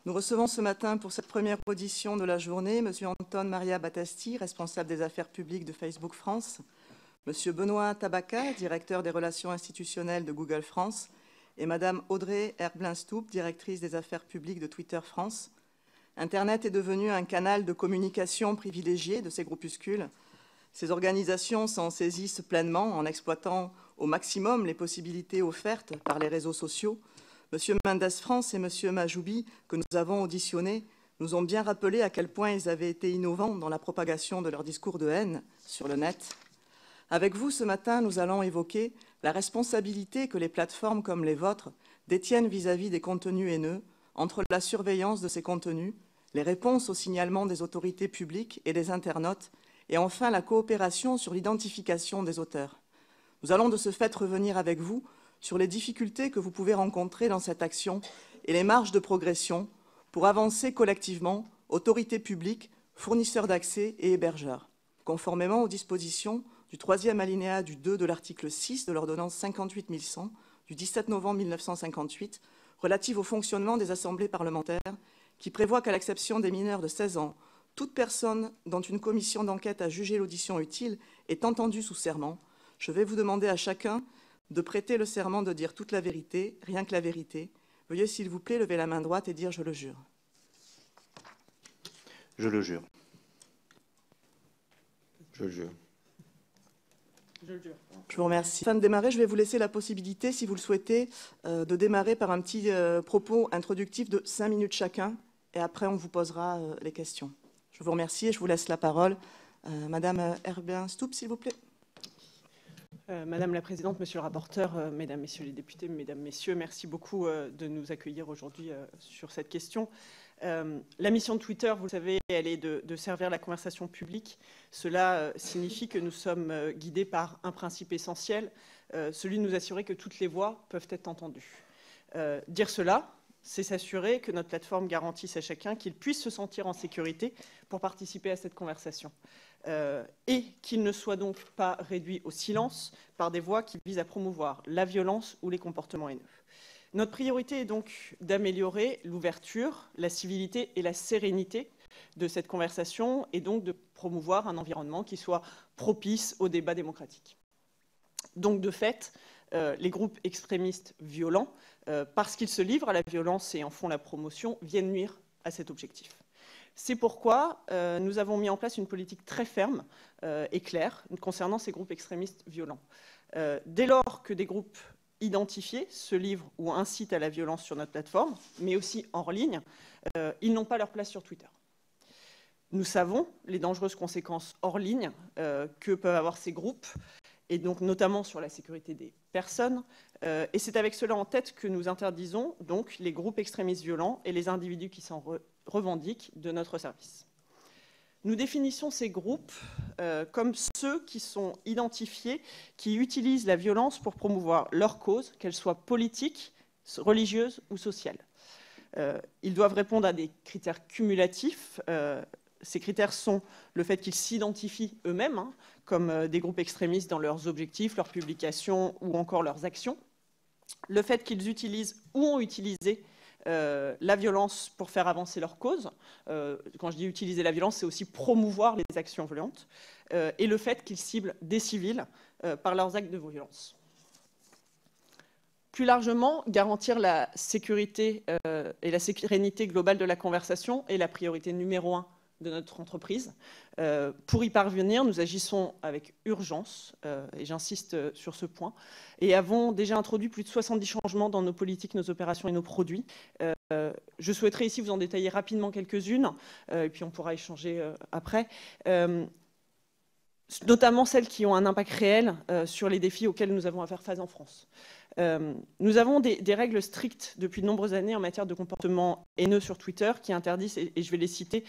Nous recevons ce matin pour cette première audition de la journée M. Anton Maria Battasti, responsable des affaires publiques de Facebook France, M. Benoît Tabaka, directeur des relations institutionnelles de Google France, et Mme Audrey Herblinstoup, directrice des affaires publiques de Twitter France. Internet est devenu un canal de communication privilégié de ces groupuscules. Ces organisations s'en saisissent pleinement en exploitant au maximum les possibilités offertes par les réseaux sociaux. M. Mendes France et M. Majoubi, que nous avons auditionnés, nous ont bien rappelé à quel point ils avaient été innovants dans la propagation de leur discours de haine sur le net. Avec vous, ce matin, nous allons évoquer la responsabilité que les plateformes comme les vôtres détiennent vis-à-vis des contenus haineux, entre la surveillance de ces contenus, les réponses aux signalements des autorités publiques et des internautes, et enfin la coopération sur l'identification des auteurs. Nous allons de ce fait revenir avec vous sur les difficultés que vous pouvez rencontrer dans cette action et les marges de progression pour avancer collectivement, autorités publiques, fournisseurs d'accès et hébergeurs, conformément aux dispositions du 3e alinéa du 2 de l'article 6 de l'ordonnance 58-1100 du 17 novembre 1958 relative au fonctionnement des assemblées parlementaires, qui prévoit qu'à l'exception des mineurs de 16 ans, toute personne dont une commission d'enquête a jugé l'audition utile est entendue sous serment. Je vais vous demander à chacun de prêter le serment de dire toute la vérité, rien que la vérité. Veuillez, s'il vous plaît, lever la main droite et dire « Je le jure ». Je le jure. Je le jure. Je le jure. Je vous remercie. Afin de démarrer, je vais vous laisser la possibilité, si vous le souhaitez, de démarrer par un petit propos introductif de 5 minutes chacun, et après on vous posera les questions. Je vous remercie et je vous laisse la parole. Madame Herblinstoup, s'il vous plaît. Madame la Présidente, Monsieur le rapporteur, Mesdames, Messieurs les députés, Mesdames, Messieurs, merci beaucoup de nous accueillir aujourd'hui sur cette question. La mission de Twitter, vous le savez, elle est de servir la conversation publique. Cela signifie que nous sommes guidés par un principe essentiel, celui de nous assurer que toutes les voix peuvent être entendues. Dire cela, c'est s'assurer que notre plateforme garantisse à chacun qu'il puisse se sentir en sécurité pour participer à cette conversation. Et qu'il ne soit donc pas réduit au silence par des voix qui visent à promouvoir la violence ou les comportements haineux. Notre priorité est donc d'améliorer l'ouverture, la civilité et la sérénité de cette conversation et donc de promouvoir un environnement qui soit propice au débat démocratique. Donc de fait, les groupes extrémistes violents, parce qu'ils se livrent à la violence et en font la promotion, viennent nuire à cet objectif. C'est pourquoi nous avons mis en place une politique très ferme et claire concernant ces groupes extrémistes violents. Dès lors que des groupes identifiés se livrent ou incitent à la violence sur notre plateforme, mais aussi hors ligne, ils n'ont pas leur place sur Twitter. Nous savons les dangereuses conséquences hors ligne que peuvent avoir ces groupes, et donc notamment sur la sécurité des personnes. Et c'est avec cela en tête que nous interdisons donc les groupes extrémistes violents et les individus qui s'en revendiquent de notre service. Nous définissons ces groupes comme ceux qui sont identifiés, qui utilisent la violence pour promouvoir leur cause, qu'elle soit politique, religieuse ou sociale. Ils doivent répondre à des critères cumulatifs. Ces critères sont le fait qu'ils s'identifient eux-mêmes comme des groupes extrémistes dans leurs objectifs, leurs publications ou encore leurs actions. Le fait qu'ils utilisent ou ont utilisé la violence pour faire avancer leur cause. Quand je dis utiliser la violence, c'est aussi promouvoir les actions violentes. Et le fait qu'ils ciblent des civils par leurs actes de violence. Plus largement, garantir la sécurité et la sérénité globale de la conversation est la priorité numéro 1 de notre entreprise. Pour y parvenir, nous agissons avec urgence, et j'insiste sur ce point, et avons déjà introduit plus de 70 changements dans nos politiques, nos opérations et nos produits. Je souhaiterais ici vous en détailler rapidement quelques-unes, et puis on pourra échanger après, notamment celles qui ont un impact réel sur les défis auxquels nous avons à faire face en France. Nous avons des règles strictes depuis de nombreuses années en matière de comportement haineux sur Twitter qui interdisent, et je vais les citer,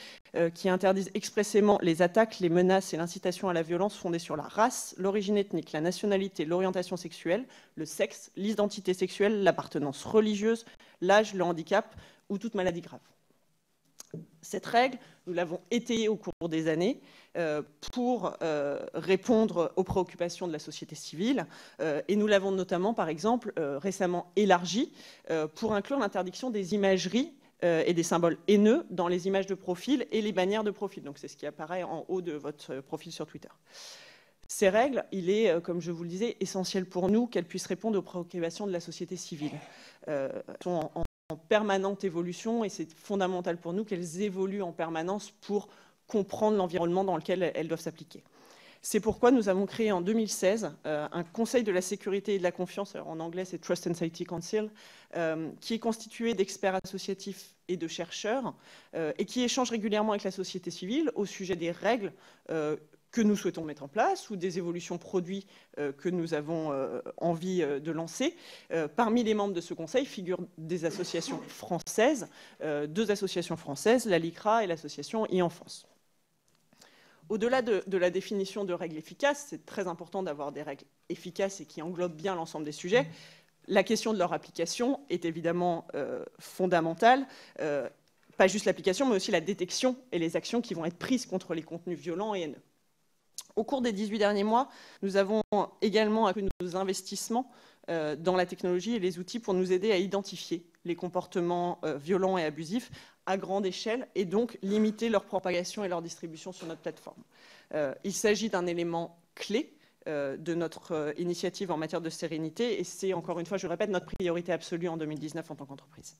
qui interdisent expressément les attaques, les menaces et l'incitation à la violence fondées sur la race, l'origine ethnique, la nationalité, l'orientation sexuelle, le sexe, l'identité sexuelle, l'appartenance religieuse, l'âge, le handicap ou toute maladie grave. Cette règle, nous l'avons étayée au cours des années pour répondre aux préoccupations de la société civile et nous l'avons notamment, par exemple, récemment élargie pour inclure l'interdiction des imageries et des symboles haineux dans les images de profil et les bannières de profil. Donc c'est ce qui apparaît en haut de votre profil sur Twitter. Ces règles, il est, comme je vous le disais, essentiel pour nous qu'elles puissent répondre aux préoccupations de la société civile. Elles sont en permanente évolution et c'est fondamental pour nous qu'elles évoluent en permanence pour comprendre l'environnement dans lequel elles doivent s'appliquer. C'est pourquoi nous avons créé en 2016 un Conseil de la sécurité et de la confiance, alors en anglais c'est Trust and Safety Council, qui est constitué d'experts associatifs et de chercheurs et qui échangent régulièrement avec la société civile au sujet des règles que nous souhaitons mettre en place ou des évolutions produits que nous avons envie de lancer. Parmi les membres de ce conseil figurent des associations françaises, deux associations françaises, la LICRA et l'association e-Enfance. Au-delà de la définition de règles efficaces, c'est très important d'avoir des règles efficaces et qui englobent bien l'ensemble des sujets. La question de leur application est évidemment fondamentale. Pas juste l'application, mais aussi la détection et les actions qui vont être prises contre les contenus violents et haineux. Au cours des 18 derniers mois, nous avons également accru nos investissements dans la technologie et les outils pour nous aider à identifier les comportements violents et abusifs à grande échelle et donc limiter leur propagation et leur distribution sur notre plateforme. Il s'agit d'un élément clé de notre initiative en matière de sérénité et c'est, encore une fois, je le répète, notre priorité absolue en 2019 en tant qu'entreprise.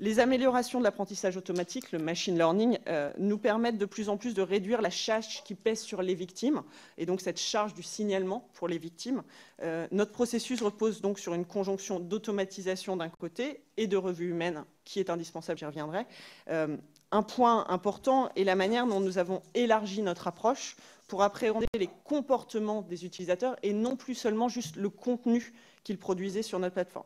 Les améliorations de l'apprentissage automatique, le machine learning, nous permettent de plus en plus de réduire la charge qui pèse sur les victimes, et donc cette charge du signalement pour les victimes. Notre processus repose donc sur une conjonction d'automatisation d'un côté et de revue humaine qui est indispensable, j'y reviendrai. Un point important est la manière dont nous avons élargi notre approche pour appréhender les comportements des utilisateurs et non plus seulement juste le contenu qu'ils produisaient sur notre plateforme.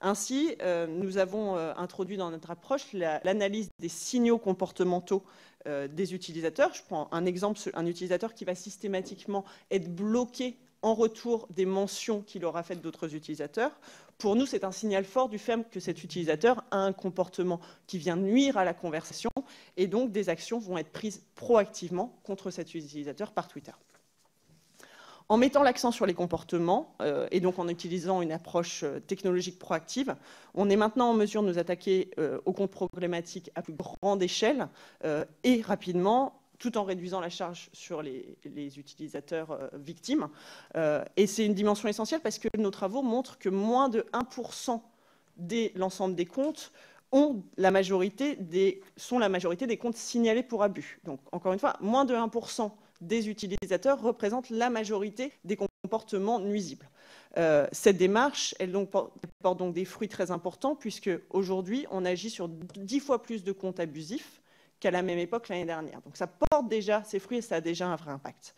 Ainsi, nous avons introduit dans notre approche l'analyse des signaux comportementaux des utilisateurs. Je prends un exemple, un utilisateur qui va systématiquement être bloqué en retour des mentions qu'il aura faites d'autres utilisateurs. Pour nous, c'est un signal fort du fait que cet utilisateur a un comportement qui vient nuire à la conversation et donc des actions vont être prises proactivement contre cet utilisateur par Twitter. En mettant l'accent sur les comportements et donc en utilisant une approche technologique proactive, on est maintenant en mesure de nous attaquer aux comptes problématiques à plus grande échelle et rapidement, tout en réduisant la charge sur les utilisateurs victimes. Et c'est une dimension essentielle parce que nos travaux montrent que moins de 1% de l'ensemble des comptes sont la majorité des comptes signalés pour abus. Donc, encore une fois, moins de 1% des utilisateurs représentent la majorité des comportements nuisibles. Cette démarche, elle porte donc des fruits très importants puisque aujourd'hui, on agit sur 10 fois plus de comptes abusifs qu'à la même époque l'année dernière. Donc ça porte déjà ses fruits et ça a déjà un vrai impact.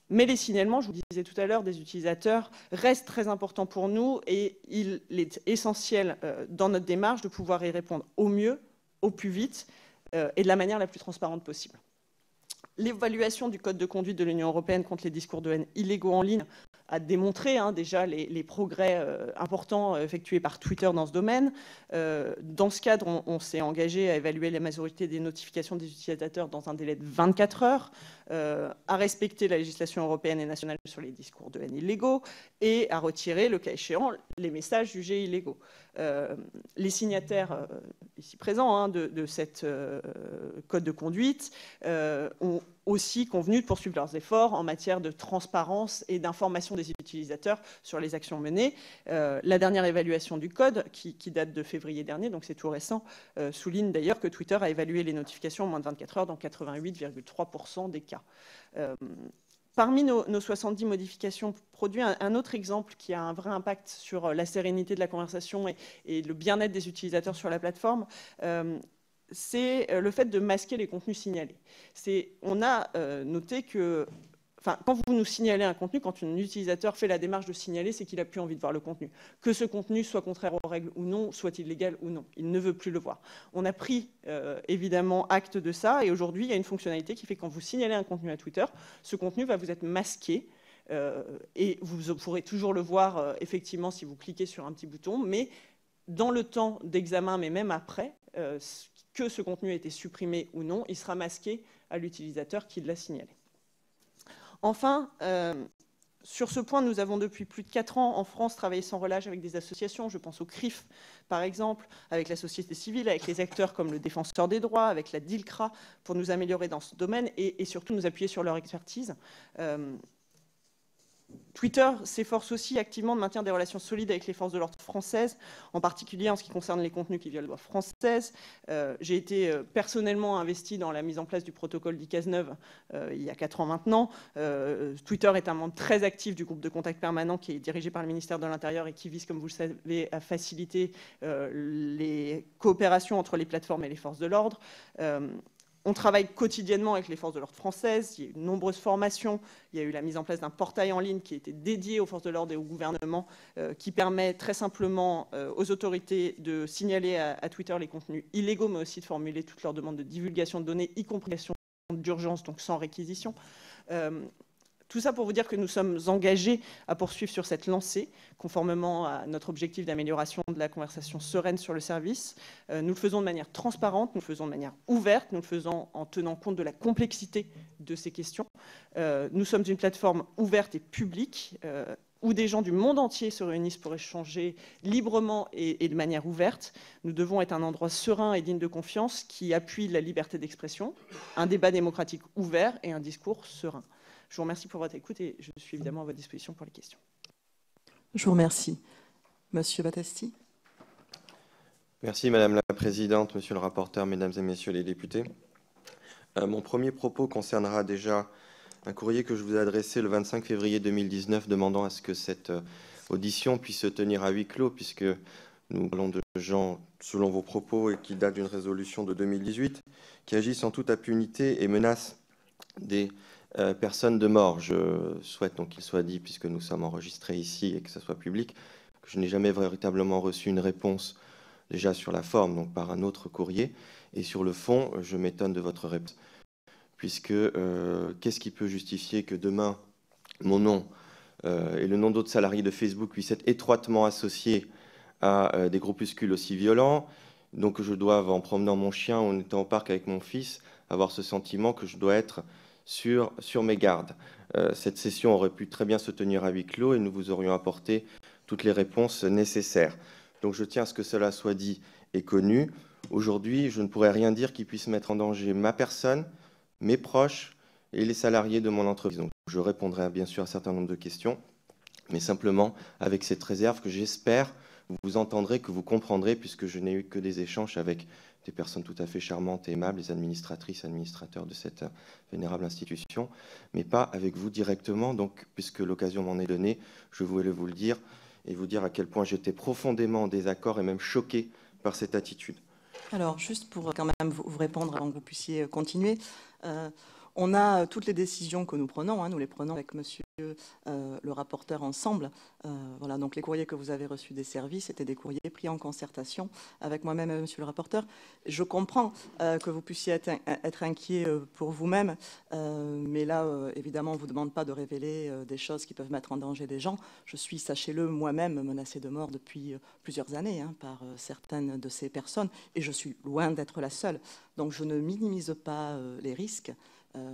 Mais les signalements, je vous disais tout à l'heure, des utilisateurs restent très importants pour nous et il est essentiel dans notre démarche de pouvoir y répondre au mieux, au plus vite et de la manière la plus transparente possible. L'évaluation du code de conduite de l'Union européenne contre les discours de haine illégaux en ligne a démontré déjà les progrès importants effectués par Twitter dans ce domaine. Dans ce cadre, on s'est engagé à évaluer la majorité des notifications des utilisateurs dans un délai de 24 heures, à respecter la législation européenne et nationale sur les discours de haine illégaux et à retirer, le cas échéant, les messages jugés illégaux. Les signataires ici présents de cette code de conduite ont aussi convenu de poursuivre leurs efforts en matière de transparence et d'information des utilisateurs sur les actions menées. La dernière évaluation du code, qui date de février dernier, donc c'est tout récent, souligne d'ailleurs que Twitter a évalué les notifications en moins de 24 heures dans 88,3% des cas. Parmi nos 70 modifications produits, un autre exemple qui a un vrai impact sur la sérénité de la conversation et le bien-être des utilisateurs sur la plateforme, c'est le fait de masquer les contenus signalés. On a noté que quand vous nous signalez un contenu, quand un utilisateur fait la démarche de signaler, c'est qu'il n'a plus envie de voir le contenu. Que ce contenu soit contraire aux règles ou non, soit illégal ou non, il ne veut plus le voir. On a pris évidemment acte de ça et aujourd'hui, il y a une fonctionnalité qui fait que quand vous signalez un contenu à Twitter, ce contenu va vous être masqué et vous pourrez toujours le voir effectivement si vous cliquez sur un petit bouton, mais dans le temps d'examen, mais même après, que ce contenu ait été supprimé ou non, il sera masqué à l'utilisateur qui l'a signalé. Enfin, Sur ce point, nous avons depuis plus de 4 ans en France travaillé sans relâche avec des associations, je pense au CRIF par exemple, avec la société civile, avec les acteurs comme le Défenseur des droits, avec la DILCRA, pour nous améliorer dans ce domaine et surtout nous appuyer sur leur expertise. Twitter s'efforce aussi activement de maintenir des relations solides avec les forces de l'ordre françaises, en particulier en ce qui concerne les contenus qui violent la loi française. J'ai été personnellement investi dans la mise en place du protocole d'I-Cazeneuve il y a 4 ans maintenant. Twitter est un membre très actif du groupe de contact permanent qui est dirigé par le ministère de l'Intérieur et qui vise, comme vous le savez, à faciliter les coopérations entre les plateformes et les forces de l'ordre. On travaille quotidiennement avec les forces de l'ordre françaises, il y a eu de nombreuses formations, il y a eu la mise en place d'un portail en ligne qui était dédié aux forces de l'ordre et au gouvernement, qui permet très simplement aux autorités de signaler à Twitter les contenus illégaux, mais aussi de formuler toutes leurs demandes de divulgation de données, y compris d'urgence, donc sans réquisition. Tout ça pour vous dire que nous sommes engagés à poursuivre sur cette lancée, conformément à notre objectif d'amélioration de la conversation sereine sur le service. Nous le faisons de manière transparente, nous le faisons de manière ouverte, nous le faisons en tenant compte de la complexité de ces questions. Nous sommes une plateforme ouverte et publique, où des gens du monde entier se réunissent pour échanger librement et de manière ouverte. Nous devons être un endroit serein et digne de confiance qui appuie la liberté d'expression, un débat démocratique ouvert et un discours serein. Je vous remercie pour votre écoute et je suis évidemment à votre disposition pour les questions. Je vous remercie. Monsieur Battasti. Merci Madame la Présidente, Monsieur le rapporteur, Mesdames et Messieurs les députés. Mon premier propos concernera déjà un courrier que je vous ai adressé le 25 février 2019 demandant à ce que cette audition puisse se tenir à huis clos puisque nous parlons de gens, selon vos propos, et qui datent d'une résolution de 2018, qui agissent en toute impunité et menacent des personnes de mort. Je souhaite donc qu'il soit dit, puisque nous sommes enregistrés ici et que ce soit public, que je n'ai jamais véritablement reçu une réponse déjà sur la forme, donc par un autre courrier, et sur le fond, je m'étonne de votre réponse, puisque qu'est-ce qui peut justifier que demain, mon nom et le nom d'autres salariés de Facebook puissent être étroitement associés à des groupuscules aussi violents, donc je dois, en promenant mon chien, en étant au parc avec mon fils, avoir ce sentiment que je dois être sur mes gardes. Cette session aurait pu très bien se tenir à huis clos et nous vous aurions apporté toutes les réponses nécessaires. Donc je tiens à ce que cela soit dit et connu. Aujourd'hui, je ne pourrais rien dire qui puisse mettre en danger ma personne, mes proches et les salariés de mon entreprise. Donc je répondrai bien sûr à un certain nombre de questions, mais simplement avec cette réserve que j'espère vous entendrez, que vous comprendrez, puisque je n'ai eu que des échanges avec des personnes tout à fait charmantes et aimables, les administratrices, administrateurs de cette vénérable institution, mais pas avec vous directement. Donc, puisque l'occasion m'en est donnée, je voulais vous le dire et vous dire à quel point j'étais profondément en désaccord et même choqué par cette attitude. Alors, juste pour quand même vous répondre avant que vous puissiez continuer, on a toutes les décisions que nous prenons, nous les prenons avec monsieur le rapporteur ensemble. Voilà, donc les courriers que vous avez reçus des services étaient des courriers pris en concertation avec moi-même et monsieur le rapporteur. Je comprends que vous puissiez être inquiet pour vous-même, mais là, évidemment, on ne vous demande pas de révéler des choses qui peuvent mettre en danger des gens. Je suis, sachez-le, moi-même menacée de mort depuis plusieurs années par certaines de ces personnes, et je suis loin d'être la seule. Donc je ne minimise pas les risques.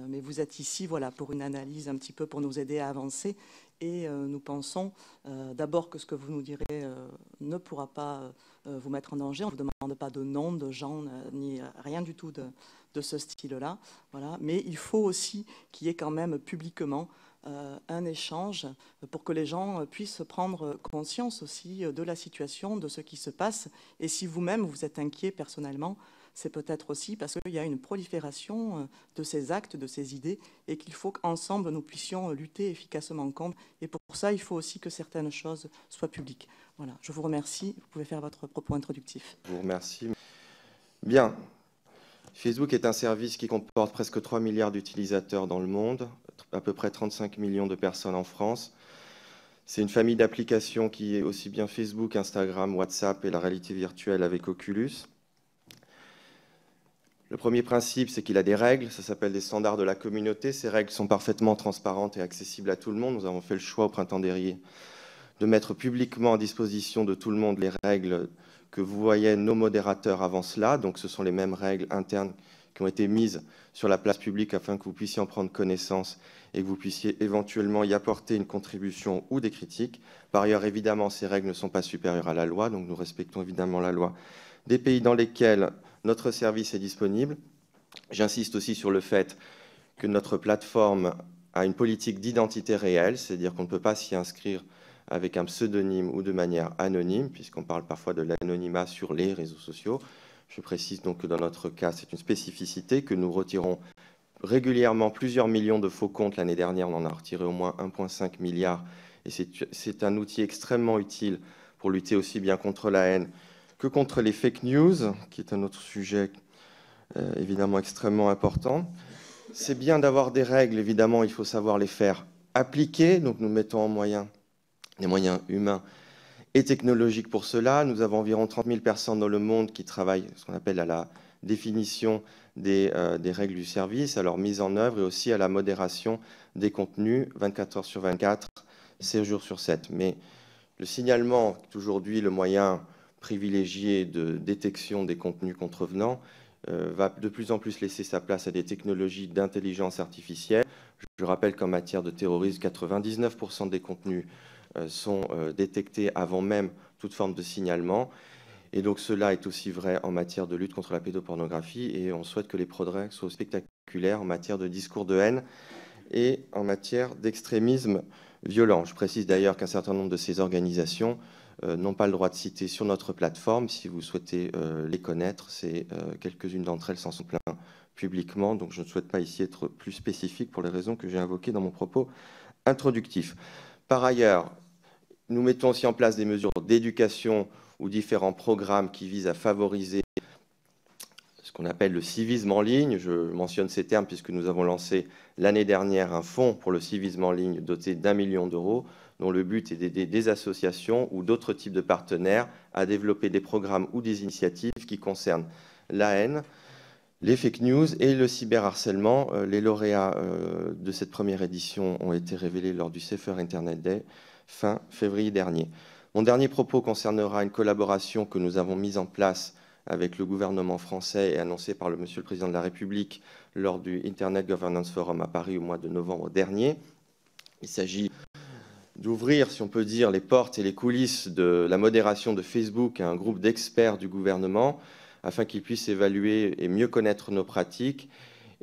Mais vous êtes ici voilà, pour une analyse un petit peu pour nous aider à avancer et nous pensons d'abord que ce que vous nous direz ne pourra pas vous mettre en danger. On ne vous demande pas de nom, de gens, ni rien du tout de ce style-là. Voilà. Mais il faut aussi qu'il y ait quand même publiquement un échange pour que les gens puissent prendre conscience aussi de la situation, de ce qui se passe. Et si vous-même vous êtes inquiet personnellement, c'est peut-être aussi parce qu'il y a une prolifération de ces actes, de ces idées, et qu'il faut qu'ensemble, nous puissions lutter efficacement contre. Et pour ça, il faut aussi que certaines choses soient publiques. Voilà, je vous remercie. Vous pouvez faire votre propos introductif. Je vous remercie. Bien. Facebook est un service qui comporte presque 3 milliards d'utilisateurs dans le monde, à peu près 35 millions de personnes en France. C'est une famille d'applications qui est aussi bien Facebook, Instagram, WhatsApp et la réalité virtuelle avec Oculus. Le premier principe, c'est qu'il a des règles, ça s'appelle des standards de la communauté. Ces règles sont parfaitement transparentes et accessibles à tout le monde. Nous avons fait le choix au printemps dernier de mettre publiquement à disposition de tout le monde les règles que vous voyez nos modérateurs avant cela. Donc ce sont les mêmes règles internes qui ont été mises sur la place publique afin que vous puissiez en prendre connaissance et que vous puissiez éventuellement y apporter une contribution ou des critiques. Par ailleurs, évidemment, ces règles ne sont pas supérieures à la loi, donc nous respectons évidemment la loi des pays dans lesquels notre service est disponible. J'insiste aussi sur le fait que notre plateforme a une politique d'identité réelle, c'est-à-dire qu'on ne peut pas s'y inscrire avec un pseudonyme ou de manière anonyme, puisqu'on parle parfois de l'anonymat sur les réseaux sociaux. Je précise donc que dans notre cas, c'est une spécificité, que nous retirons régulièrement plusieurs millions de faux comptes. L'année dernière, on en a retiré au moins 1,5 milliard, et c'est un outil extrêmement utile pour lutter aussi bien contre la haine que contre les fake news, qui est un autre sujet évidemment extrêmement important. C'est bien d'avoir des règles, évidemment, il faut savoir les faire appliquer, donc nous mettons en moyen des moyens humains et technologiques pour cela. Nous avons environ 30 000 personnes dans le monde qui travaillent, ce qu'on appelle à la définition des règles du service, à leur mise en œuvre et aussi à la modération des contenus 24 heures sur 24, 7 jours sur 7. Mais le signalement est aujourd'hui le moyen privilégié de détection des contenus contrevenants, va de plus en plus laisser sa place à des technologies d'intelligence artificielle. Je rappelle qu'en matière de terrorisme, 99% des contenus sont détectés avant même toute forme de signalement. Et donc cela est aussi vrai en matière de lutte contre la pédopornographie, et on souhaite que les progrès soient spectaculaires en matière de discours de haine et en matière d'extrémisme violent. Je précise d'ailleurs qu'un certain nombre de ces organisations n'ont pas le droit de citer sur notre plateforme. Si vous souhaitez les connaître, quelques-unes d'entre elles s'en sont plaintes publiquement, donc je ne souhaite pas ici être plus spécifique pour les raisons que j'ai invoquées dans mon propos introductif. Par ailleurs, nous mettons aussi en place des mesures d'éducation ou différents programmes qui visent à favoriser ce qu'on appelle le civisme en ligne. Je mentionne ces termes puisque nous avons lancé l'année dernière un fonds pour le civisme en ligne doté d'1 million d'euros, dont le but est d'aider des associations ou d'autres types de partenaires à développer des programmes ou des initiatives qui concernent la haine, les fake news et le cyberharcèlement. Les lauréats de cette première édition ont été révélés lors du Safer Internet Day fin février dernier. Mon dernier propos concernera une collaboration que nous avons mise en place avec le gouvernement français et annoncée par Monsieur le Président de la République lors du Internet Governance Forum à Paris au mois de novembre dernier. Il s'agit d'ouvrir, si on peut dire, les portes et les coulisses de la modération de Facebook à un groupe d'experts du gouvernement afin qu'ils puissent évaluer et mieux connaître nos pratiques.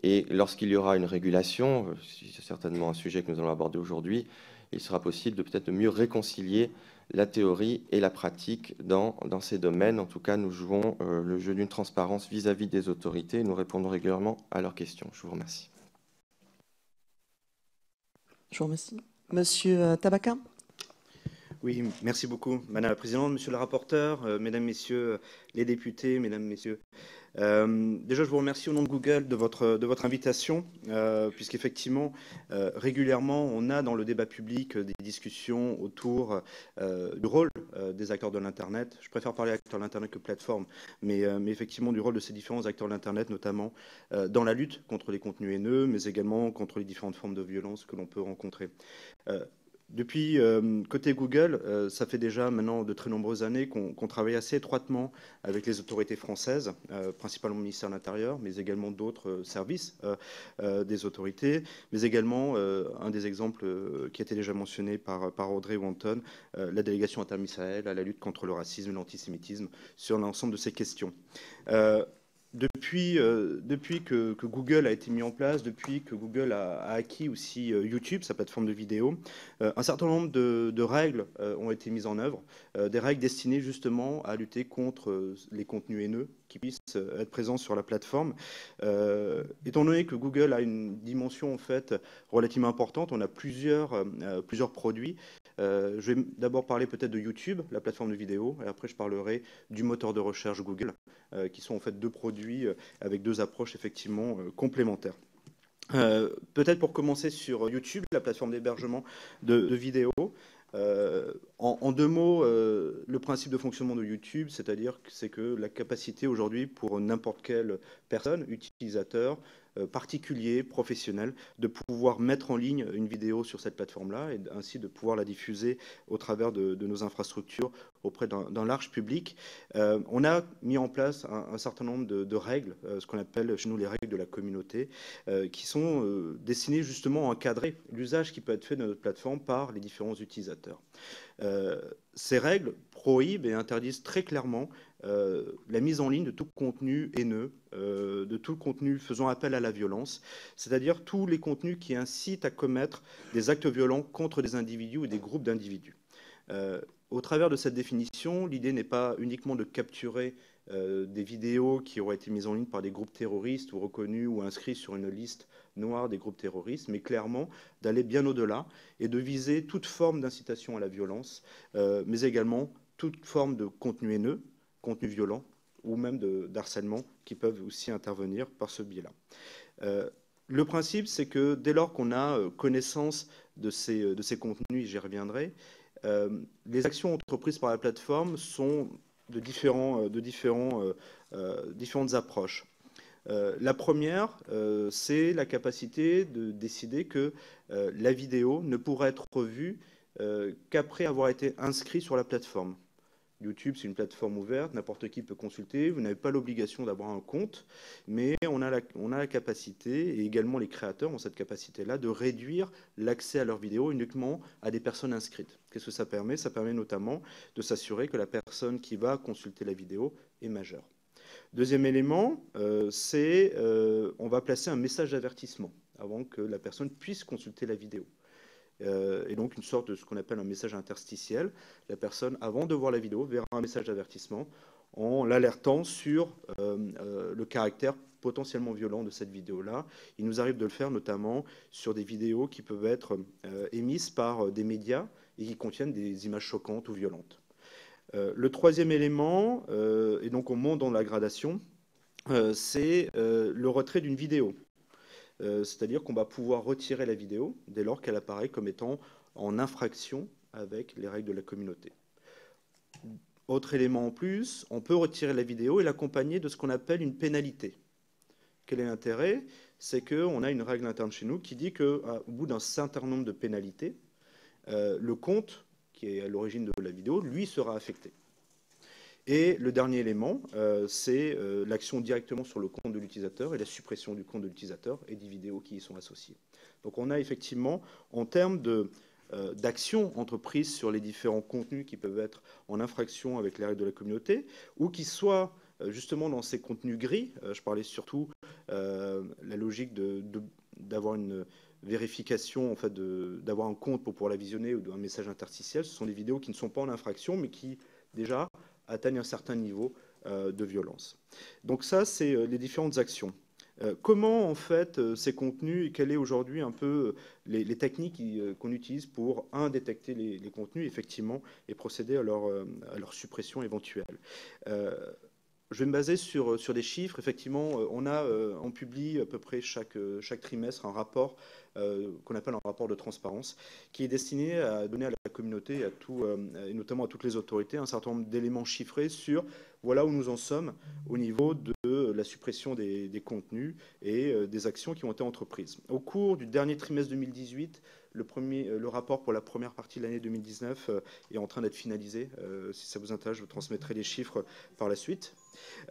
Et lorsqu'il y aura une régulation, c'est certainement un sujet que nous allons aborder aujourd'hui, il sera possible de peut-être mieux réconcilier la théorie et la pratique dans ces domaines. En tout cas, nous jouons le jeu d'une transparence vis-à-vis des autorités et nous répondons régulièrement à leurs questions. Je vous remercie. Je vous remercie. Monsieur Tabaka. Oui, merci beaucoup, Madame la Présidente, Monsieur le rapporteur, Mesdames, Messieurs les députés, Mesdames, Messieurs. Déjà, je vous remercie au nom de Google de votre invitation, puisqu'effectivement, régulièrement, on a dans le débat public des discussions autour du rôle des acteurs de l'Internet. Je préfère parler acteurs de l'Internet que plateforme, mais effectivement du rôle de ces différents acteurs de l'Internet, notamment dans la lutte contre les contenus haineux, mais également contre les différentes formes de violence que l'on peut rencontrer. Depuis côté Google, ça fait déjà maintenant de très nombreuses années qu'on travaille assez étroitement avec les autorités françaises, principalement le ministère de l'Intérieur, mais également d'autres services des autorités, mais également un des exemples qui a été déjà mentionné par Audrey Wanton, la délégation interministérielle à la lutte contre le racisme et l'antisémitisme sur l'ensemble de ces questions. Depuis que Google a été mis en place, depuis que Google a acquis aussi YouTube, sa plateforme de vidéo, un certain nombre de règles ont été mises en œuvre, des règles destinées justement à lutter contre les contenus haineux qui puissent être présents sur la plateforme. Étant donné que Google a une dimension en fait relativement importante, on a plusieurs produits. Je vais d'abord parler peut-être de YouTube, la plateforme de vidéo, et après je parlerai du moteur de recherche Google, qui sont en fait deux produits avec deux approches effectivement complémentaires. Peut-être pour commencer sur YouTube, la plateforme d'hébergement de vidéos. En deux mots, le principe de fonctionnement de YouTube, c'est que la capacité aujourd'hui pour n'importe quelle personne, utilisateur, particulier, professionnel, de pouvoir mettre en ligne une vidéo sur cette plateforme-là et ainsi de pouvoir la diffuser au travers de nos infrastructures auprès d'un large public. On a mis en place un certain nombre de règles, ce qu'on appelle chez nous les règles de la communauté, qui sont destinées justement à encadrer l'usage qui peut être fait de notre plateforme par les différents utilisateurs. Ces règles prohibent et interdisent très clairement la mise en ligne de tout contenu haineux, de tout contenu faisant appel à la violence, c'est-à-dire tous les contenus qui incitent à commettre des actes violents contre des individus ou des groupes d'individus. Au travers de cette définition, l'idée n'est pas uniquement de capturer des vidéos qui auraient été mises en ligne par des groupes terroristes ou reconnus ou inscrits sur une liste noire des groupes terroristes, mais clairement d'aller bien au-delà et de viser toute forme d'incitation à la violence, mais également toute forme de contenu haineux, contenu violent ou même d'harcèlement qui peuvent aussi intervenir par ce biais-là. Le principe, c'est que dès lors qu'on a connaissance de ces contenus, j'y reviendrai, les actions entreprises par la plateforme sont de différentes approches. La première, c'est la capacité de décider que la vidéo ne pourra être vue qu'après avoir été inscrit sur la plateforme. YouTube, c'est une plateforme ouverte, n'importe qui peut consulter, vous n'avez pas l'obligation d'avoir un compte, mais on a la capacité, et également les créateurs ont cette capacité-là, de réduire l'accès à leurs vidéos uniquement à des personnes inscrites. Qu'est-ce que ça permet? Ça permet notamment de s'assurer que la personne qui va consulter la vidéo est majeure. Deuxième élément, c'est on va placer un message d'avertissement avant que la personne puisse consulter la vidéo. Et donc une sorte de ce qu'on appelle un message interstitiel. La personne, avant de voir la vidéo, verra un message d'avertissement en l'alertant sur le caractère potentiellement violent de cette vidéo-là. Il nous arrive de le faire notamment sur des vidéos qui peuvent être émises par des médias et qui contiennent des images choquantes ou violentes. Le troisième élément, et donc on monte dans la gradation, c'est le retrait d'une vidéo. C'est-à-dire qu'on va pouvoir retirer la vidéo dès lors qu'elle apparaît comme étant en infraction avec les règles de la communauté. Autre élément en plus, on peut retirer la vidéo et l'accompagner de ce qu'on appelle une pénalité. Quel est l'intérêt? C'est qu'on a une règle interne chez nous qui dit qu'au bout d'un certain nombre de pénalités, le compte qui est à l'origine de la vidéo, lui, sera affecté. Et le dernier élément, c'est l'action directement sur le compte de l'utilisateur et la suppression du compte de l'utilisateur et des vidéos qui y sont associées. Donc on a effectivement, en termes d'action entreprise sur les différents contenus qui peuvent être en infraction avec les règles de la communauté, ou qui soient justement dans ces contenus gris, je parlais surtout la logique d'avoir une vérification, en fait, d'avoir un compte pour pouvoir la visionner ou un message interstitiel. Ce sont des vidéos qui ne sont pas en infraction, mais qui déjà atteignent un certain niveau de violence. Donc ça, c'est les différentes actions. Comment, en fait, ces contenus, et quelles sont aujourd'hui un peu les techniques qu'on utilise pour, détecter les contenus, effectivement, et procéder à leur suppression éventuelle. Je vais me baser sur des chiffres. Effectivement, on publie à peu près chaque trimestre un rapport qu'on appelle un rapport de transparence, qui est destiné à donner à la communauté et notamment à toutes les autorités un certain nombre d'éléments chiffrés sur voilà où nous en sommes au niveau de la suppression des contenus et des actions qui ont été entreprises. Au cours du dernier trimestre 2018, le rapport pour la première partie de l'année 2019 est en train d'être finalisé. Si ça vous intéresse, je vous transmettrai les chiffres par la suite.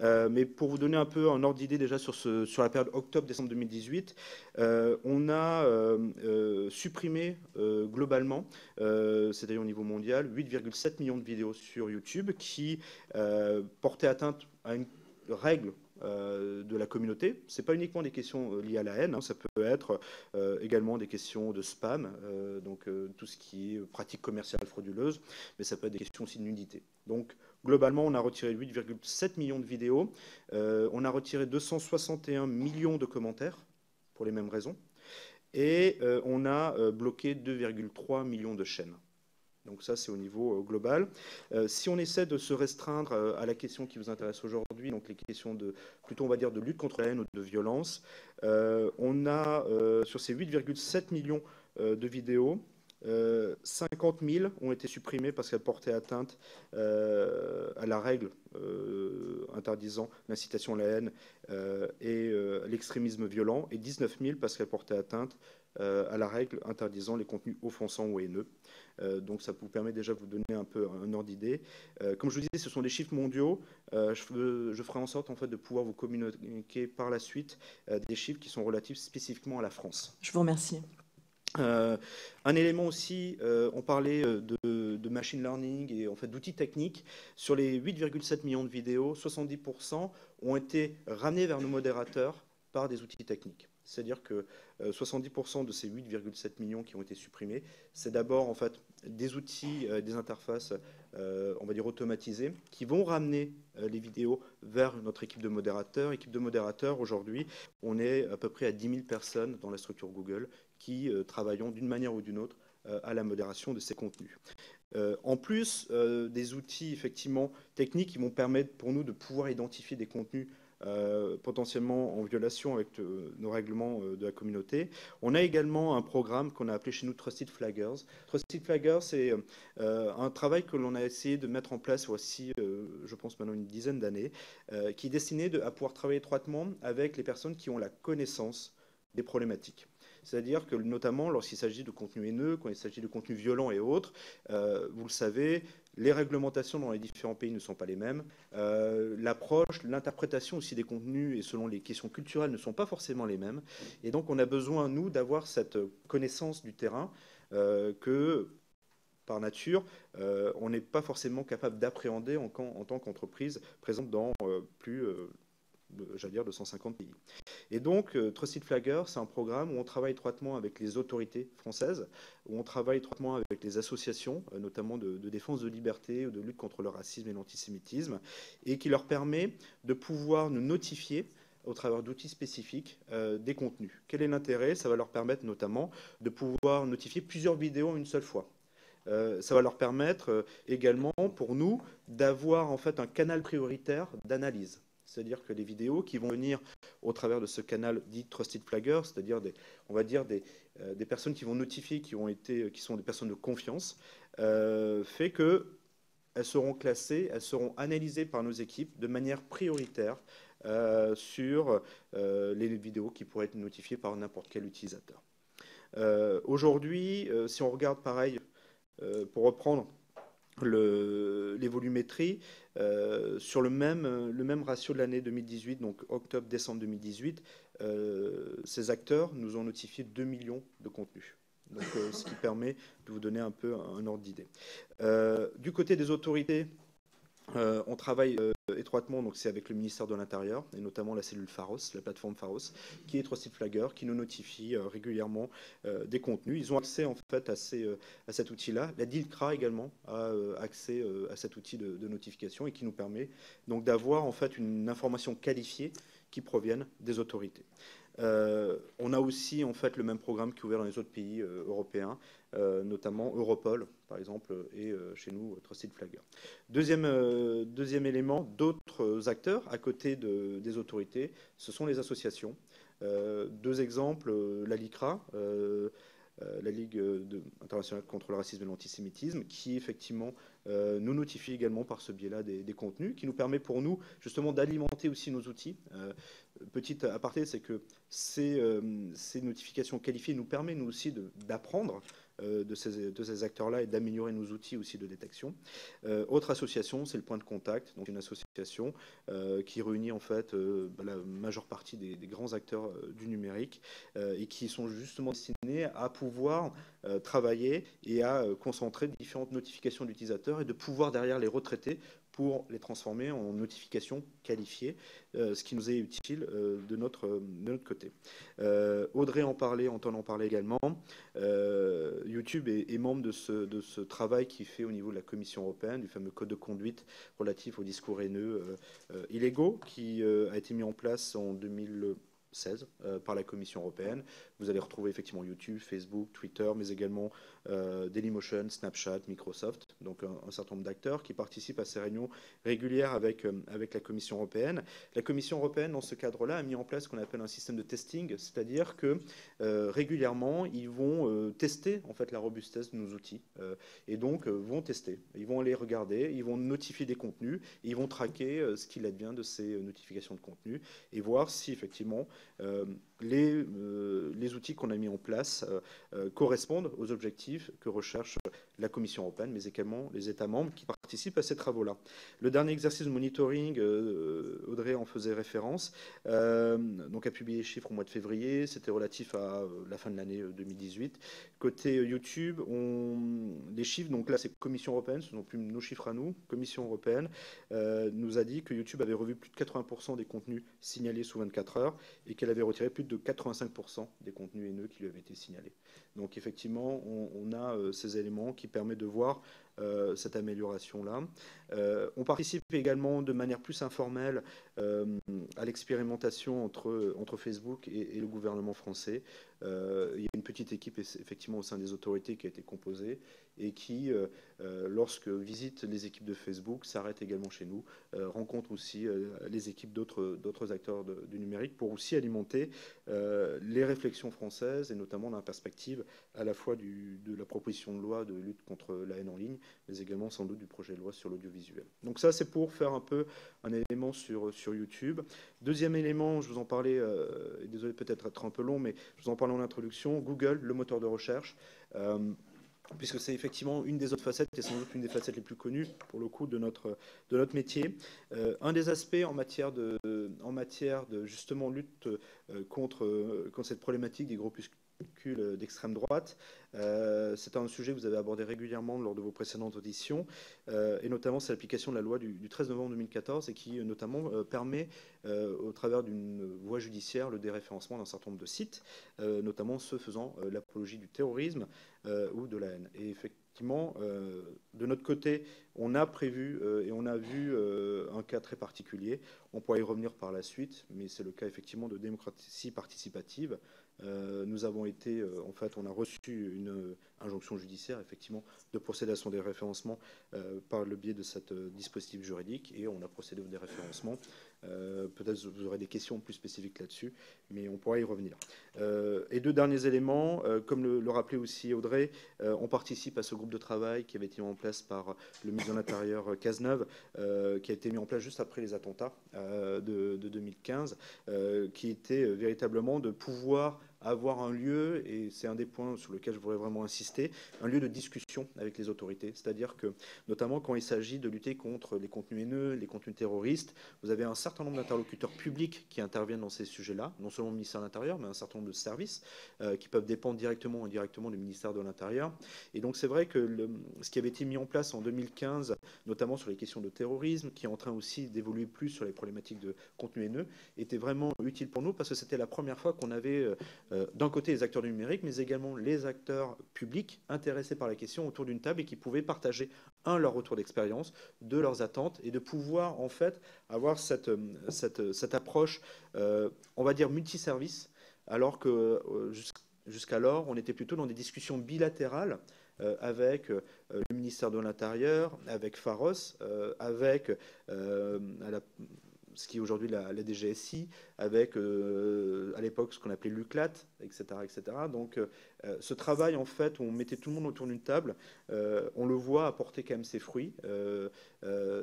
Mais pour vous donner un peu un ordre d'idée déjà sur la période octobre-décembre 2018, on a supprimé globalement, c'est-à-dire au niveau mondial, 8,7 millions de vidéos sur YouTube qui portaient atteinte à une règle de la communauté. Ce n'est pas uniquement des questions liées à la haine, hein, ça peut être également des questions de spam, donc tout ce qui est pratique commerciale frauduleuse, mais ça peut être des questions aussi de nudité. Donc globalement, on a retiré 8,7 millions de vidéos, on a retiré 261 millions de commentaires pour les mêmes raisons, et on a bloqué 2,3 millions de chaînes. Donc ça, c'est au niveau global. Si on essaie de se restreindre à la question qui vous intéresse aujourd'hui, donc les questions plutôt on va dire de lutte contre la haine ou de violence, on a sur ces 8,7 millions de vidéos, 50 000 ont été supprimés parce qu'elles portaient atteinte à la règle interdisant l'incitation à la haine et l'extrémisme violent, et 19 000 parce qu'elles portaient atteinte à la règle interdisant les contenus offensants ou haineux. Donc ça vous permet déjà de vous donner un peu un ordre d'idée. Comme je vous disais, ce sont des chiffres mondiaux. Je ferai en sorte en fait, de pouvoir vous communiquer par la suite des chiffres qui sont relatifs spécifiquement à la France. Je vous remercie. Un élément aussi, on parlait de machine learning et en fait, d'outils techniques. Sur les 8,7 millions de vidéos, 70% ont été ramenés vers nos modérateurs par des outils techniques. C'est-à-dire que 70% de ces 8,7 millions qui ont été supprimés, c'est d'abord en fait des outils, des interfaces, on va dire automatisées, qui vont ramener les vidéos vers notre équipe de modérateurs. Équipe de modérateurs, aujourd'hui, on est à peu près à 10 000 personnes dans la structure Google qui travaillons d'une manière ou d'une autre à la modération de ces contenus. En plus des outils effectivement techniques qui vont permettre pour nous de pouvoir identifier des contenus potentiellement en violation avec nos règlements de la communauté. On a également un programme qu'on a appelé chez nous Trusted Flaggers. Trusted Flaggers, c'est un travail que l'on a essayé de mettre en place voici, je pense maintenant une dizaine d'années, qui est destiné à pouvoir travailler étroitement avec les personnes qui ont la connaissance des problématiques. C'est-à-dire que notamment lorsqu'il s'agit de contenu haineux, quand il s'agit de contenu violent et autres, vous le savez, les réglementations dans les différents pays ne sont pas les mêmes. L'approche, l'interprétation aussi des contenus et selon les questions culturelles ne sont pas forcément les mêmes. Et donc on a besoin, nous, d'avoir cette connaissance du terrain que, par nature, on n'est pas forcément capable d'appréhender en tant qu'entreprise présente dans plus j'allais dire, de 150 pays. Et donc, Trusted Flagger, c'est un programme où on travaille étroitement avec les autorités françaises, où on travaille étroitement avec les associations, notamment de défense de liberté ou de lutte contre le racisme et l'antisémitisme, et qui leur permet de pouvoir nous notifier au travers d'outils spécifiques des contenus. Quel est l'intérêt? Ça va leur permettre notamment de pouvoir notifier plusieurs vidéos en une seule fois. Ça va leur permettre également, pour nous, d'avoir en fait un canal prioritaire d'analyse. C'est-à-dire que les vidéos qui vont venir au travers de ce canal dit Trusted Flagger, c'est-à-dire on va dire des personnes qui vont notifier, qui sont des personnes de confiance, fait qu'elles seront classées, elles seront analysées par nos équipes de manière prioritaire sur les vidéos qui pourraient être notifiées par n'importe quel utilisateur. Aujourd'hui, si on regarde pareil, pour reprendre les volumétries, sur le même ratio de l'année 2018, donc octobre-décembre 2018, ces acteurs nous ont notifié 2 millions de contenus. Donc, ce qui permet de vous donner un peu un ordre d'idée. Du côté des autorités, on travaille étroitement, donc c'est avec le ministère de l'Intérieur, et notamment la cellule Pharos, la plateforme Pharos, qui est Trusted Flagger, qui nous notifie régulièrement des contenus. Ils ont accès en fait à cet outil-là. La DILCRA également a accès à cet outil de notification et qui nous permet donc d'avoir en fait une information qualifiée qui provienne des autorités. On a aussi en fait le même programme qui est ouvert dans les autres pays européens, notamment Europol par exemple, et chez nous Trusted Flagger. Deuxième élément, d'autres acteurs à côté des autorités, ce sont les associations. Deux exemples, la LICRA, la Ligue internationale contre le racisme et l'antisémitisme, qui effectivement nous notifie également par ce biais-là des contenus, qui nous permet pour nous justement d'alimenter aussi nos outils. Petit aparté, c'est que ces notifications qualifiées nous permettent nous aussi d'apprendre de ces acteurs-là et d'améliorer nos outils aussi de détection. Autre association, c'est le Point de Contact, donc une association qui réunit en fait la majeure partie des grands acteurs du numérique et qui sont justement destinés à pouvoir travailler et à concentrer différentes notifications d'utilisateurs et de pouvoir derrière les retraiter pour les transformer en notifications qualifiées, ce qui nous est utile de notre côté. Audrey Anton en parlait également. YouTube est membre de ce travail qui fait au niveau de la Commission européenne, du fameux code de conduite relatif aux discours haineux illégaux, qui a été mis en place en 2016 par la Commission européenne. Vous allez retrouver effectivement YouTube, Facebook, Twitter, mais également Dailymotion, Snapchat, Microsoft, donc un certain nombre d'acteurs qui participent à ces réunions régulières avec la Commission européenne. La Commission européenne, dans ce cadre-là, a mis en place ce qu'on appelle un système de testing, c'est-à-dire que régulièrement, ils vont tester en fait la robustesse de nos outils et donc vont tester. Ils vont aller regarder, ils vont notifier des contenus, et ils vont traquer ce qu'il advient de ces notifications de contenu et voir si effectivement les outils qu'on a mis en place correspondent aux objectifs que recherche la Commission européenne, mais également les États membres qui participent à ces travaux-là. Le dernier exercice de monitoring, Audrey en faisait référence, donc a publié les chiffres au mois de février, c'était relatif à la fin de l'année 2018. Côté YouTube, les chiffres, donc là c'est Commission européenne, ce ne sont plus nos chiffres à nous, Commission européenne nous a dit que YouTube avait revu plus de 80% des contenus signalés sous 24 heures et qu'elle avait retiré plus de 85% des contenus haineux qui lui avaient été signalés. Donc effectivement, on a ces éléments qui permettent de voir cette amélioration-là. On participe également de manière plus informelle à l'expérimentation entre Facebook et le gouvernement français. Il y a une petite équipe effectivement au sein des autorités qui a été composée et qui, lorsque visite les équipes de Facebook, s'arrête également chez nous, rencontre aussi les équipes d'autres acteurs du numérique pour aussi alimenter les réflexions françaises et notamment dans la perspective à la fois de la proposition de loi de lutte contre la haine en ligne, mais également sans doute du projet de loi sur l'audiovisuel. Donc ça, c'est pour faire un peu un élément sur YouTube. Deuxième élément, je vous en parlais, désolé peut-être être un peu long, mais je vous en parlais en introduction, Google, le moteur de recherche. Puisque c'est effectivement une des autres facettes, et sans doute une des facettes les plus connues, pour le coup, de notre métier. Un des aspects en matière de justement lutte contre cette problématique des groupuscules d'extrême droite. C'est un sujet que vous avez abordé régulièrement lors de vos précédentes auditions, et notamment c'est l'application de la loi du 13 novembre 2014 et qui notamment permet, au travers d'une voie judiciaire, le déréférencement d'un certain nombre de sites, notamment ceux faisant l'apologie du terrorisme ou de la haine. Et effectivement, de notre côté, on a prévu et on a vu un cas très particulier. On pourra y revenir par la suite, mais c'est le cas effectivement de démocratie participative. Nous avons été, en fait, on a reçu une injonction judiciaire, effectivement, de procéder à son déréférencement par le biais de ce dispositif juridique, et on a procédé au déréférencement. Peut-être vous aurez des questions plus spécifiques là-dessus, mais on pourra y revenir. Et deux derniers éléments, comme le rappelait aussi Audrey, on participe à ce groupe de travail qui avait été mis en place par le ministre de l'Intérieur Cazeneuve, qui a été mis en place juste après les attentats de 2015, qui était véritablement de pouvoir avoir un lieu, et c'est un des points sur lesquels je voudrais vraiment insister, un lieu de discussion avec les autorités. C'est-à-dire que, notamment quand il s'agit de lutter contre les contenus haineux, les contenus terroristes, vous avez un certain nombre d'interlocuteurs publics qui interviennent dans ces sujets-là, non seulement le ministère de l'Intérieur, mais un certain nombre de services qui peuvent dépendre directement ou indirectement du ministère de l'Intérieur. Et donc c'est vrai que ce qui avait été mis en place en 2015, notamment sur les questions de terrorisme, qui est en train aussi d'évoluer plus sur les problématiques de contenus haineux, était vraiment utile pour nous parce que c'était la première fois qu'on avait d'un côté les acteurs du numérique, mais également les acteurs publics intéressés par la question autour d'une table et qui pouvaient partager leur retour d'expérience, de leurs attentes, et de pouvoir en fait avoir cette approche, on va dire multiservice, alors que jusqu'alors on était plutôt dans des discussions bilatérales avec le ministère de l'Intérieur, avec Pharos, avec ce qui est aujourd'hui la DGSI, avec à l'époque ce qu'on appelait l'UCLAT, etc., etc. Donc ce travail, en fait, où on mettait tout le monde autour d'une table, on le voit apporter quand même ses fruits.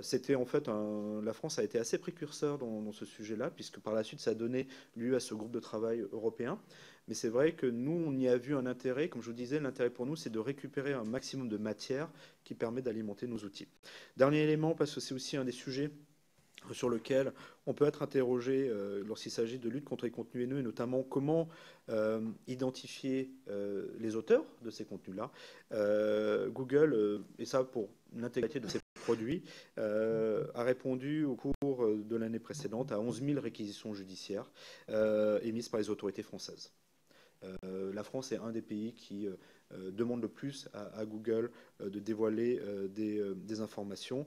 C'était en fait, la France a été assez précurseur dans ce sujet-là, puisque par la suite ça a donné lieu à ce groupe de travail européen. Mais c'est vrai que nous, on y a vu un intérêt. Comme je vous disais, l'intérêt pour nous, c'est de récupérer un maximum de matière qui permet d'alimenter nos outils. Dernier élément, parce que c'est aussi un des sujets sur lequel on peut être interrogé lorsqu'il s'agit de lutte contre les contenus haineux, et notamment comment identifier les auteurs de ces contenus-là. Google, et ça pour l'intégralité de ses produits, a répondu au cours de l'année précédente à 11 000 réquisitions judiciaires émises par les autorités françaises. La France est un des pays qui demande le plus à Google de dévoiler des informations.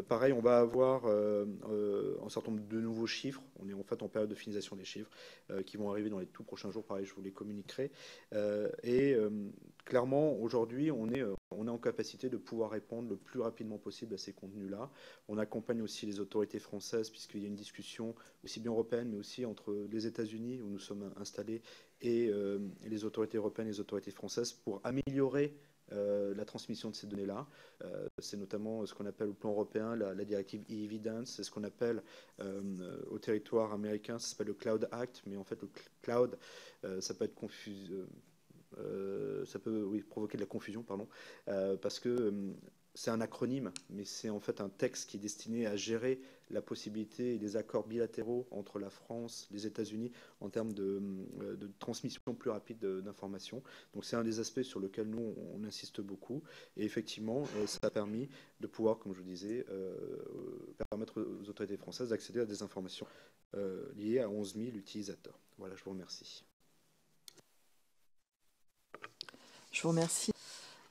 Pareil, on va avoir un certain nombre de nouveaux chiffres. On est en fait en période de finalisation des chiffres qui vont arriver dans les tout prochains jours. Pareil, je vous les communiquerai. Clairement, aujourd'hui, on est en capacité de pouvoir répondre le plus rapidement possible à ces contenus-là. On accompagne aussi les autorités françaises, puisqu'il y a une discussion aussi bien européenne, mais aussi entre les États-Unis, où nous sommes installés, et les autorités européennes et les autorités françaises, pour améliorer la transmission de ces données-là. C'est notamment ce qu'on appelle au plan européen la directive e-evidence, c'est ce qu'on appelle au territoire américain, ça s'appelle le Cloud Act, mais en fait le cloud, ça peut être ça peut provoquer de la confusion, pardon, parce que c'est un acronyme, mais c'est en fait un texte qui est destiné à gérer la possibilité et des accords bilatéraux entre la France, les États-Unis, en termes de transmission plus rapide d'informations. Donc c'est un des aspects sur lesquels nous, on insiste beaucoup. Et effectivement, ça a permis de pouvoir, comme je vous disais, permettre aux autorités françaises d'accéder à des informations liées à 11 000 utilisateurs. Voilà, je vous remercie. Je vous remercie.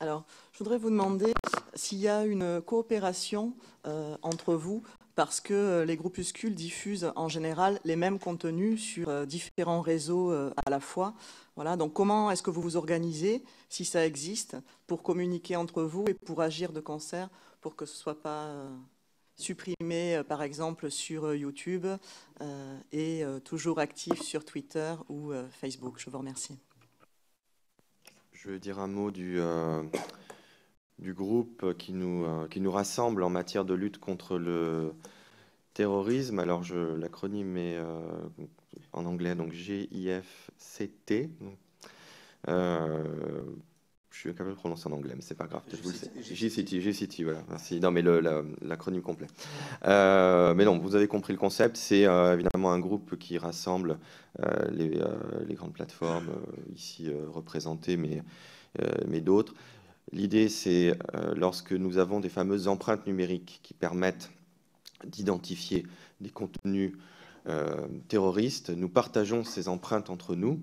Alors, je voudrais vous demander s'il y a une coopération entre vous, parce que les groupuscules diffusent en général les mêmes contenus sur différents réseaux à la fois. Voilà, donc comment est-ce que vous vous organisez, si ça existe, pour communiquer entre vous et pour agir de concert pour que ce ne soit pas supprimé, par exemple, sur YouTube et toujours actif sur Twitter ou Facebook. Je vous remercie. Je veux dire un mot du groupe qui nous rassemble en matière de lutte contre le terrorisme. Alors, l'acronyme est en anglais, donc GIFCT. Je suis incapable de prononcer en anglais, mais c'est pas grave. GCT, voilà. Merci. Non, mais l'acronyme complet. Mais non, vous avez compris le concept. C'est évidemment un groupe qui rassemble les grandes plateformes ici représentées, mais d'autres. L'idée, c'est lorsque nous avons des fameuses empreintes numériques qui permettent d'identifier des contenus terroristes, nous partageons ces empreintes entre nous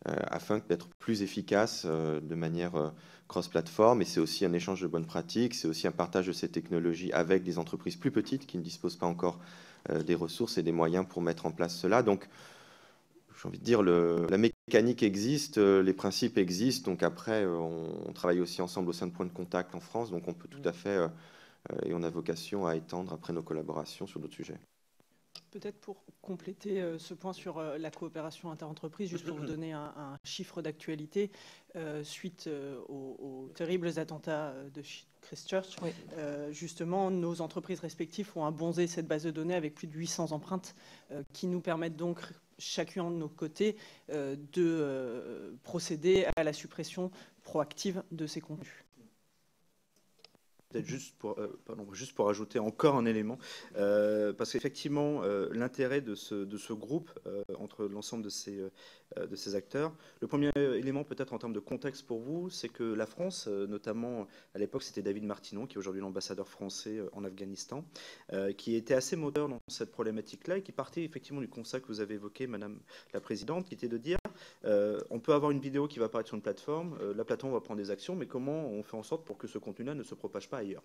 afin d'être plus efficaces de manière cross-plateforme. Et c'est aussi un échange de bonnes pratiques, c'est aussi un partage de ces technologies avec des entreprises plus petites qui ne disposent pas encore des ressources et des moyens pour mettre en place cela. Donc, j'ai envie de dire, la mécanique existe, les principes existent. Donc après, on travaille aussi ensemble au sein de Points de Contact en France. Donc on peut tout à fait, et on a vocation à étendre après nos collaborations sur d'autres sujets. Peut-être pour compléter ce point sur la coopération interentreprise, juste pour vous donner un chiffre d'actualité, suite aux terribles attentats de Christchurch, oui. Justement, nos entreprises respectives ont abondé cette base de données avec plus de 800 empreintes qui nous permettent donc, chacun de nos côtés, de procéder à la suppression proactive de ces contenus. Peut-être juste pour ajouter encore un élément, parce qu'effectivement, l'intérêt de ce groupe entre l'ensemble de ces acteurs, le premier élément peut-être en termes de contexte pour vous, c'est que la France, notamment à l'époque c'était David Martinon, qui est aujourd'hui l'ambassadeur français en Afghanistan, qui était assez moteur dans cette problématique-là et qui partait effectivement du constat que vous avez évoqué, Madame la Présidente, qui était de dire on peut avoir une vidéo qui va apparaître sur une plateforme, la plateforme va prendre des actions, mais comment on fait en sorte pour que ce contenu-là ne se propage pas ailleurs.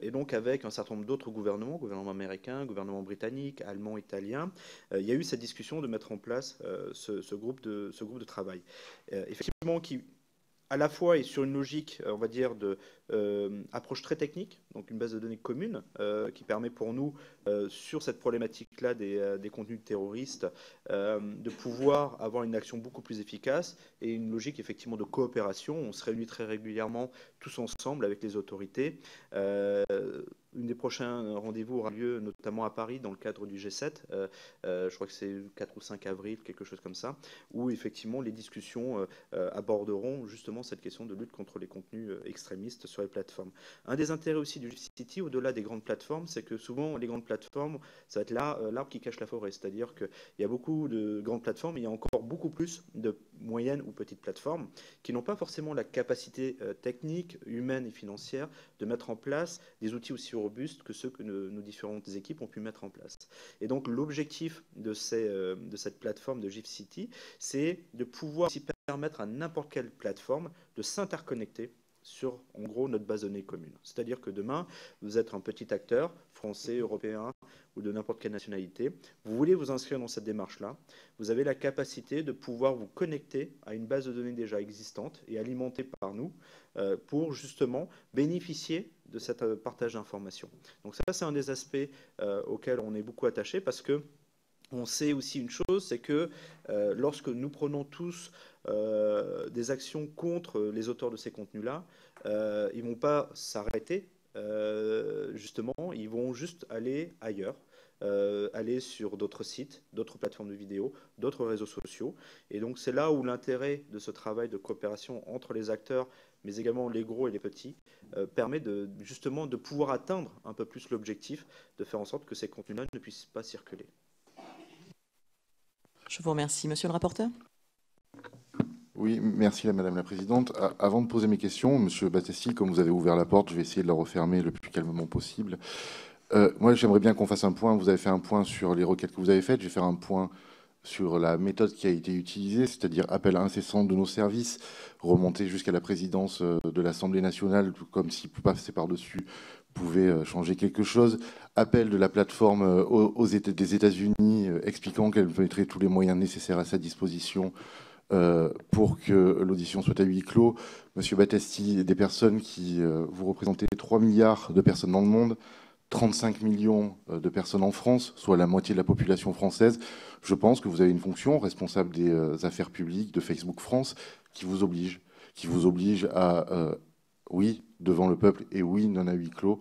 Et donc avec un certain nombre d'autres gouvernements, gouvernement américain, gouvernement britannique, allemand, italien, il y a eu cette discussion de mettre en place ce groupe de travail. Effectivement, qui à la fois est sur une logique, on va dire, de approche très technique, donc une base de données commune, qui permet pour nous, sur cette problématique-là des contenus terroristes, de pouvoir avoir une action beaucoup plus efficace et une logique effectivement de coopération. On se réunit très régulièrement tous ensemble avec les autorités. Une des prochains rendez-vous aura lieu notamment à Paris dans le cadre du G7, je crois que c'est le 4 ou 5 avril, quelque chose comme ça, où effectivement les discussions aborderont justement cette question de lutte contre les contenus extrémistes sur les plateformes. Un des intérêts aussi du GIFCT, au-delà des grandes plateformes, c'est que souvent les grandes plateformes, ça va être l'arbre qui cache la forêt, c'est-à-dire qu'il y a beaucoup de grandes plateformes, mais il y a encore beaucoup plus de moyennes ou petites plateformes qui n'ont pas forcément la capacité technique, humaine et financière de mettre en place des outils aussi robustes que ceux que nos différentes équipes ont pu mettre en place. Et donc l'objectif de cette plateforme de GIFCT, c'est de pouvoir aussi permettre à n'importe quelle plateforme de s'interconnecter sur, en gros, notre base de données commune. C'est-à-dire que demain, vous êtes un petit acteur, français, européen ou de n'importe quelle nationalité, vous voulez vous inscrire dans cette démarche-là, vous avez la capacité de pouvoir vous connecter à une base de données déjà existante et alimentée par nous pour justement bénéficier de cet partage d'informations. Donc ça, c'est un des aspects auxquels on est beaucoup attaché parce que on sait aussi une chose, c'est que lorsque nous prenons tous des actions contre les auteurs de ces contenus-là, ils ne vont pas s'arrêter, justement, ils vont juste aller ailleurs, aller sur d'autres sites, d'autres plateformes de vidéos, d'autres réseaux sociaux. Et donc c'est là où l'intérêt de ce travail de coopération entre les acteurs, mais également les gros et les petits, permet justement de pouvoir atteindre un peu plus l'objectif de faire en sorte que ces contenus-là ne puissent pas circuler. Je vous remercie. Monsieur le rapporteur ? Oui, merci Madame la Présidente. Avant de poser mes questions, Monsieur Battesti, comme vous avez ouvert la porte, je vais essayer de la refermer le plus calmement possible. Moi, j'aimerais bien qu'on fasse un point. Vous avez fait un point sur les requêtes que vous avez faites. Je vais faire un point sur la méthode qui a été utilisée, c'est-à-dire appel incessant de nos services, remonter jusqu'à la présidence de l'Assemblée nationale, comme si passer par-dessus pouvait changer quelque chose. Appel de la plateforme des États-Unis expliquant qu'elle mettrait tous les moyens nécessaires à sa disposition pour que l'audition soit à huis clos. Monsieur Battesti, des personnes qui vous représentez 3 milliards de personnes dans le monde, 35 millions de personnes en France, soit la moitié de la population française. Je pense que vous avez une fonction responsable des affaires publiques de Facebook France qui vous oblige à, oui, devant le peuple, et oui, non à huis clos,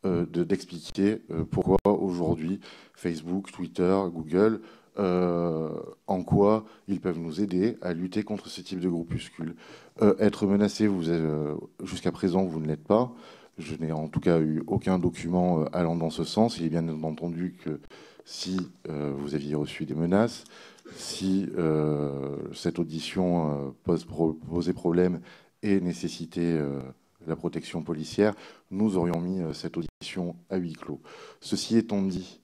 d'expliquer pourquoi aujourd'hui Facebook, Twitter, Google, en quoi ils peuvent nous aider à lutter contre ce type de groupuscule. Être menacé, jusqu'à présent, vous ne l'êtes pas. Je n'ai en tout cas eu aucun document allant dans ce sens. Il est bien entendu que si vous aviez reçu des menaces, si cette audition posait problème et nécessitait la protection policière, nous aurions mis cette audition à huis clos. Ceci étant dit,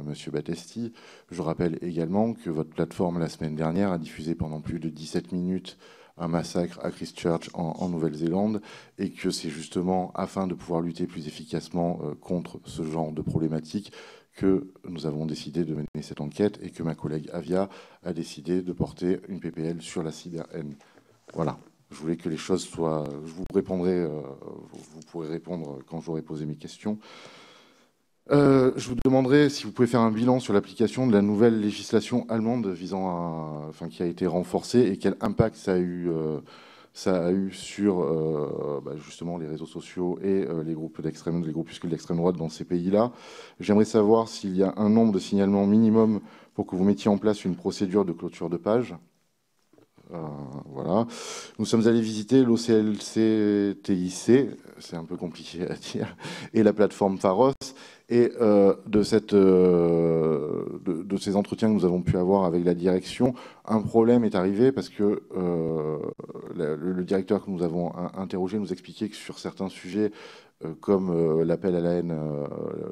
Monsieur Battesti, je rappelle également que votre plateforme, la semaine dernière, a diffusé pendant plus de 17 minutes un massacre à Christchurch en Nouvelle-Zélande, et que c'est justement afin de pouvoir lutter plus efficacement contre ce genre de problématiques que nous avons décidé de mener cette enquête et que ma collègue Avia a décidé de porter une PPL sur la cyberhaine. Voilà. Je voulais que les choses soient... Je vous répondrai, vous pourrez répondre quand j'aurai posé mes questions. Je vous demanderai si vous pouvez faire un bilan sur l'application de la nouvelle législation allemande qui a été renforcée et quel impact ça a eu sur justement les réseaux sociaux et les groupuscules d'extrême droite dans ces pays-là. J'aimerais savoir s'il y a un nombre de signalements minimum pour que vous mettiez en place une procédure de clôture de page. Voilà. Nous sommes allés visiter l'OCLC-TIC, c'est un peu compliqué à dire, et la plateforme Pharos. Et de ces entretiens que nous avons pu avoir avec la direction, un problème est arrivé parce que le directeur que nous avons interrogé nous expliquait que sur certains sujets, comme l'appel à la haine,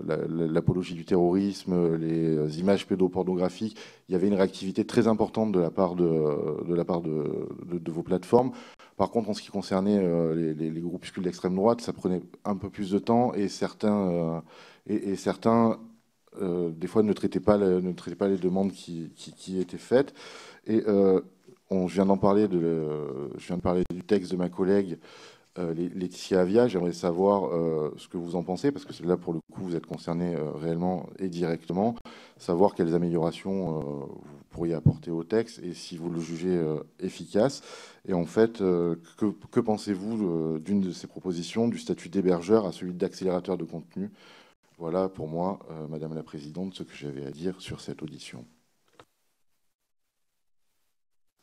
l'apologie du terrorisme, les images pédopornographiques, il y avait une réactivité très importante de la part de vos plateformes. Par contre, en ce qui concernait les groupuscules d'extrême droite, ça prenait un peu plus de temps et certains des fois, ne traitaient pas les demandes qui étaient faites. Et je viens de parler du texte de ma collègue Laetitia Avia. J'aimerais savoir ce que vous en pensez, parce que là, pour le coup, vous êtes concerné réellement et directement. Savoir quelles améliorations vous pourriez apporter au texte et si vous le jugez efficace. Et en fait, que pensez-vous d'une de ces propositions, du statut d'hébergeur à celui d'accélérateur de contenu? Voilà pour moi, Madame la Présidente, ce que j'avais à dire sur cette audition.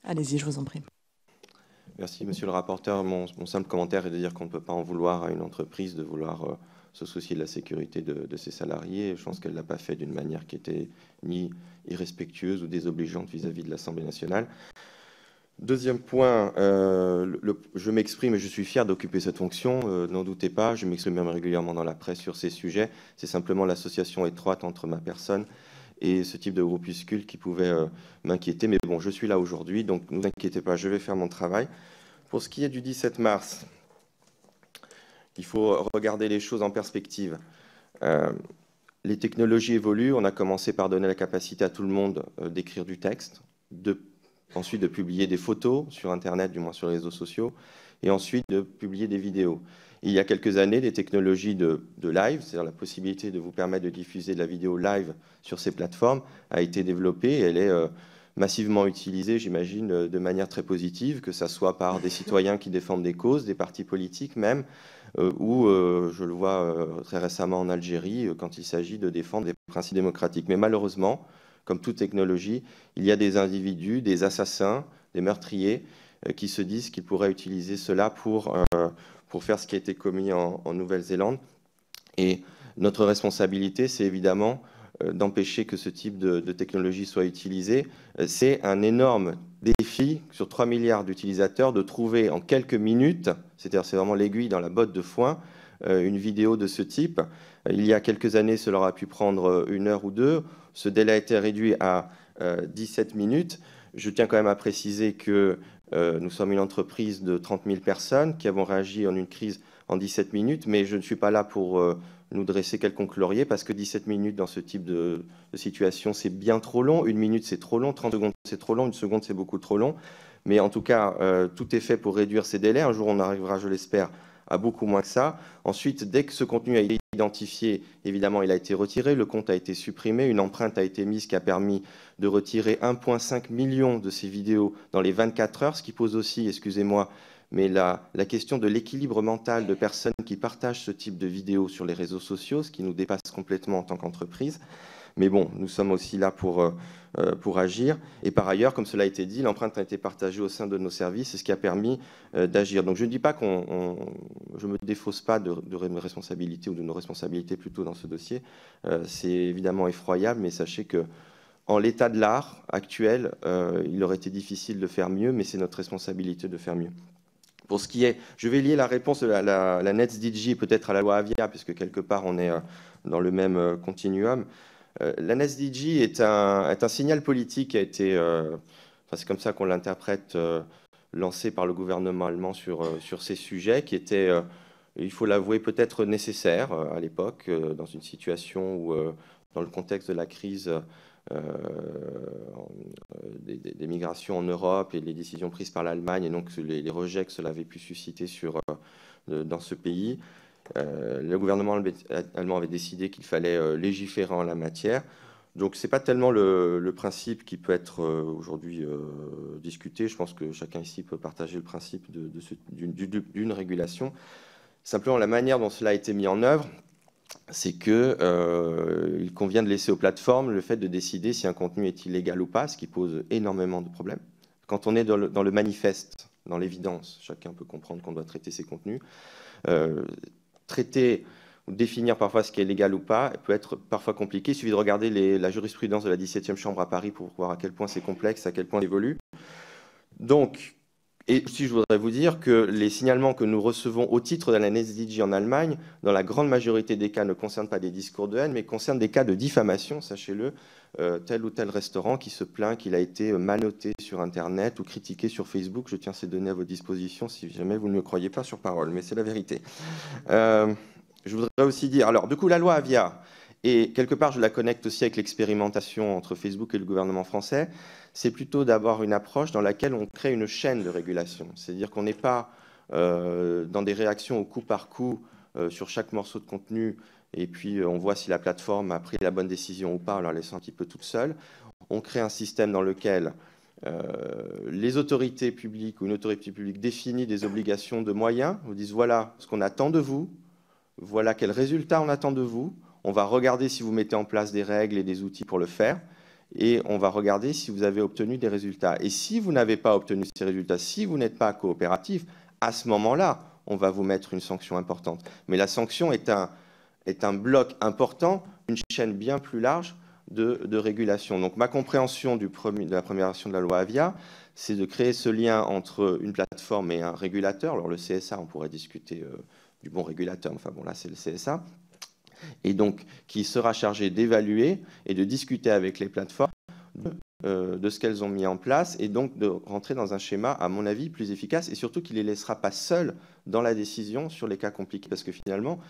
Allez-y, je vous en prie. Merci, Monsieur le rapporteur. Mon simple commentaire est de dire qu'on ne peut pas en vouloir à une entreprise de vouloir se soucier de la sécurité de ses salariés. Je pense qu'elle ne l'a pas fait d'une manière qui était ni irrespectueuse ou désobligeante vis-à-vis de l'Assemblée nationale. Deuxième point, je m'exprime et je suis fier d'occuper cette fonction, n'en doutez pas, je m'exprime même régulièrement dans la presse sur ces sujets. C'est simplement l'association étroite entre ma personne et ce type de groupuscule qui pouvait m'inquiéter. Mais bon, je suis là aujourd'hui, donc ne vous inquiétez pas, je vais faire mon travail. Pour ce qui est du 17 mars, il faut regarder les choses en perspective. Les technologies évoluent. On a commencé par donner la capacité à tout le monde d'écrire du texte, ensuite de publier des photos sur Internet, du moins sur les réseaux sociaux, et ensuite de publier des vidéos. Il y a quelques années, des technologies de live, c'est-à-dire la possibilité de vous permettre de diffuser de la vidéo live sur ces plateformes, a été développée. Elle est massivement utilisée, j'imagine, de manière très positive, que ce soit par des citoyens qui défendent des causes, des partis politiques même, ou, je le vois très récemment en Algérie, quand il s'agit de défendre des principes démocratiques. Mais malheureusement, comme toute technologie, il y a des individus, des assassins, des meurtriers, qui se disent qu'ils pourraient utiliser cela pour faire ce qui a été commis en Nouvelle-Zélande. Et notre responsabilité, c'est évidemment d'empêcher que ce type de technologie soit utilisée. C'est un énorme défi sur 3 milliards d'utilisateurs de trouver en quelques minutes, c'est-à-dire c'est vraiment l'aiguille dans la botte de foin, une vidéo de ce type. Il y a quelques années, cela aura pu prendre 1 heure ou 2. Ce délai a été réduit à 17 minutes. Je tiens quand même à préciser que nous sommes une entreprise de 30 000 personnes qui avons réagi en une crise en 17 minutes, mais je ne suis pas là pour nous dresser quelconque laurier, parce que 17 minutes dans ce type de situation, c'est bien trop long. 1 minute, c'est trop long. 30 secondes, c'est trop long. 1 seconde, c'est beaucoup trop long. Mais en tout cas, tout est fait pour réduire ces délais. Un jour, on arrivera, je l'espère, à beaucoup moins que ça. Ensuite, dès que ce contenu a été identifié, évidemment, il a été retiré, le compte a été supprimé, une empreinte a été mise qui a permis de retirer 1,5 million de ces vidéos dans les 24 heures, ce qui pose aussi, excusez-moi, mais la question de l'équilibre mental de personnes qui partagent ce type de vidéos sur les réseaux sociaux, ce qui nous dépasse complètement en tant qu'entreprise. Mais bon, nous sommes aussi là pour agir. Et par ailleurs, comme cela a été dit, l'empreinte a été partagée au sein de nos services, et ce qui a permis d'agir. Donc je ne dis pas je ne me défausse pas de mes responsabilités, ou de nos responsabilités plutôt dans ce dossier. C'est évidemment effroyable, mais sachez que en l'état de l'art actuel, il aurait été difficile de faire mieux, mais c'est notre responsabilité de faire mieux. Pour ce qui est, je vais lier la réponse de la NetzDG peut-être à la loi Avia, puisque quelque part on est dans le même continuum. La NetzDG est un signal politique qui a été, c'est comme ça qu'on l'interprète, lancé par le gouvernement allemand sur ces sujets, qui était, il faut l'avouer, peut-être nécessaire à l'époque, dans une situation où, dans le contexte de la crise des migrations en Europe et les décisions prises par l'Allemagne, et donc les rejets que cela avait pu susciter dans ce pays, le gouvernement allemand avait décidé qu'il fallait légiférer en la matière. Donc ce n'est pas tellement le principe qui peut être aujourd'hui discuté. Je pense que chacun ici peut partager le principe d'une régulation. Simplement, la manière dont cela a été mis en œuvre, c'est qu'il convient de laisser aux plateformes le fait de décider si un contenu est illégal ou pas, ce qui pose énormément de problèmes. Quand on est dans le manifeste, dans l'évidence, chacun peut comprendre qu'on doit traiter ces contenus. Traiter ou définir parfois ce qui est légal ou pas peut être parfois compliqué. Il suffit de regarder la jurisprudence de la 17e chambre à Paris pour voir à quel point c'est complexe, à quel point ça évolue. Donc, et si je voudrais vous dire que les signalements que nous recevons au titre de la NetzDG en Allemagne, dans la grande majorité des cas, ne concernent pas des discours de haine, mais concernent des cas de diffamation, sachez-le, tel ou tel restaurant qui se plaint qu'il a été mal noté sur Internet ou critiqué sur Facebook. Je tiens ces données à votre disposition si jamais vous ne me croyez pas sur parole, mais c'est la vérité. Je voudrais aussi dire, alors du coup la loi Avia, et quelque part je la connecte aussi avec l'expérimentation entre Facebook et le gouvernement français, c'est plutôt d'avoir une approche dans laquelle on crée une chaîne de régulation. C'est-à-dire qu'on n'est pas dans des réactions au coup par coup sur chaque morceau de contenu, et puis on voit si la plateforme a pris la bonne décision ou pas en la laissant un petit peu toute seule. On crée un système dans lequel les autorités publiques ou une autorité publique définit des obligations de moyens, vous disent voilà ce qu'on attend de vous, voilà quels résultats on attend de vous, on va regarder si vous mettez en place des règles et des outils pour le faire, et on va regarder si vous avez obtenu des résultats. Et si vous n'avez pas obtenu ces résultats, si vous n'êtes pas coopératif, à ce moment-là, on va vous mettre une sanction importante. Mais la sanction est un bloc important, une chaîne bien plus large de régulation. Donc ma compréhension de la première version de la loi Avia, c'est de créer ce lien entre une plateforme et un régulateur. Alors le CSA, on pourrait discuter du bon régulateur, enfin bon là c'est le CSA. et donc qui sera chargé d'évaluer et de discuter avec les plateformes de ce qu'elles ont mis en place, et donc de rentrer dans un schéma, à mon avis, plus efficace, et surtout qu'il ne les laissera pas seuls dans la décision sur les cas compliqués, parce que finalement,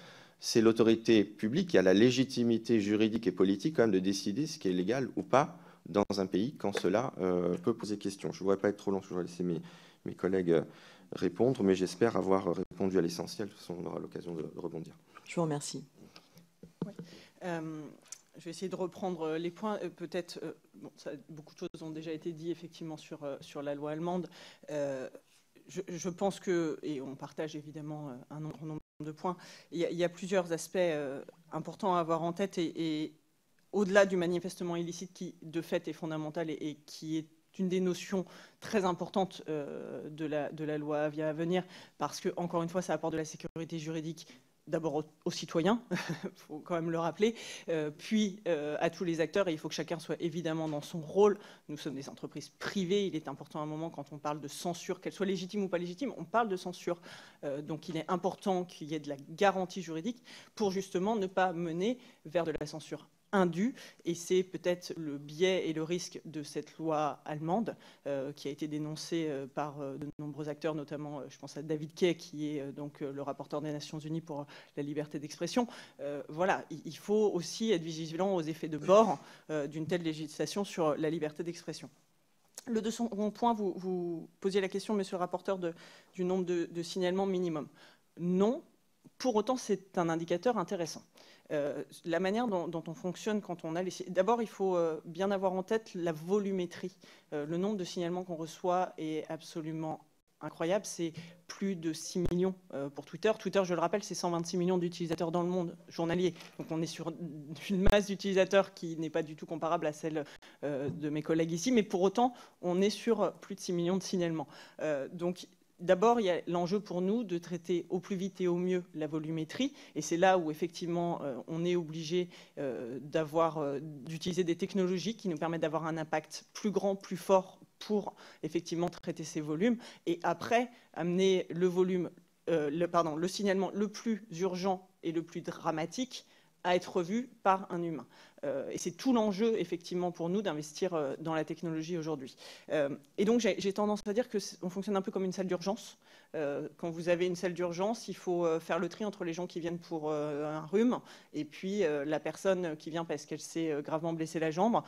c'est l'autorité publique qui a la légitimité juridique et politique quand même de décider ce qui est légal ou pas dans un pays quand cela peut poser question. Je ne voudrais pas être trop long, je voudrais laisser mes collègues répondre, mais j'espère avoir répondu à l'essentiel. De toute façon, on aura l'occasion de rebondir. Je vous remercie. Oui. Je vais essayer de reprendre les points. Peut-être, beaucoup de choses ont déjà été dites effectivement sur la loi allemande. Je pense que, et on partage évidemment un nombre de points, il y a plusieurs aspects importants à avoir en tête, et au-delà du manifestement illicite qui, de fait, est fondamental et qui est une des notions très importantes de la loi Avia à venir, parce que, encore une fois, ça apporte de la sécurité juridique d'abord aux citoyens, il faut quand même le rappeler, puis à tous les acteurs, et il faut que chacun soit évidemment dans son rôle. Nous sommes des entreprises privées, il est important à un moment, quand on parle de censure, qu'elle soit légitime ou pas légitime, on parle de censure. Donc il est important qu'il y ait de la garantie juridique pour justement ne pas mener vers de la censure indue, et c'est peut-être le biais et le risque de cette loi allemande qui a été dénoncée par de nombreux acteurs, notamment je pense à David Kay, qui est donc le rapporteur des Nations Unies pour la liberté d'expression. Voilà, il faut aussi être vigilant aux effets de bord d'une telle législation sur la liberté d'expression. Le second point, vous posiez la question, monsieur le rapporteur, du nombre de signalements minimum. Non, pour autant c'est un indicateur intéressant. La manière dont on fonctionne quand on a les... D'abord, il faut bien avoir en tête la volumétrie. Le nombre de signalements qu'on reçoit est absolument incroyable. C'est plus de 6 millions pour Twitter. Twitter, je le rappelle, c'est 126 millions d'utilisateurs dans le monde journalier. Donc on est sur une masse d'utilisateurs qui n'est pas du tout comparable à celle de mes collègues ici. Mais pour autant, on est sur plus de 6 millions de signalements. Donc d'abord, il y a l'enjeu pour nous de traiter au plus vite et au mieux la volumétrie, et c'est là où effectivement on est obligé d'utiliser des technologies qui nous permettent d'avoir un impact plus grand, plus fort pour effectivement traiter ces volumes, et après amener le signalement le plus urgent et le plus dramatique à être vu par un humain. Et c'est tout l'enjeu, effectivement, pour nous d'investir dans la technologie aujourd'hui. Et donc, j'ai tendance à dire qu'on fonctionne un peu comme une salle d'urgence. Quand vous avez une salle d'urgence, il faut faire le tri entre les gens qui viennent pour un rhume et puis la personne qui vient parce qu'elle s'est gravement blessée la jambe.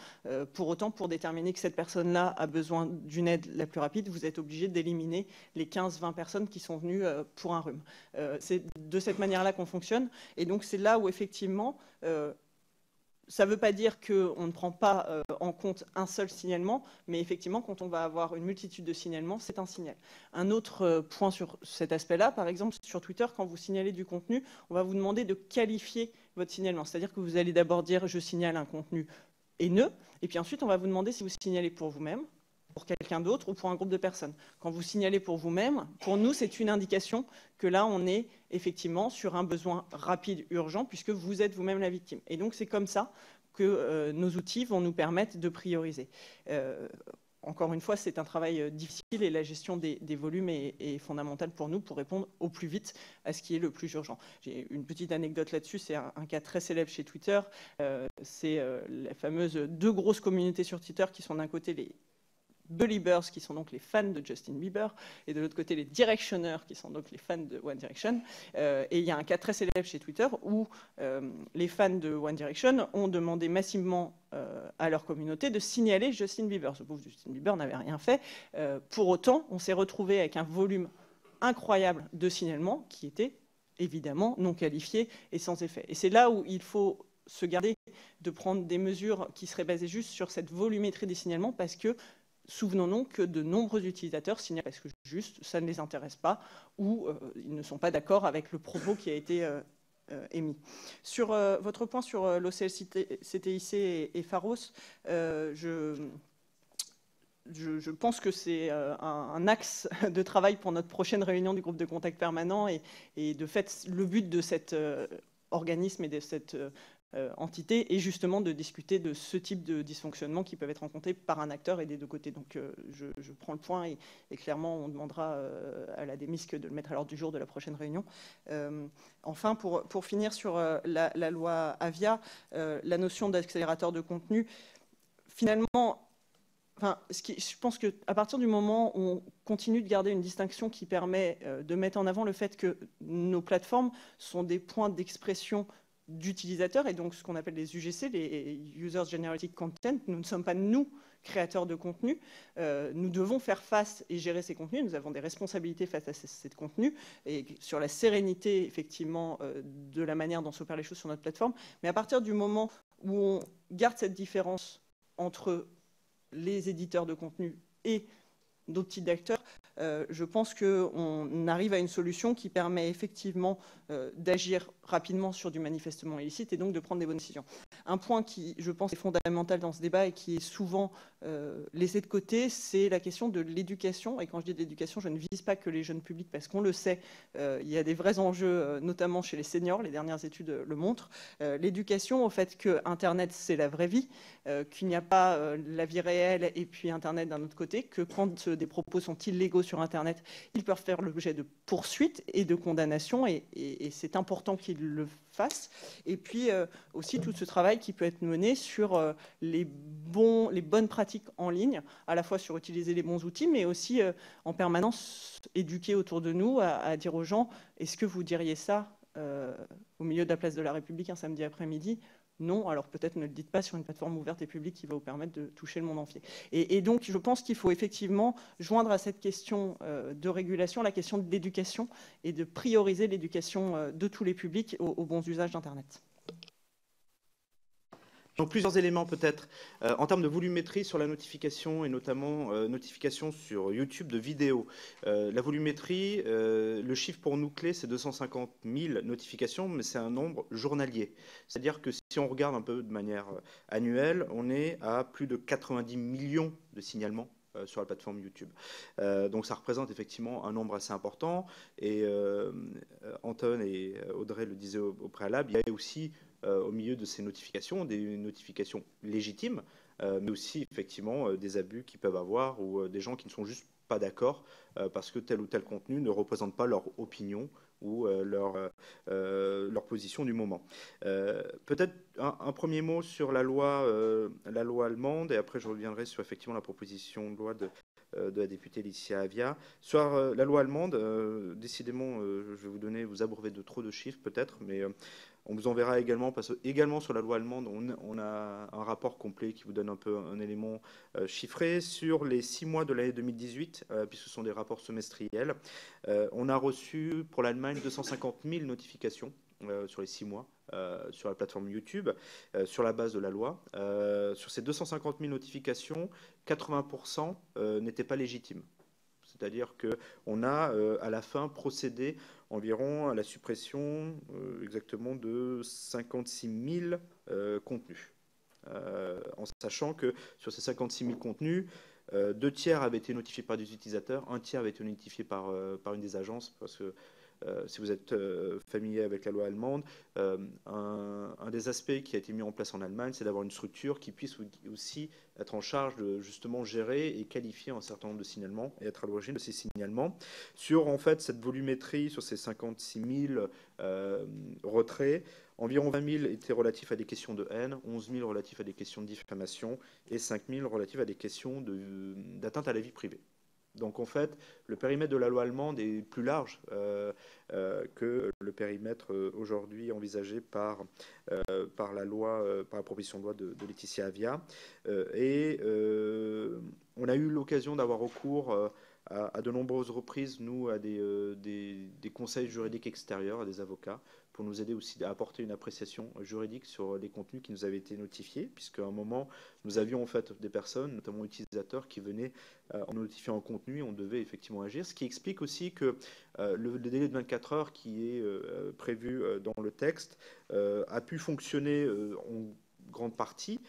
Pour autant, pour déterminer que cette personne-là a besoin d'une aide la plus rapide, vous êtes obligé d'éliminer les 15-20 personnes qui sont venues pour un rhume. C'est de cette manière-là qu'on fonctionne. Et donc, c'est là où, effectivement, ça ne veut pas dire qu'on ne prend pas en compte un seul signalement, mais effectivement, quand on va avoir une multitude de signalements, c'est un signal. Un autre point sur cet aspect-là, par exemple, sur Twitter, quand vous signalez du contenu, on va vous demander de qualifier votre signalement. C'est-à-dire que vous allez d'abord dire « je signale un contenu haineux », et puis ensuite, on va vous demander si vous signalez pour vous-même, pour quelqu'un d'autre ou pour un groupe de personnes. Quand vous signalez pour vous-même, pour nous, c'est une indication que là, on est effectivement sur un besoin rapide, urgent, puisque vous êtes vous-même la victime. Et donc, c'est comme ça que nos outils vont nous permettre de prioriser. Encore une fois, c'est un travail difficile et la gestion des volumes est fondamentale pour nous pour répondre au plus vite à ce qui est le plus urgent. J'ai une petite anecdote là-dessus, c'est un cas très célèbre chez Twitter. C'est la fameuse 2 grosses communautés sur Twitter qui sont d'un côté les Beliebers, qui sont donc les fans de Justin Bieber, et de l'autre côté les Directioners, qui sont donc les fans de One Direction. Et il y a un cas très célèbre chez Twitter où les fans de One Direction ont demandé massivement à leur communauté de signaler Justin Bieber. Ce pauvre Justin Bieber n'avait rien fait. Pour autant, on s'est retrouvé avec un volume incroyable de signalements qui étaient évidemment non qualifiés et sans effet. Et c'est là où il faut se garder de prendre des mesures qui seraient basées juste sur cette volumétrie des signalements, parce que souvenons-nous que de nombreux utilisateurs signalent parce que juste ça ne les intéresse pas ou ils ne sont pas d'accord avec le propos qui a été émis. Sur votre point sur l'OCLCTIC et Pharos, je pense que c'est un axe de travail pour notre prochaine réunion du groupe de contact permanent et de fait, le but de cette organisme et de cette entité, et justement de discuter de ce type de dysfonctionnement qui peuvent être rencontrés par un acteur et des deux côtés. Donc je prends le point et clairement on demandera à la DEMISC de le mettre à l'ordre du jour de la prochaine réunion. Enfin, pour finir sur la loi Avia, la notion d'accélérateur de contenu, finalement, je pense qu'à partir du moment où on continue de garder une distinction qui permet de mettre en avant le fait que nos plateformes sont des points d'expression d'utilisateurs, et donc ce qu'on appelle les UGC, les User Generated Content, nous ne sommes pas, nous, créateurs de contenu. Nous devons faire face et gérer ces contenus. Nous avons des responsabilités face à ces contenus et sur la sérénité, effectivement, de la manière dont s'opèrent les choses sur notre plateforme. Mais à partir du moment où on garde cette différence entre les éditeurs de contenu et d'autres types d'acteurs, je pense qu'on arrive à une solution qui permet effectivement d'agir rapidement sur du manifestement illicite et donc de prendre des bonnes décisions. Un point qui, je pense, est fondamental dans ce débat et qui est souvent laissé de côté, c'est la question de l'éducation. Et quand je dis de l'éducation, je ne vise pas que les jeunes publics, parce qu'on le sait, il y a des vrais enjeux, notamment chez les seniors, les dernières études le montrent. L'éducation au fait que Internet, c'est la vraie vie, qu'il n'y a pas la vie réelle et puis Internet d'un autre côté, que quand des propos sont illégaux sur Internet, ils peuvent faire l'objet de poursuites et de condamnations, et c'est important qu'ils le fassent. Et puis aussi tout ce travail qui peut être mené sur les bonnes pratiques en ligne, à la fois sur utiliser les bons outils, mais aussi en permanence éduquer autour de nous, à dire aux gens, est-ce que vous diriez ça au milieu de la place de la République un samedi après-midi ? Non, alors peut-être ne le dites pas sur une plateforme ouverte et publique qui va vous permettre de toucher le monde entier. Et donc, je pense qu'il faut effectivement joindre à cette question de régulation la question de l'éducation et de prioriser l'éducation de tous les publics aux bons usages d'Internet. Donc plusieurs éléments peut-être. En termes de volumétrie sur la notification et notamment notification sur YouTube de vidéos. La volumétrie, le chiffre pour nous clé, c'est 250 000 notifications, mais c'est un nombre journalier. C'est-à-dire que si on regarde un peu de manière annuelle, on est à plus de 90 millions de signalements sur la plateforme YouTube. Donc ça représente effectivement un nombre assez important. Et Anton et Audrey le disaient au préalable, il y a aussi au milieu de ces notifications, des notifications légitimes, mais aussi effectivement des abus qu'ils peuvent avoir ou des gens qui ne sont juste pas d'accord parce que tel ou tel contenu ne représente pas leur opinion ou leur position du moment. Peut-être un premier mot sur la loi allemande, et après je reviendrai sur effectivement la proposition de loi de la députée Laetitia Avia. Sur la loi allemande, décidément, je vais vous abreuver de trop de chiffres peut-être, mais on vous enverra également, parce que également sur la loi allemande, on a un rapport complet qui vous donne un peu un élément chiffré sur les 6 mois de l'année 2018, puisque ce sont des rapports semestriels. On a reçu pour l'Allemagne 250 000 notifications sur les 6 mois sur la plateforme YouTube, sur la base de la loi. Sur ces 250 000 notifications, 80% n'étaient pas légitimes. C'est-à-dire qu'on a à la fin procédé environ à la suppression exactement de 56 000 contenus. En sachant que sur ces 56 000 contenus, 2 tiers avaient été notifiés par des utilisateurs, 1 tiers avait été notifié par une des agences, parce que si vous êtes familier avec la loi allemande, un des aspects qui a été mis en place en Allemagne, c'est d'avoir une structure qui puisse aussi être en charge de justement gérer et qualifier un certain nombre de signalements et être à l'origine de ces signalements. Sur en fait cette volumétrie, sur ces 56 000 retraits, environ 20 000 étaient relatifs à des questions de haine, 11 000 relatifs à des questions de diffamation et 5 000 relatifs à des questions d'atteinte à la vie privée. Donc en fait, le périmètre de la loi allemande est plus large que le périmètre aujourd'hui envisagé par la proposition de loi de Laetitia Avia. On a eu l'occasion d'avoir recours à de nombreuses reprises, nous, à des conseils juridiques extérieurs, à des avocats, pour nous aider aussi à apporter une appréciation juridique sur les contenus qui nous avaient été notifiés, puisqu'à un moment, nous avions en fait des personnes, notamment utilisateurs, qui venaient en notifiant un contenu et on devait effectivement agir. Ce qui explique aussi que le délai de 24 heures qui est prévu dans le texte a pu fonctionner en grande partie.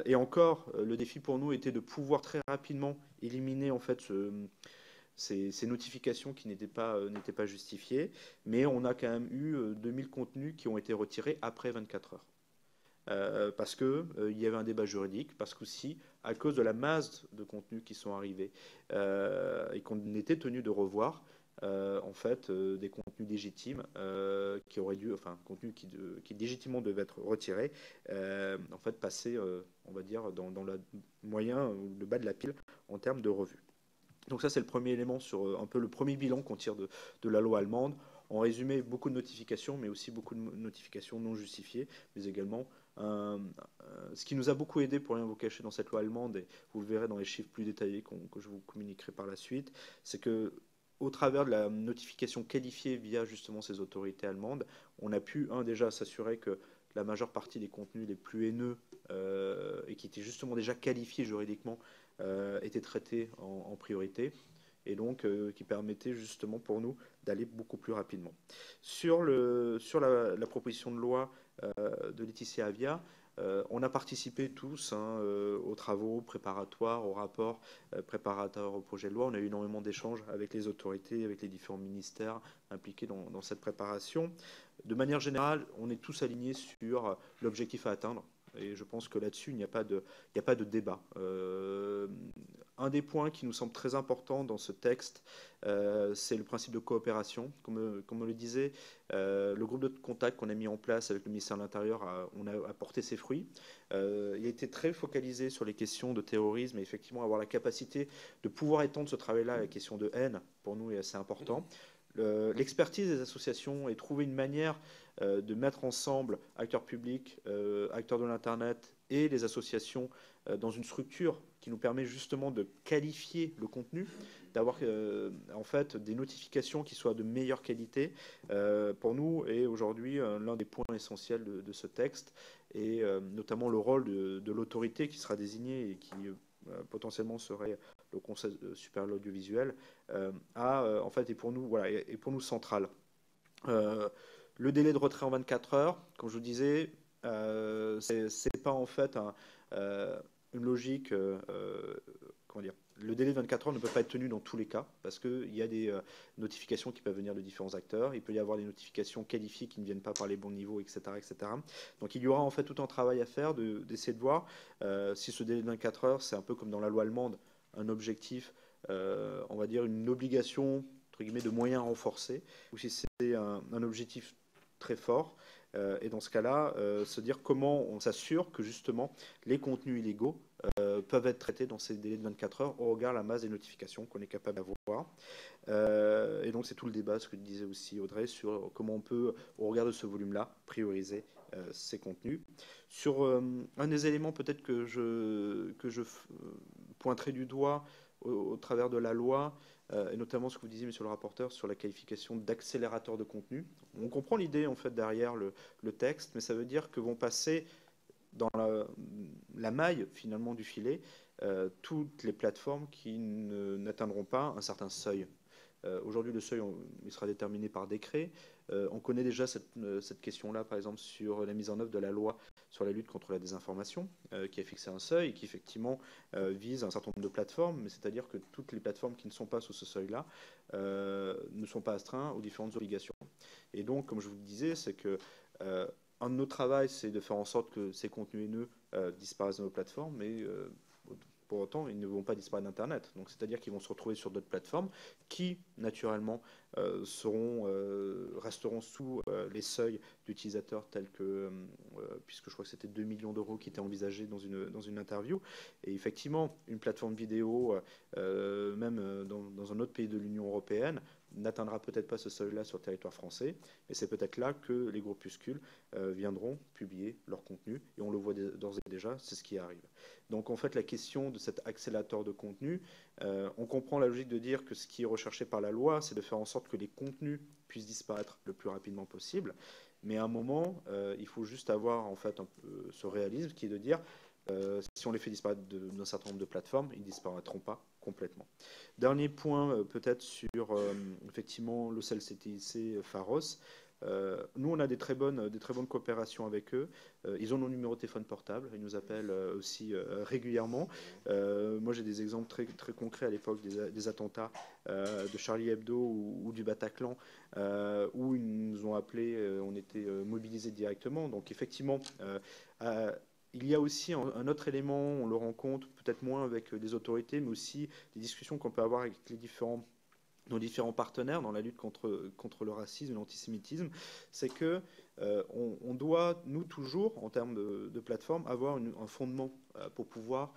Et encore, le défi pour nous était de pouvoir très rapidement éliminer en fait ces notifications qui n'étaient pas justifiées, mais on a quand même eu 2000 contenus qui ont été retirés après 24 heures. Parce qu'il y avait un débat juridique, parce qu'aussi, à cause de la masse de contenus qui sont arrivés et qu'on était tenu de revoir, en fait, des contenus légitimes qui auraient dû, enfin, contenus qui légitimement devaient être retirés, en fait, passer, on va dire, dans le moyen, le bas de la pile en termes de revue. Donc ça, c'est le premier élément sur un peu le premier bilan qu'on tire de la loi allemande. En résumé, beaucoup de notifications, mais aussi beaucoup de notifications non justifiées, mais également ce qui nous a beaucoup aidé, pour rien vous cacher, dans cette loi allemande, et vous le verrez dans les chiffres plus détaillés que je vous communiquerai par la suite, c'est que au travers de la notification qualifiée via justement ces autorités allemandes, on a pu, déjà s'assurer que la majeure partie des contenus les plus haineux et qui étaient justement déjà qualifiés juridiquement étaient traités en priorité, et donc qui permettait justement pour nous d'aller beaucoup plus rapidement. Sur la proposition de loi de Laetitia Avia, on a participé tous aux travaux préparatoires, aux rapports préparatoires au projet de loi. On a eu énormément d'échanges avec les autorités, avec les différents ministères impliqués dans cette préparation. De manière générale, on est tous alignés sur l'objectif à atteindre. Et je pense que là-dessus, il n'y a pas de débat. Un des points qui nous semble très important dans ce texte, c'est le principe de coopération. Comme on le disait, le groupe de contact qu'on a mis en place avec le ministère de l'Intérieur a porté ses fruits. Il a été très focalisé sur les questions de terrorisme et effectivement avoir la capacité de pouvoir étendre ce travail-là à la question de haine, pour nous, est assez important. L'expertise des associations et trouver une manière de mettre ensemble acteurs publics, acteurs de l'Internet et les associations dans une structure qui nous permet justement de qualifier le contenu, d'avoir en fait des notifications qui soient de meilleure qualité, pour nous est aujourd'hui l'un des points essentiels de ce texte, et notamment le rôle de l'autorité qui sera désignée et qui potentiellement serait le Conseil supérieur de l'audiovisuel, en fait, est pour nous central. Le délai de retrait en 24 heures, comme je vous disais, c'est pas en fait une logique. Comment dire ? Le délai de 24 heures ne peut pas être tenu dans tous les cas, parce qu'il y a des notifications qui peuvent venir de différents acteurs. Il peut y avoir des notifications qualifiées qui ne viennent pas par les bons niveaux, etc., etc. Donc il y aura en fait tout un travail à faire d'essayer de voir si ce délai de 24 heures, c'est un peu comme dans la loi allemande, un objectif, on va dire une obligation, entre guillemets, de moyens renforcés, ou si c'est un objectif très fort. Et dans ce cas-là, se dire comment on s'assure que justement les contenus illégaux peuvent être traités dans ces délais de 24 heures au regard de la masse des notifications qu'on est capable d'avoir. Et donc c'est tout le débat, ce que disait aussi Audrey, sur comment on peut, au regard de ce volume-là, prioriser ces contenus. Sur un des éléments peut-être que je pointerai du doigt au travers de la loi, et notamment ce que vous disiez, monsieur le rapporteur, sur la qualification d'accélérateur de contenu. On comprend l'idée en fait derrière le texte, mais ça veut dire que vont passer dans la maille finalement du filet toutes les plateformes qui n'atteindront pas un certain seuil. Aujourd'hui, le seuil il sera déterminé par décret. On connaît déjà cette question-là, par exemple, sur la mise en œuvre de la loi sur la lutte contre la désinformation, qui a fixé un seuil et qui, effectivement, vise un certain nombre de plateformes, mais c'est-à-dire que toutes les plateformes qui ne sont pas sous ce seuil-là ne sont pas astreintes aux différentes obligations. Et donc, comme je vous le disais, c'est que un de nos travaux, c'est de faire en sorte que ces contenus haineux disparaissent de nos plateformes, mais pour autant, ils ne vont pas disparaître d'Internet. Donc, c'est-à-dire qu'ils vont se retrouver sur d'autres plateformes qui, naturellement, resteront sous les seuils d'utilisateurs tels que, puisque je crois que c'était 2 millions d'euros qui étaient envisagés dans une interview. Et effectivement, une plateforme vidéo, même dans un autre pays de l'Union européenne, n'atteindra peut-être pas ce seuil-là sur le territoire français. Et c'est peut-être là que les groupuscules viendront publier leur contenu. Et on le voit d'ores et déjà, c'est ce qui arrive. Donc en fait, la question de cet accélérateur de contenu, on comprend la logique de dire que ce qui est recherché par la loi, c'est de faire en sorte que les contenus puissent disparaître le plus rapidement possible. Mais à un moment, il faut juste avoir en fait un peu ce réalisme qui est de dire si on les fait disparaître d'un certain nombre de plateformes, ils ne disparaîtront pas complètement. Dernier point peut-être sur effectivement l'OCLCTIC Pharos. Nous, on a des très bonnes coopérations avec eux. Ils ont nos numéros de téléphone portable. Ils nous appellent aussi régulièrement. Moi, j'ai des exemples très, très concrets à l'époque des attentats de Charlie Hebdo ou du Bataclan, où ils nous ont appelés, on était mobilisés directement. Donc, effectivement, il y a aussi un autre élément, on le rencontre peut-être moins avec les autorités, mais aussi des discussions qu'on peut avoir avec nos différents partenaires dans la lutte contre le racisme et l'antisémitisme, c'est que on doit, nous, toujours, en termes de plateforme, avoir un fondement pour pouvoir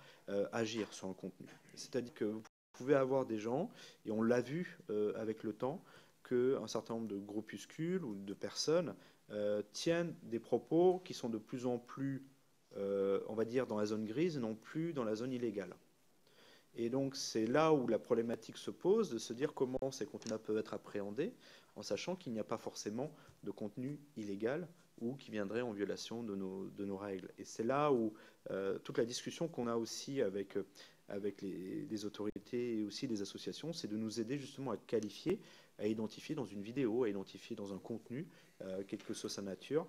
agir sur un contenu. C'est-à-dire que vous pouvez avoir des gens, et on l'a vu avec le temps, qu'un certain nombre de groupuscules ou de personnes tiennent des propos qui sont de plus en plus, on va dire, dans la zone grise, non plus dans la zone illégale. Et donc, c'est là où la problématique se pose, de se dire comment ces contenus peuvent être appréhendés, en sachant qu'il n'y a pas forcément de contenu illégal ou qui viendrait en violation de nos règles. Et c'est là où toute la discussion qu'on a aussi avec les autorités et aussi les associations, c'est de nous aider justement à qualifier, à identifier dans une vidéo, à identifier dans un contenu, quelle que soit sa nature,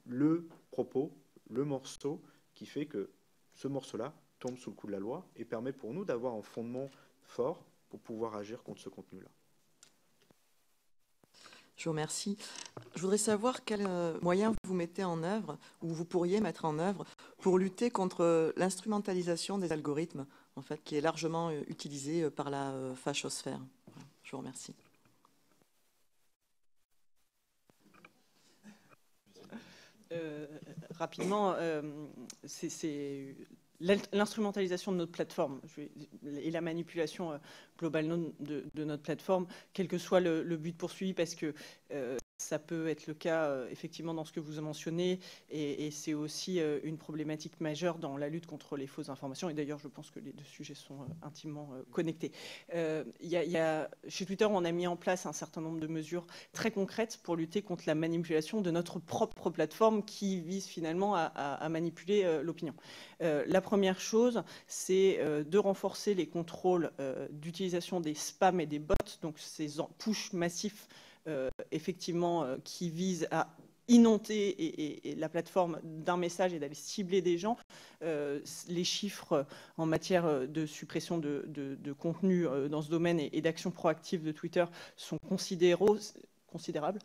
le propos, le morceau qui fait que ce morceau-là tombe sous le coup de la loi et permet pour nous d'avoir un fondement fort pour pouvoir agir contre ce contenu-là. Je vous remercie. Je voudrais savoir quels moyens vous mettez en œuvre ou vous pourriez mettre en œuvre pour lutter contre l'instrumentalisation des algorithmes, en fait, qui est largement utilisée par la fachosphère. Je vous remercie. Rapidement, c'est l'instrumentalisation de notre plateforme et la manipulation globale de notre plateforme, quel que soit le but poursuivi, parce que ça peut être le cas effectivement dans ce que vous mentionnez, et c'est aussi une problématique majeure dans la lutte contre les fausses informations. Et d'ailleurs, je pense que les deux sujets sont intimement connectés. Chez Twitter, on a mis en place un certain nombre de mesures très concrètes pour lutter contre la manipulation de notre propre plateforme qui vise finalement à manipuler l'opinion. La première chose, c'est de renforcer les contrôles d'utilisation des spams et des bots, donc ces push massifs effectivement qui visent à inonder et la plateforme d'un message et d'aller cibler des gens. Les chiffres en matière de suppression de contenu dans ce domaine et d'action proactive de Twitter sont considérable,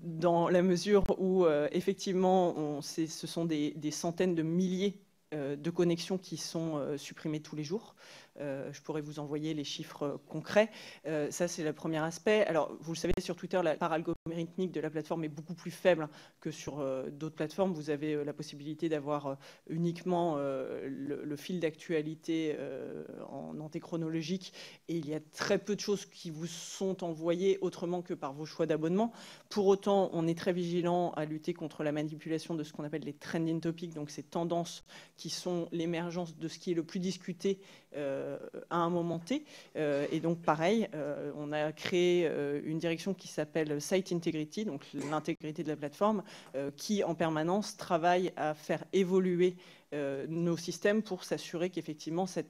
dans la mesure où effectivement ce sont des centaines de milliers de connexions qui sont supprimées tous les jours. Je pourrais vous envoyer les chiffres concrets. Ça, c'est le premier aspect. Alors, vous le savez, sur Twitter, la part algorithmique de la plateforme est beaucoup plus faible que sur d'autres plateformes. Vous avez la possibilité d'avoir uniquement le fil d'actualité en antéchronologique, et il y a très peu de choses qui vous sont envoyées autrement que par vos choix d'abonnement. Pour autant, on est très vigilant à lutter contre la manipulation de ce qu'on appelle les trending topics, donc ces tendances qui sont l'émergence de ce qui est le plus discuté à un moment T. Et donc, pareil, on a créé une direction qui s'appelle Site Integrity, donc l'intégrité de la plateforme, qui en permanence travaille à faire évoluer nos systèmes pour s'assurer qu'effectivement cette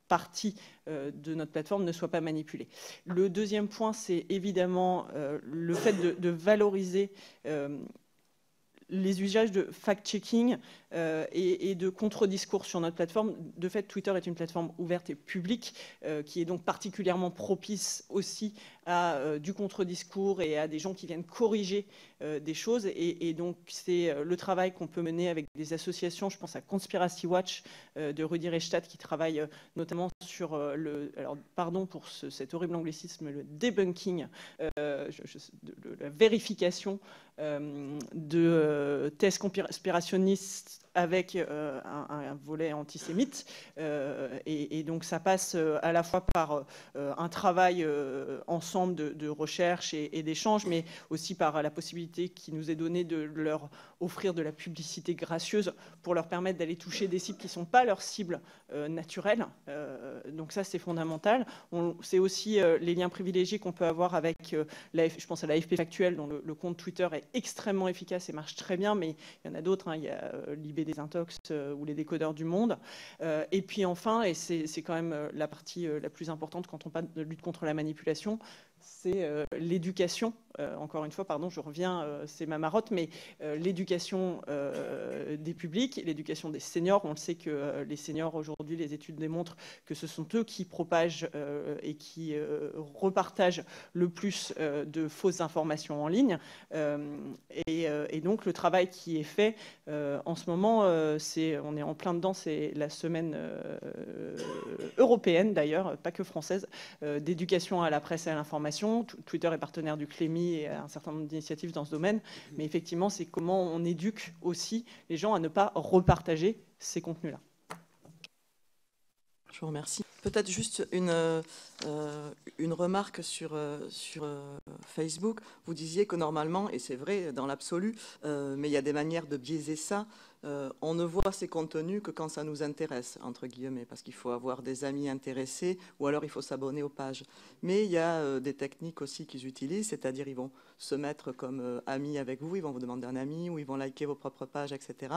partie de notre plateforme ne soit pas manipulée. Le deuxième point, c'est évidemment le fait de valoriser les usages de fact-checking et de contre-discours sur notre plateforme. De fait, Twitter est une plateforme ouverte et publique qui est donc particulièrement propice aussi à du contre-discours et à des gens qui viennent corriger des choses. Et donc, c'est le travail qu'on peut mener avec des associations. Je pense à Conspiracy Watch de Rudy Reichstadt qui travaille notamment sur alors, pardon pour cet horrible anglicisme, le debunking, la vérification de thèses conspirationnistes avec un volet antisémite. Et donc ça passe à la fois par un travail ensemble de recherche et d'échange, mais aussi par la possibilité qui nous est donnée de leur offrir de la publicité gracieuse pour leur permettre d'aller toucher des cibles qui ne sont pas leurs cibles naturelles. Donc ça, c'est fondamental. C'est aussi les liens privilégiés qu'on peut avoir avec, je pense à l'AFP Factuel, dont le compte Twitter est extrêmement efficace et marche très bien, mais il y en a d'autres, hein. Il y a l'IB des Intox ou les décodeurs du monde. Et puis enfin, et c'est quand même la partie la plus importante quand on parle de lutte contre la manipulation, c'est l'éducation. Encore une fois, pardon, je reviens, c'est ma marotte, mais l'éducation des publics, l'éducation des seniors. On le sait que les seniors, aujourd'hui, les études démontrent que ce sont eux qui propagent et qui repartagent le plus de fausses informations en ligne. Et donc, le travail qui est fait en ce moment, on est en plein dedans, c'est la semaine européenne, d'ailleurs, pas que française, d'éducation à la presse et à l'information. Twitter est partenaire du CLEMI et un certain nombre d'initiatives dans ce domaine. Mais effectivement, c'est comment on éduque aussi les gens à ne pas repartager ces contenus-là. Je vous remercie. Peut-être juste une remarque sur Facebook. Vous disiez que normalement, et c'est vrai dans l'absolu, mais il y a des manières de biaiser ça. On ne voit ces contenus que quand ça nous intéresse, entre guillemets, parce qu'il faut avoir des amis intéressés ou alors il faut s'abonner aux pages. Mais il y a des techniques aussi qu'ils utilisent, c'est-à-dire ils vont se mettre comme amis avec vous, ils vont vous demander un ami ou ils vont liker vos propres pages, etc.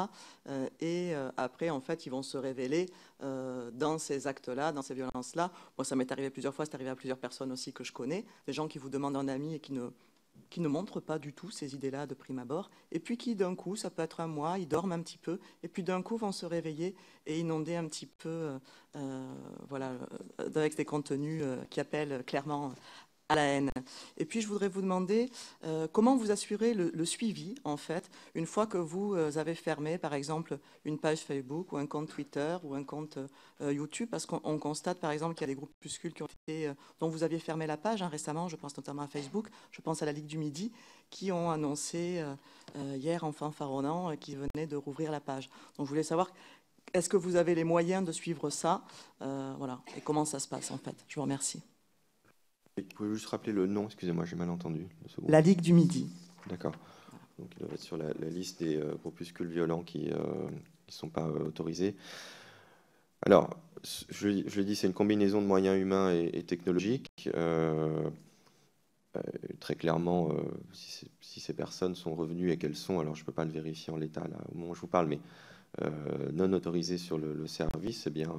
Et après, en fait, ils vont se révéler dans ces actes-là, dans ces violences-là. Moi, ça m'est arrivé plusieurs fois, c'est arrivé à plusieurs personnes aussi que je connais, des gens qui vous demandent un ami et qui ne montrent pas du tout ces idées-là de prime abord, et puis qui d'un coup, ça peut être un mois, ils dorment un petit peu, et puis d'un coup vont se réveiller et inonder un petit peu voilà, avec des contenus qui appellent clairement à la haine. Et puis je voudrais vous demander comment vous assurez le suivi, en fait, une fois que vous avez fermé, par exemple, une page Facebook ou un compte Twitter ou un compte YouTube, parce qu'on constate, par exemple, qu'il y a des groupuscules qui ont été, dont vous aviez fermé la page récemment, je pense notamment à Facebook, je pense à la Ligue du Midi, qui ont annoncé hier en fanfaronnant qu'ils venaient de rouvrir la page. Donc je voulais savoir, est-ce que vous avez les moyens de suivre ça, voilà, et comment ça se passe, en fait. Je vous remercie. Vous pouvez juste rappeler le nom, excusez-moi, j'ai mal entendu. La Ligue du Midi. D'accord. Donc il doit être sur la liste des groupuscules violents qui ne sont pas autorisés. Alors, je le dis, c'est une combinaison de moyens humains et technologiques. Très clairement, si ces personnes sont revenues et qu'elles sont, alors je ne peux pas le vérifier en l'état là, au moment où je vous parle, mais non autorisées sur le service, eh bien...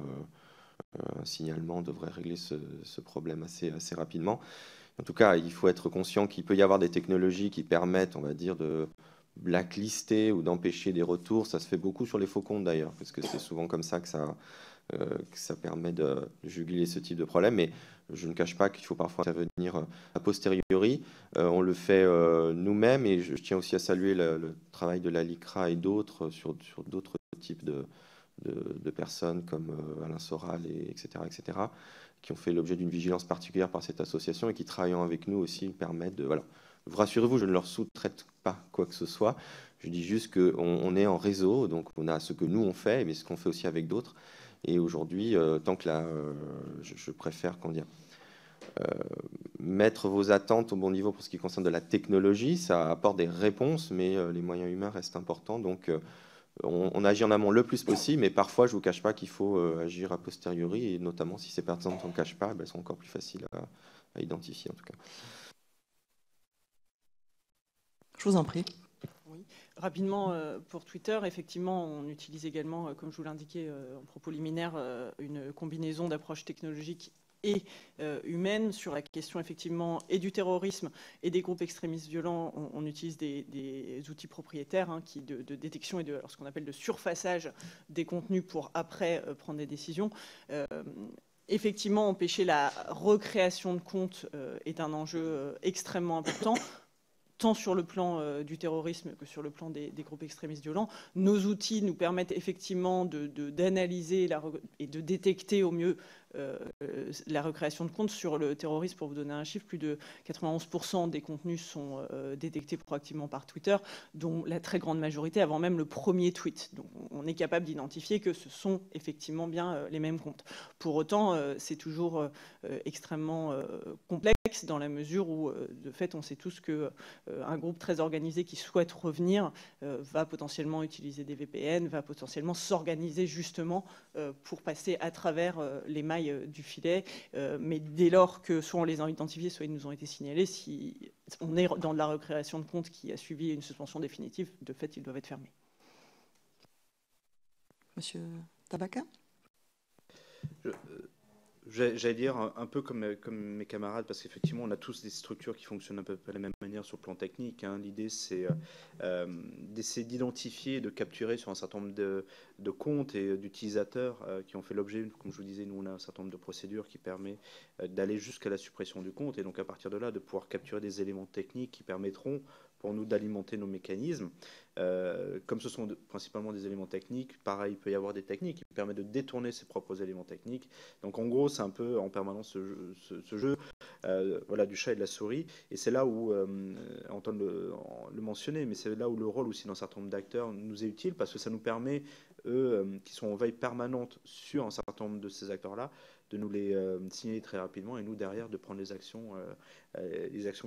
un signalement devrait régler ce problème assez rapidement. En tout cas, il faut être conscient qu'il peut y avoir des technologies qui permettent, on va dire, de blacklister ou d'empêcher des retours. Ça se fait beaucoup sur les faux comptes d'ailleurs, parce que c'est souvent comme ça que ça permet de juguler ce type de problème. Mais je ne cache pas qu'il faut parfois intervenir a posteriori. On le fait nous-mêmes, et je tiens aussi à saluer le travail de la LICRA et d'autres sur d'autres types de personnes comme Alain Soral, etc., qui ont fait l'objet d'une vigilance particulière par cette association et qui, travaillant avec nous aussi, permettent de... Voilà. Rassurez-vous, je ne leur sous-traite pas quoi que ce soit. Je dis juste qu'on est en réseau, donc on a ce que nous on fait, mais ce qu'on fait aussi avec d'autres. Et aujourd'hui, tant que là, je préfère mettre vos attentes au bon niveau pour ce qui concerne de la technologie. Ça apporte des réponses, mais les moyens humains restent importants. Donc, on agit en amont le plus possible, mais parfois, je ne vous cache pas qu'il faut agir a posteriori, et notamment si ces personnes ne cachent pas, elles sont encore plus faciles à identifier en tout cas. Je vous en prie. Oui. Rapidement, pour Twitter, effectivement, on utilise également, comme je vous l'indiquais en propos liminaire, une combinaison d'approches technologiques et humaine sur la question effectivement et du terrorisme et des groupes extrémistes violents. On utilise des outils propriétaires de détection et de ce qu'on appelle de surfaçage des contenus pour après prendre des décisions. Effectivement, empêcher la recréation de comptes est un enjeu extrêmement important, tant sur le plan du terrorisme que sur le plan des groupes extrémistes violents. Nos outils nous permettent effectivement d'analyser et de détecter au mieux la recréation de comptes. Sur le terrorisme, pour vous donner un chiffre, plus de 91% des contenus sont détectés proactivement par Twitter, dont la très grande majorité avant même le premier tweet. Donc on est capable d'identifier que ce sont effectivement bien les mêmes comptes. Pour autant, c'est toujours extrêmement complexe dans la mesure où, de fait, on sait tous qu'un groupe très organisé qui souhaite revenir va potentiellement utiliser des VPN, va potentiellement s'organiser justement pour passer à travers les mailles du filet, mais dès lors que soit on les a identifiés, soit ils nous ont été signalés, si on est dans de la recréation de compte qui a suivi une suspension définitive, de fait, ils doivent être fermés. Monsieur Tabaka ? J'allais dire un peu comme mes camarades, parce qu'effectivement, on a tous des structures qui fonctionnent un peu de la même manière sur le plan technique. Hein. L'idée, c'est d'essayer d'identifier et de capturer sur un certain nombre de comptes et d'utilisateurs qui ont fait l'objet, comme je vous disais, nous, on a un certain nombre de procédures qui permettent d'aller jusqu'à la suppression du compte, et donc à partir de là, de pouvoir capturer des éléments techniques qui permettront pour nous d'alimenter nos mécanismes. Comme ce sont principalement des éléments techniques, pareil, il peut y avoir des techniques qui permettent de détourner ses propres éléments techniques. Donc en gros, c'est un peu en permanence ce jeu voilà, du chat et de la souris. Et c'est là où, Antoine le mentionnait, mais c'est là où le rôle aussi d'un certain nombre d'acteurs nous est utile, parce que ça nous permet, eux, qui sont en veille permanente sur un certain nombre de ces acteurs-là, de nous les signaler très rapidement, et nous, derrière, de prendre les actions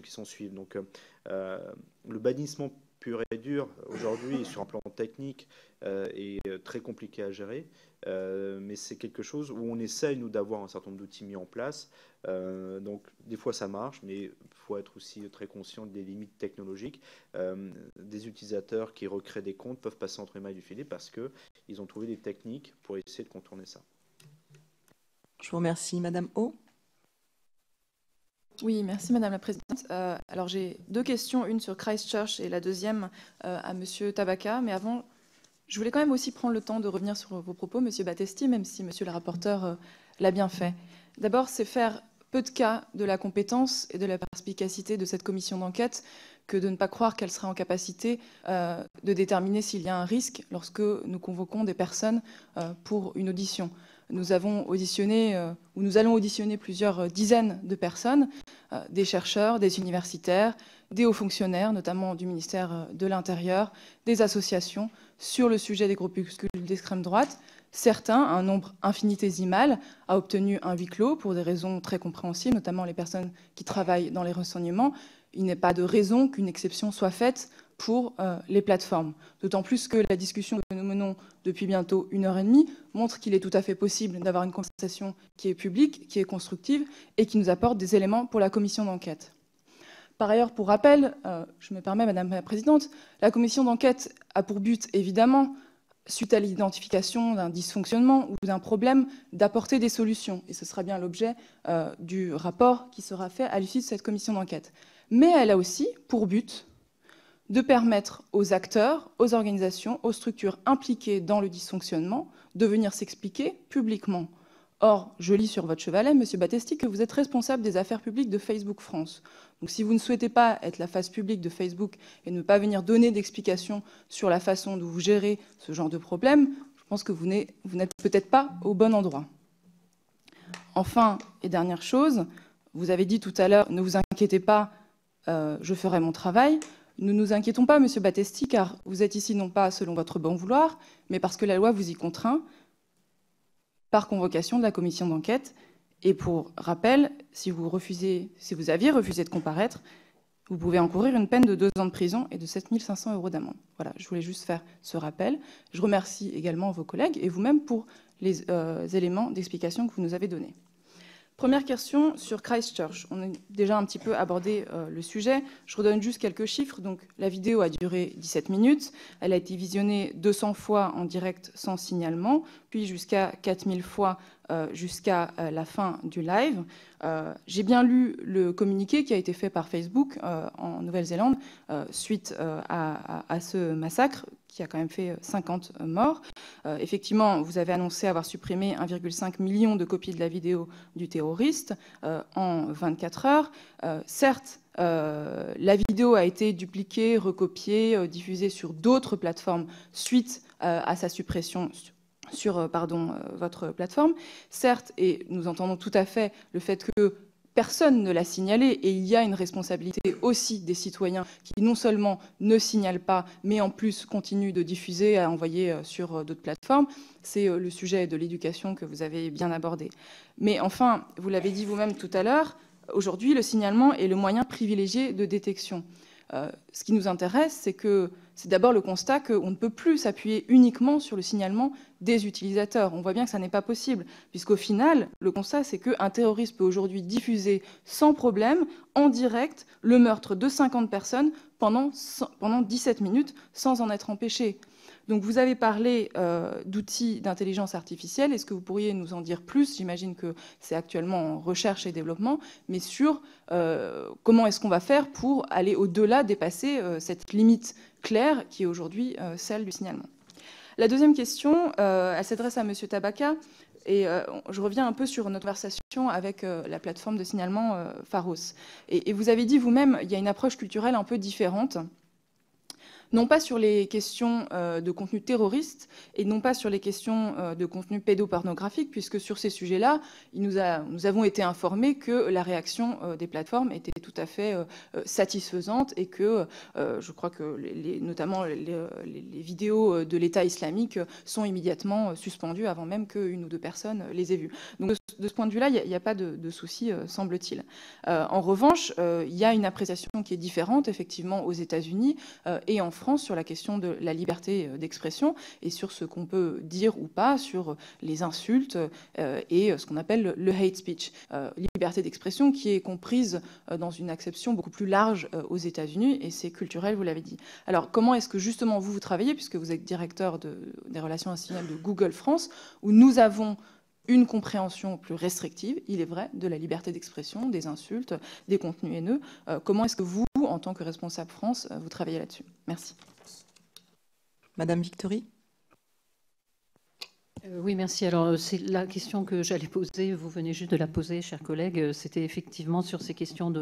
qui s'en suivent. Donc le bannissement pur et dur, aujourd'hui, sur un plan technique, est très compliqué à gérer, mais c'est quelque chose où on essaye, nous, d'avoir un certain nombre d'outils mis en place. Donc, des fois, ça marche, mais il faut être aussi très conscient des limites technologiques. Des utilisateurs qui recréent des comptes peuvent passer entre les mailles du filet parce qu'ils ont trouvé des techniques pour essayer de contourner ça. Je vous remercie. Madame O. Oui, merci Madame la Présidente. Alors j'ai deux questions, une sur Christchurch et la deuxième à Monsieur Tabaka. Mais avant, je voulais quand même aussi prendre le temps de revenir sur vos propos, Monsieur Battesti, même si Monsieur le rapporteur l'a bien fait. D'abord, c'est faire peu de cas de la compétence et de la perspicacité de cette commission d'enquête que de ne pas croire qu'elle sera en capacité de déterminer s'il y a un risque lorsque nous convoquons des personnes pour une audition. Nous avons auditionné, ou nous allons auditionner plusieurs dizaines de personnes, des chercheurs, des universitaires, des hauts fonctionnaires, notamment du ministère de l'Intérieur, des associations, sur le sujet des groupuscules d'extrême droite. Certains, un nombre infinitésimal, a obtenu un huis clos pour des raisons très compréhensibles, notamment les personnes qui travaillent dans les renseignements. Il n'est pas de raison qu'une exception soit faite pour les plateformes. D'autant plus que la discussion que nous menons depuis bientôt 1h30 montre qu'il est tout à fait possible d'avoir une conversation qui est publique, qui est constructive et qui nous apporte des éléments pour la commission d'enquête. Par ailleurs, pour rappel, je me permets, Madame la Présidente, la commission d'enquête a pour but, évidemment, suite à l'identification d'un dysfonctionnement ou d'un problème, d'apporter des solutions. Et ce sera bien l'objet du rapport qui sera fait à l'issue de cette commission d'enquête. Mais elle a aussi pour but de permettre aux acteurs, aux organisations, aux structures impliquées dans le dysfonctionnement de venir s'expliquer publiquement. Or, je lis sur votre chevalet, Monsieur Battesti, que vous êtes responsable des affaires publiques de Facebook France. Donc si vous ne souhaitez pas être la face publique de Facebook et ne pas venir donner d'explications sur la façon dont vous gérez ce genre de problème, je pense que vous n'êtes peut-être pas au bon endroit. Enfin, et dernière chose, vous avez dit tout à l'heure, ne vous inquiétez pas, je ferai mon travail. Ne nous inquiétons pas, Monsieur Battesti, car vous êtes ici non pas selon votre bon vouloir, mais parce que la loi vous y contraint, par convocation de la commission d'enquête. Et pour rappel, si vous aviez refusé de comparaître, vous pouvez encourir une peine de 2 ans de prison et de 7 500 € d'amende. Voilà, je voulais juste faire ce rappel. Je remercie également vos collègues et vous-même pour les éléments d'explication que vous nous avez donnés. Première question sur Christchurch. On a déjà un petit peu abordé le sujet. Je redonne juste quelques chiffres. Donc, la vidéo a duré 17 minutes. Elle a été visionnée 200 fois en direct sans signalement, puis jusqu'à 4000 fois jusqu'à la fin du live. J'ai bien lu le communiqué qui a été fait par Facebook en Nouvelle-Zélande suite à ce massacre qui a quand même fait 50 morts. Effectivement, vous avez annoncé avoir supprimé 1,5 million de copies de la vidéo du terroriste en 24 heures. Certes, la vidéo a été dupliquée, recopiée, diffusée sur d'autres plateformes suite à sa suppression sur votre plateforme. Certes, et nous entendons tout à fait le fait que personne ne l'a signalé, et il y a une responsabilité aussi des citoyens qui non seulement ne signalent pas, mais en plus continuent de diffuser, à envoyer sur d'autres plateformes. C'est le sujet de l'éducation que vous avez bien abordé. Mais enfin, vous l'avez dit vous-même tout à l'heure, aujourd'hui, le signalement est le moyen privilégié de détection. Ce qui nous intéresse, c'est d'abord le constat qu'on ne peut plus s'appuyer uniquement sur le signalement des utilisateurs. On voit bien que ça n'est pas possible, puisqu'au final, le constat, c'est qu'un terroriste peut aujourd'hui diffuser sans problème, en direct, le meurtre de 50 personnes pendant 17 minutes sans en être empêché. Donc vous avez parlé d'outils d'intelligence artificielle. Est-ce que vous pourriez nous en dire plus? J'imagine que c'est actuellement en recherche et développement, mais sur comment est-ce qu'on va faire pour aller au-delà, dépasser cette limite claire qui est aujourd'hui celle du signalement. La deuxième question, elle s'adresse à M. Tabaka. Et je reviens un peu sur notre conversation avec la plateforme de signalement Pharos. Et vous avez dit vous-même, il y a une approche culturelle un peu différente, non pas sur les questions de contenu terroriste et non pas sur les questions de contenu pédopornographique, puisque sur ces sujets-là, nous avons été informés que la réaction des plateformes était tout à fait satisfaisante et que je crois que notamment les vidéos de l'État islamique sont immédiatement suspendues avant même qu'une ou deux personnes les aient vues. Donc de ce point de vue-là, il n'y a pas de souci, semble-t-il. En revanche, il y a une appréciation qui est différente, effectivement, aux États-Unis et en France sur la question de la liberté d'expression et sur ce qu'on peut dire ou pas sur les insultes et ce qu'on appelle le hate speech. Liberté d'expression qui est comprise dans une acception beaucoup plus large aux États-Unis et c'est culturel, vous l'avez dit. Alors comment est-ce que justement vous travaillez, puisque vous êtes directeur des relations institutionnelles de Google France, où nous avons une compréhension plus restrictive, il est vrai, de la liberté d'expression, des insultes, des contenus haineux. Comment est-ce que vous, en tant que responsable France, vous travaillez là-dessus? Merci. Madame Victory. Oui, merci. Alors, c'est la question que j'allais poser. Vous venez juste de la poser, chers collègues. C'était effectivement sur ces questions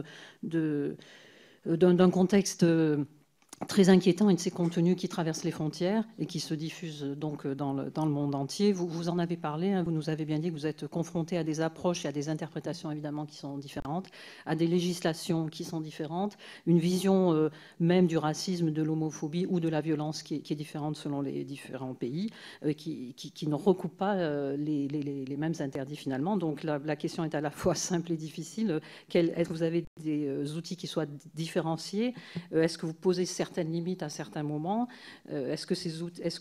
d'un contexte très inquiétant et de ces contenus qui traversent les frontières et qui se diffusent donc dans le monde entier. Vous en avez parlé, hein, vous nous avez bien dit que vous êtes confrontés à des approches et à des interprétations évidemment qui sont différentes, à des législations qui sont différentes, une vision même du racisme, de l'homophobie ou de la violence qui est différente selon les différents pays, qui ne recoupe pas les mêmes interdits finalement. Donc la question est à la fois simple et difficile. Est-ce que vous avez des outils qui soient différenciés? Est-ce que vous posez certaines limites à certains moments? Est-ce que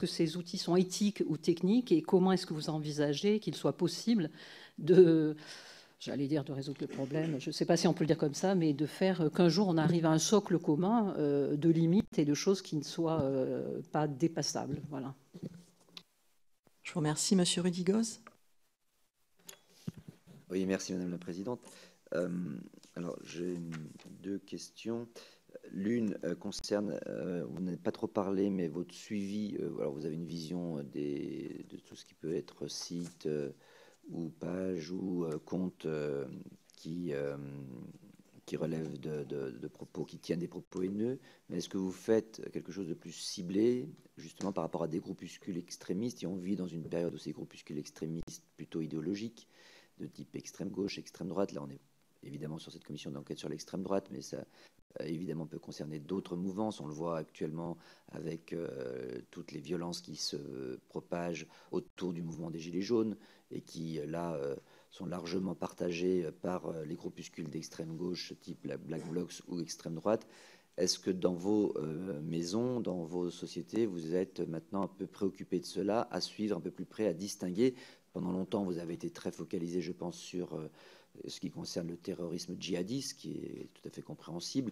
ces outils sont éthiques ou techniques? Et comment est-ce que vous envisagez qu'il soit possible j'allais dire de résoudre le problème, je ne sais pas si on peut le dire comme ça, mais de faire qu'un jour on arrive à un socle commun de limites et de choses qui ne soient pas dépassables. Voilà. Je vous remercie, Monsieur Rudigoz. Oui, merci Madame la Présidente. Alors, j'ai deux questions. L'une concerne, vous n'avez pas trop parlé, mais votre suivi. Alors, vous avez une vision de tout ce qui peut être site ou page ou compte qui relève de propos, qui tiennent des propos haineux. Mais est-ce que vous faites quelque chose de plus ciblé, justement par rapport à des groupuscules extrémistes? Et on vit dans une période où ces groupuscules extrémistes plutôt idéologiques, de type extrême gauche, extrême droite. Là, on est évidemment sur cette commission d'enquête sur l'extrême droite, mais ça évidemment peut concerner d'autres mouvances. On le voit actuellement avec toutes les violences qui se propagent autour du mouvement des Gilets jaunes et qui, là, sont largement partagées par les groupuscules d'extrême gauche, type la Black Blocs ou extrême droite. Est-ce que dans vos maisons, dans vos sociétés, vous êtes maintenant un peu préoccupés de cela, à suivre un peu plus près, à distinguer? Pendant longtemps, vous avez été très focalisé, je pense, sur ce qui concerne le terrorisme djihadiste, qui est tout à fait compréhensible.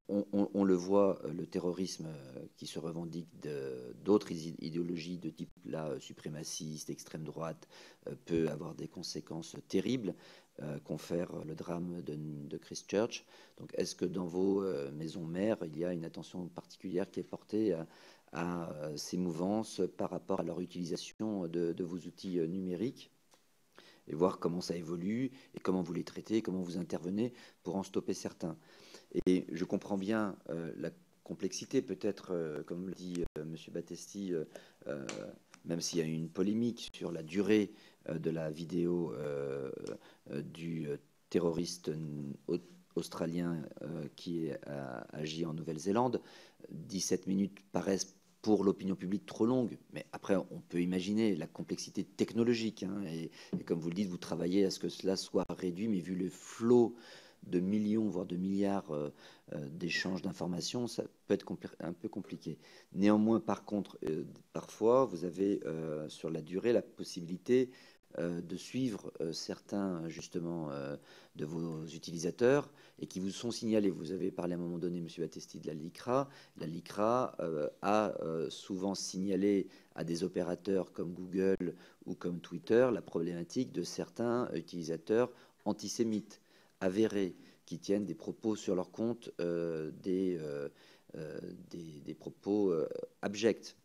On le voit, le terrorisme qui se revendique d'autres idéologies de type là, suprémaciste, extrême droite, peut avoir des conséquences terribles, confère le drame de Christchurch. Donc, est-ce que dans vos maisons mères, il y a une attention particulière qui est portée à ces mouvances par rapport à leur utilisation de vos outils numériques, et voir comment ça évolue et comment vous les traitez, comment vous intervenez pour en stopper certains? Et je comprends bien la complexité, peut-être, comme le dit M. Battesti, même s'il y a eu une polémique sur la durée de la vidéo du terroriste australien qui a agi en Nouvelle-Zélande, 17 minutes paraissent pour l'opinion publique trop longue, mais après on peut imaginer la complexité technologique, hein, et comme vous le dites, vous travaillez à ce que cela soit réduit, mais vu le flot de millions, voire de milliards d'échanges d'informations, ça peut être un peu compliqué. Néanmoins, par contre, parfois, vous avez sur la durée la possibilité de suivre certains, justement, de vos utilisateurs et qui vous sont signalés. Vous avez parlé à un moment donné, M. Battesti, de la LICRA. La LICRA a souvent signalé à des opérateurs comme Google ou comme Twitter la problématique de certains utilisateurs antisémites avérés qui tiennent des propos sur leur compte, des propos abjects,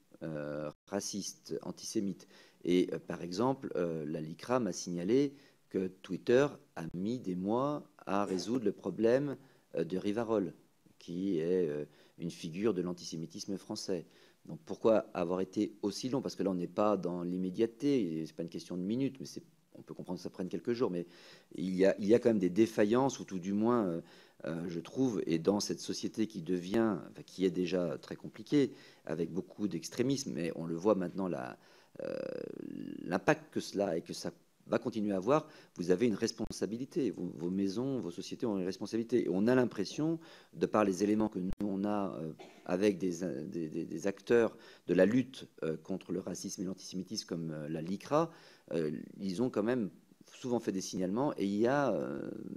racistes, antisémites. Et par exemple, la LICRA m'a signalé que Twitter a mis des mois à résoudre le problème de Rivarol, qui est une figure de l'antisémitisme français. Donc pourquoi avoir été aussi long? Parce que là, on n'est pas dans l'immédiateté, c'est pas une question de minutes, mais on peut comprendre que ça prenne quelques jours, mais il y a quand même des défaillances, ou tout du moins, je trouve, et dans cette société qui devient, enfin, qui est déjà très compliquée, avec beaucoup d'extrémisme, mais on le voit maintenant, l'impact que cela et que ça va continuer à avoir, vous avez une responsabilité. Vos maisons, vos sociétés ont une responsabilité. Et on a l'impression, de par les éléments que nous on a avec des acteurs de la lutte contre le racisme et l'antisémitisme comme la LICRA, ils ont quand même souvent fait des signalements et il y a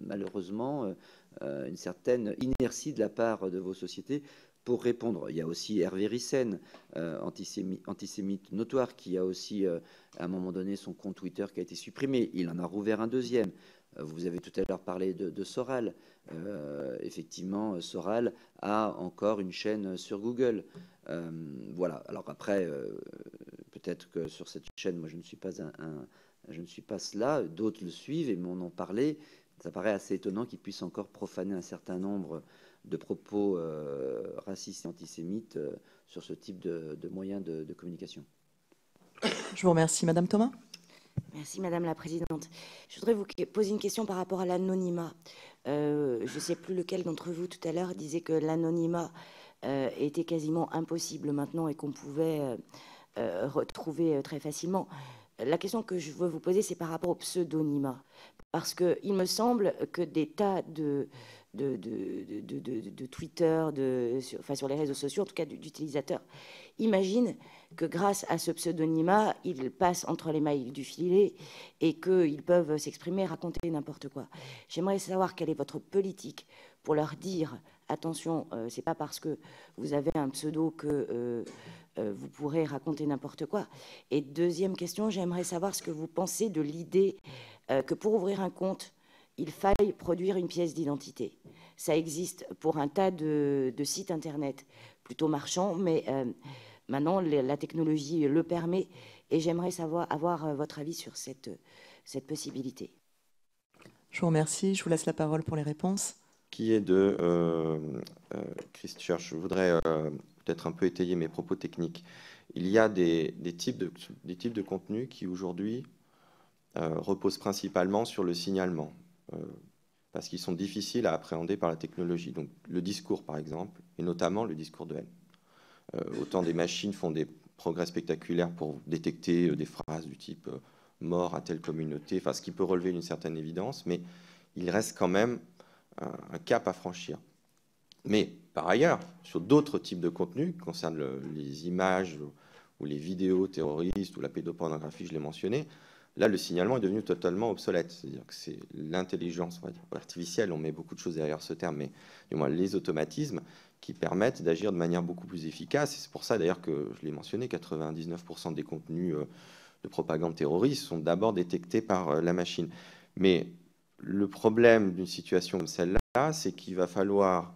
malheureusement une certaine inertie de la part de vos sociétés pour répondre. Il y a aussi Hervé Ryssen, antisémite notoire, qui a aussi, à un moment donné, son compte Twitter qui a été supprimé. Il en a rouvert un deuxième. Vous avez tout à l'heure parlé de Soral. Effectivement, Soral a encore une chaîne sur Google. Voilà. Alors après, peut-être que sur cette chaîne, moi, je ne suis pas cela. D'autres le suivent et m'en ont parlé. Ça paraît assez étonnant qu'ils puissent encore profaner un certain nombre de propos racistes et antisémites sur ce type de moyens de communication. Je vous remercie. Madame Thomas. Merci Madame la Présidente. Je voudrais vous poser une question par rapport à l'anonymat. Je ne sais plus lequel d'entre vous tout à l'heure disait que l'anonymat était quasiment impossible maintenant et qu'on pouvait retrouver très facilement. La question que je veux vous poser, c'est par rapport au pseudonymat. Parce qu'il me semble que des tas de Twitter, sur les réseaux sociaux, en tout cas d'utilisateurs, imaginent que grâce à ce pseudonymat, ils passent entre les mailles du filet et qu'ils peuvent s'exprimer, raconter n'importe quoi. J'aimerais savoir quelle est votre politique pour leur dire attention, c'est pas parce que vous avez un pseudo que vous pourrez raconter n'importe quoi. Et deuxième question, j'aimerais savoir ce que vous pensez de l'idée que pour ouvrir un compte, il faille produire une pièce d'identité. Ça existe pour un tas de sites internet plutôt marchands, mais maintenant la technologie le permet et j'aimerais avoir votre avis sur cette possibilité. Je vous remercie. Je vous laisse la parole pour les réponses. Qui est de Christchurch. Je voudrais peut-être un peu étayer mes propos techniques. Il y a des types de contenus qui aujourd'hui reposent principalement sur le signalement, parce qu'ils sont difficiles à appréhender par la technologie. Donc le discours, par exemple, et notamment le discours de haine. Autant des machines font des progrès spectaculaires pour détecter des phrases du type mort à telle communauté, enfin, ce qui peut relever d'une certaine évidence, mais il reste quand même un cap à franchir. Mais par ailleurs, sur d'autres types de contenus qui concernent les images ou les vidéos terroristes ou la pédopornographie, je l'ai mentionné, là, le signalement est devenu totalement obsolète. C'est-à-dire que c'est l'intelligence artificielle, on met beaucoup de choses derrière ce terme, mais du moins les automatismes qui permettent d'agir de manière beaucoup plus efficace. Et c'est pour ça, d'ailleurs, que je l'ai mentionné, 99% des contenus de propagande terroriste sont d'abord détectés par la machine. Mais le problème d'une situation comme celle-là, c'est qu'il va falloir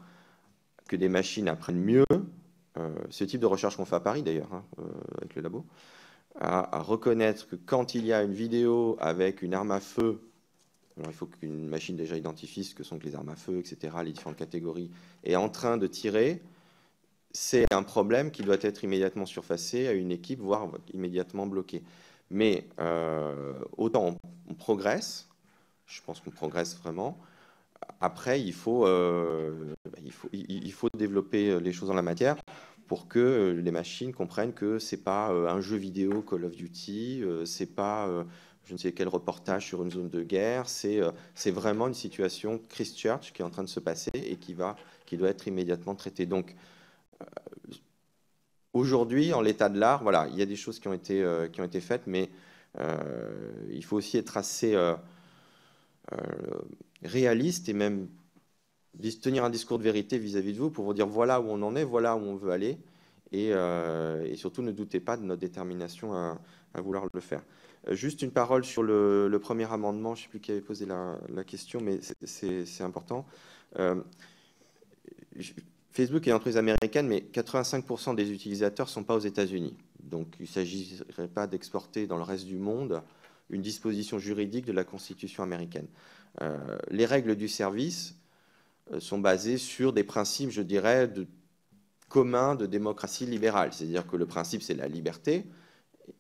que des machines apprennent mieux, ce type de recherche qu'on fait à Paris, d'ailleurs, avec le labo, à reconnaître que quand il y a une vidéo avec une arme à feu, alors il faut qu'une machine déjà identifie ce que sont les armes à feu, etc., les différentes catégories, est en train de tirer, c'est un problème qui doit être immédiatement surfacé à une équipe, voire immédiatement bloqué. Mais autant on progresse, je pense qu'on progresse vraiment. Après, il faut développer les choses en la matière pour que les machines comprennent que c'est pas un jeu vidéo Call of Duty, c'est pas je ne sais quel reportage sur une zone de guerre, c'est vraiment une situation Christchurch qui est en train de se passer et qui doit être immédiatement traitée. Donc aujourd'hui, en l'état de l'art, voilà, il y a des choses qui ont été faites, mais Il faut aussi être assez réaliste et même tenir un discours de vérité vis-à-vis de vous pour vous dire voilà où on en est, voilà où on veut aller. Et surtout, ne doutez pas de notre détermination à vouloir le faire. Juste une parole sur le premier amendement. Je ne sais plus qui avait posé la question, mais c'est important. Facebook est une entreprise américaine, mais 85% des utilisateurs ne sont pas aux États-Unis. Donc, il ne s'agirait pas d'exporter dans le reste du monde une disposition juridique de la Constitution américaine. Les règles du service sont basées sur des principes, je dirais, communs de démocratie libérale. C'est-à-dire que le principe, c'est la liberté,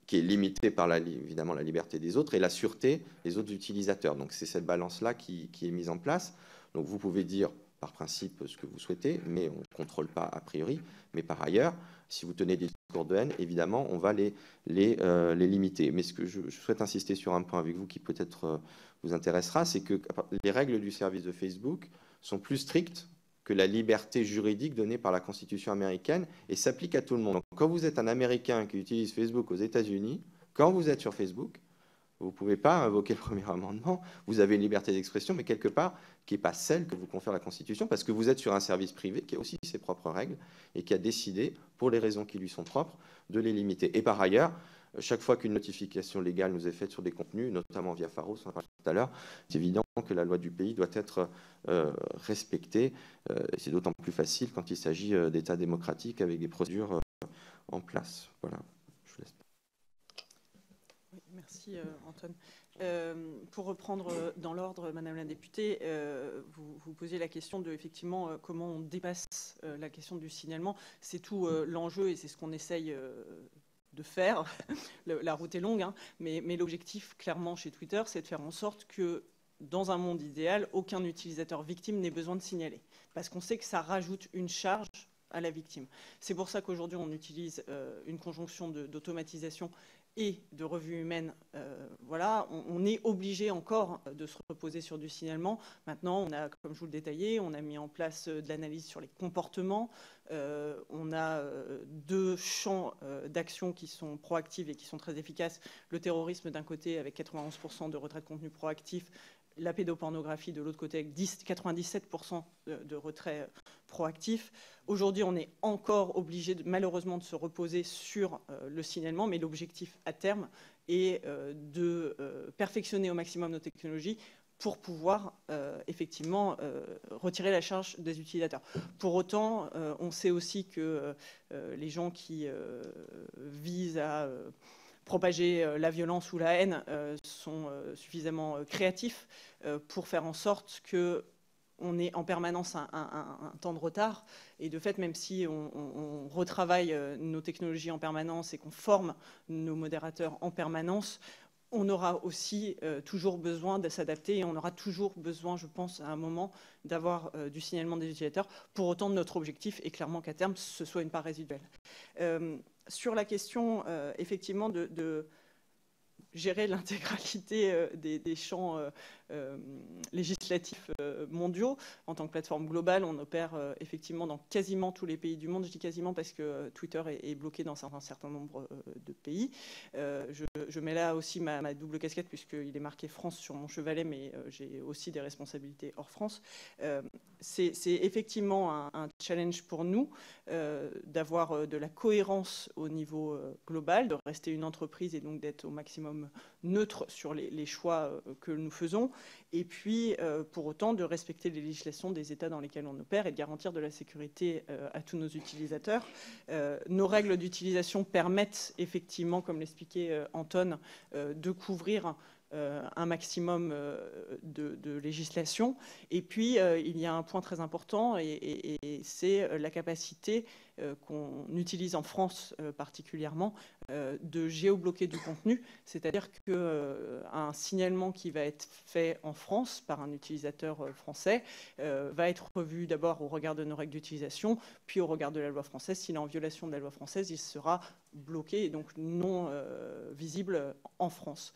qui est limitée par, évidemment, la liberté des autres, et la sûreté des autres utilisateurs. Donc, c'est cette balance-là qui est mise en place. Donc, vous pouvez dire par principe ce que vous souhaitez, mais on ne contrôle pas a priori. Mais par ailleurs, si vous tenez des discours de haine, évidemment, on va les limiter. Mais ce que je souhaite insister sur un point avec vous qui peut-être vous intéressera, c'est que les règles du service de Facebook sont plus strictes que la liberté juridique donnée par la Constitution américaine et s'applique à tout le monde. Donc, quand vous êtes un Américain qui utilise Facebook aux États-Unis, quand vous êtes sur Facebook, vous ne pouvez pas invoquer le premier amendement. Vous avez une liberté d'expression, mais quelque part, qui n'est pas celle que vous confère la Constitution, parce que vous êtes sur un service privé qui a aussi ses propres règles et qui a décidé, pour les raisons qui lui sont propres, de les limiter. Et par ailleurs, chaque fois qu'une notification légale nous est faite sur des contenus, notamment via Pharos, on en parlait tout à l'heure, c'est évident que la loi du pays doit être respectée. C'est d'autant plus facile quand il s'agit d'États démocratiques avec des procédures en place. Voilà, je vous laisse. Oui, merci Antoine. Pour reprendre dans l'ordre, Madame la députée, vous posiez la question de effectivement comment on dépasse la question du signalement. C'est tout l'enjeu et c'est ce qu'on essaye de faire. La route est longue, hein, mais l'objectif, clairement, chez Twitter, c'est de faire en sorte que, dans un monde idéal, aucun utilisateur victime n'ait besoin de signaler. Parce qu'on sait que ça rajoute une charge à la victime. C'est pour ça qu'aujourd'hui, on utilise une conjonction d'automatisation et de revue humaine. Voilà, on est obligé encore de se reposer sur du signalement. Maintenant, on a, comme je vous le détaillais, on a mis en place de l'analyse sur les comportements. On a deux champs d'action qui sont proactifs et qui sont très efficaces. Le terrorisme d'un côté avec 91% de retrait de contenu proactif, la pédopornographie de l'autre côté avec 97% de retrait proactif. Aujourd'hui, on est encore obligé, malheureusement, de se reposer sur le signalement, mais l'objectif à terme est de perfectionner au maximum nos technologies pour pouvoir effectivement retirer la charge des utilisateurs. Pour autant, on sait aussi que les gens qui visent à propager la violence ou la haine sont suffisamment créatifs pour faire en sorte qu'on ait en permanence un temps de retard. Et de fait, même si on retravaille nos technologies en permanence et qu'on forme nos modérateurs en permanence, on aura aussi toujours besoin de s'adapter et on aura toujours besoin, je pense, à un moment, d'avoir du signalement des utilisateurs. Pour autant, notre objectif est clairement qu'à terme, ce soit une part résiduelle. Sur la question, effectivement, de gérer l'intégralité des champs législatifs mondiaux. En tant que plateforme globale, on opère effectivement dans quasiment tous les pays du monde. Je dis quasiment parce que Twitter est bloqué dans un certain nombre de pays. Je mets là aussi ma double casquette puisqu'il est marqué France sur mon chevalet, mais j'ai aussi des responsabilités hors France. C'est effectivement un challenge pour nous d'avoir de la cohérence au niveau global, de rester une entreprise et donc d'être au maximum neutre sur les choix que nous faisons, et puis pour autant de respecter les législations des États dans lesquels on opère et de garantir de la sécurité à tous nos utilisateurs. Nos règles d'utilisation permettent effectivement, comme l'expliquait Anton, de couvrir un maximum de législation. Et puis, il y a un point très important, et c'est la capacité qu'on utilise en France particulièrement de géobloquer du contenu, c'est-à-dire qu'un signalement qui va être fait en France par un utilisateur français va être revu d'abord au regard de nos règles d'utilisation, puis au regard de la loi française. S'il est en violation de la loi française, il sera bloqué et donc non visible en France.